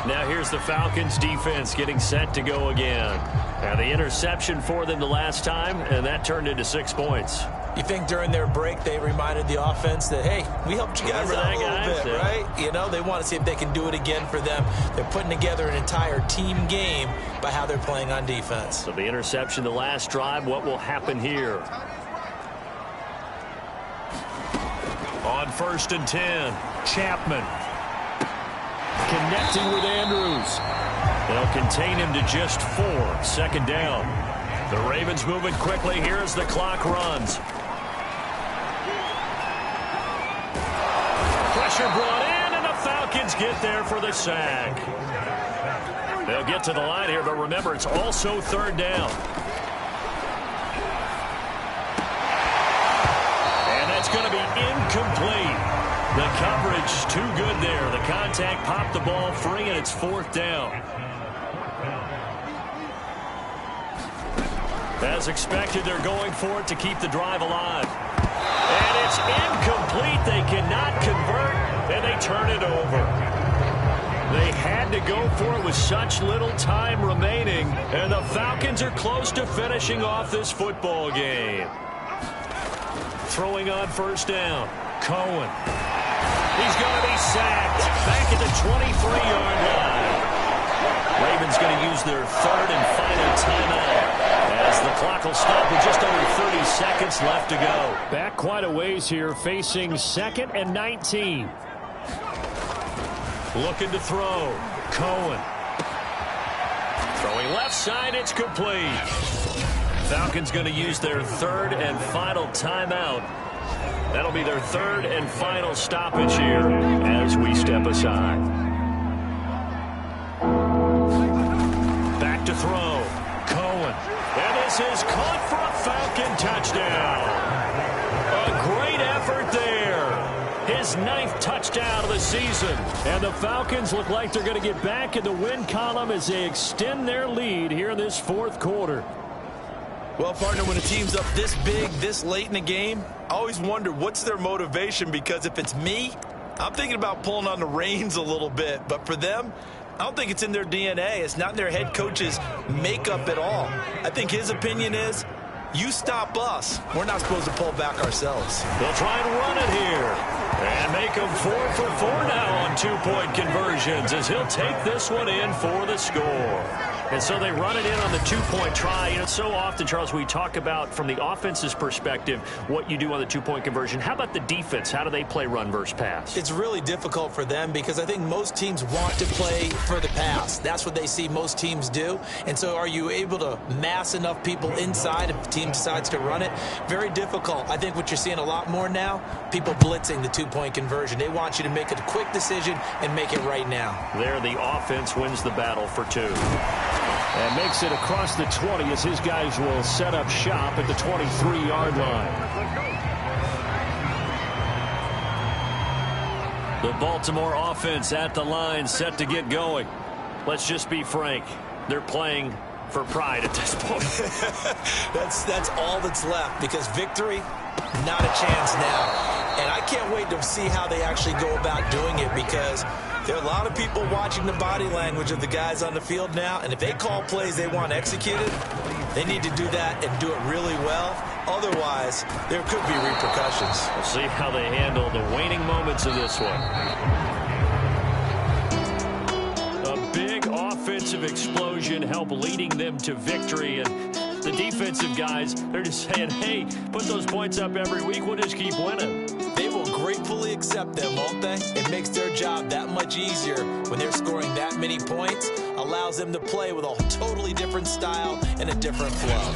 Now here's the Falcons defense getting set to go again. Now the interception for them the last time, and that turned into 6 points. You think during their break they reminded the offense that, hey, we helped you guys out a little bit, right? You know, they want to see if they can do it again for them. They're putting together an entire team game by how they're playing on defense. So the interception the last drive, what will happen here? On 1st and 10, Chapman. Connecting with Andrews. They'll contain him to just 4. 2nd down. The Ravens moving quickly here as the clock runs. Pressure brought in, and the Falcons get there for the sack. They'll get to the line here, but remember, it's also 3rd down. And that's going to be incomplete. The coverage too good there. The contact popped the ball free, and it's 4th down. As expected, they're going for it to keep the drive alive. And it's incomplete. They cannot convert, and they turn it over. They had to go for it with such little time remaining, and the Falcons are close to finishing off this football game. Throwing on 1st down. Cohen. He's going to be sacked back at the 23-yard line. Ravens going to use their 3rd and final timeout as the clock will stop with just under 30 seconds left to go. Back quite a ways here, facing 2nd and 19. Looking to throw. Cohen. Throwing left side, it's complete. Falcons going to use their 3rd and final timeout. That'll be their 3rd and final stoppage here as we step aside. Back to throw. Cohen. And This is caught for a Falcon touchdown. A great effort there. His 9th touchdown of the season. And the Falcons look like they're going to get back in the win column as they extend their lead here in this 4th quarter. Well, partner, when a team's up this big, this late in the game, I always wonder what's their motivation, because if it's me, I'm thinking about pulling on the reins a little bit. But for them, I don't think it's in their DNA. It's not in their head coach's makeup at all. I think his opinion is, you stop us. We're not supposed to pull back ourselves. They'll try and run it here. And make him 4 for 4 now on 2-point conversions as he'll take this one in for the score. And so they run it in on the 2-point try. You know, so often, Charles, we talk about from the offense's perspective what you do on the 2-point conversion. How about the defense? How do they play run versus pass? It's really difficult for them because I think most teams want to play for the pass. That's what they see most teams do. And so are you able to mass enough people inside if the team decides to run it? Very difficult. I think what you're seeing a lot more now, people blitzing the 2-point conversion. They want you to make a quick decision and make it right now. There, the offense wins the battle for 2. And makes it across the 20 as his guys will set up shop at the 23-yard line. The Baltimore offense at the line, set to get going. Let's just be frank. They're playing for pride at this point. That's all that's left, because victory, not a chance now. And I can't wait to see how they actually go about doing it, because there are a lot of people watching the body language of the guys on the field now, and if they call plays they want executed, they need to do that and do it really well. Otherwise, there could be repercussions. We'll see how they handle the waning moments of this one. A big offensive explosion helped leading them to victory, and the defensive guys, they're just saying, hey, put those points up every week, we'll just keep winning. They will gratefully accept them, won't they? It makes their job that much easier when they're scoring that many points. Allows them to play with a totally different style and a different flow.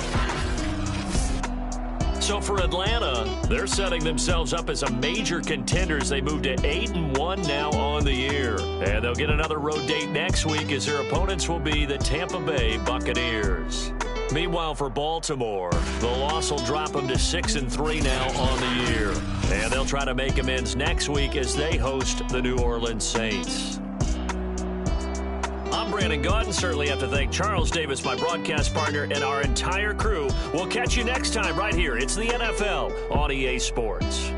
So for Atlanta, they're setting themselves up as a major contender as they move to 8-1 now on the year. And they'll get another road date next week as their opponents will be the Tampa Bay Buccaneers. Meanwhile, for Baltimore, the loss will drop them to 6-3 now on the year. And they'll try to make amends next week as they host the New Orleans Saints. I'm Brandon Gaudin. Certainly have to thank Charles Davis, my broadcast partner, and our entire crew. We'll catch you next time right here. It's the NFL on EA Sports.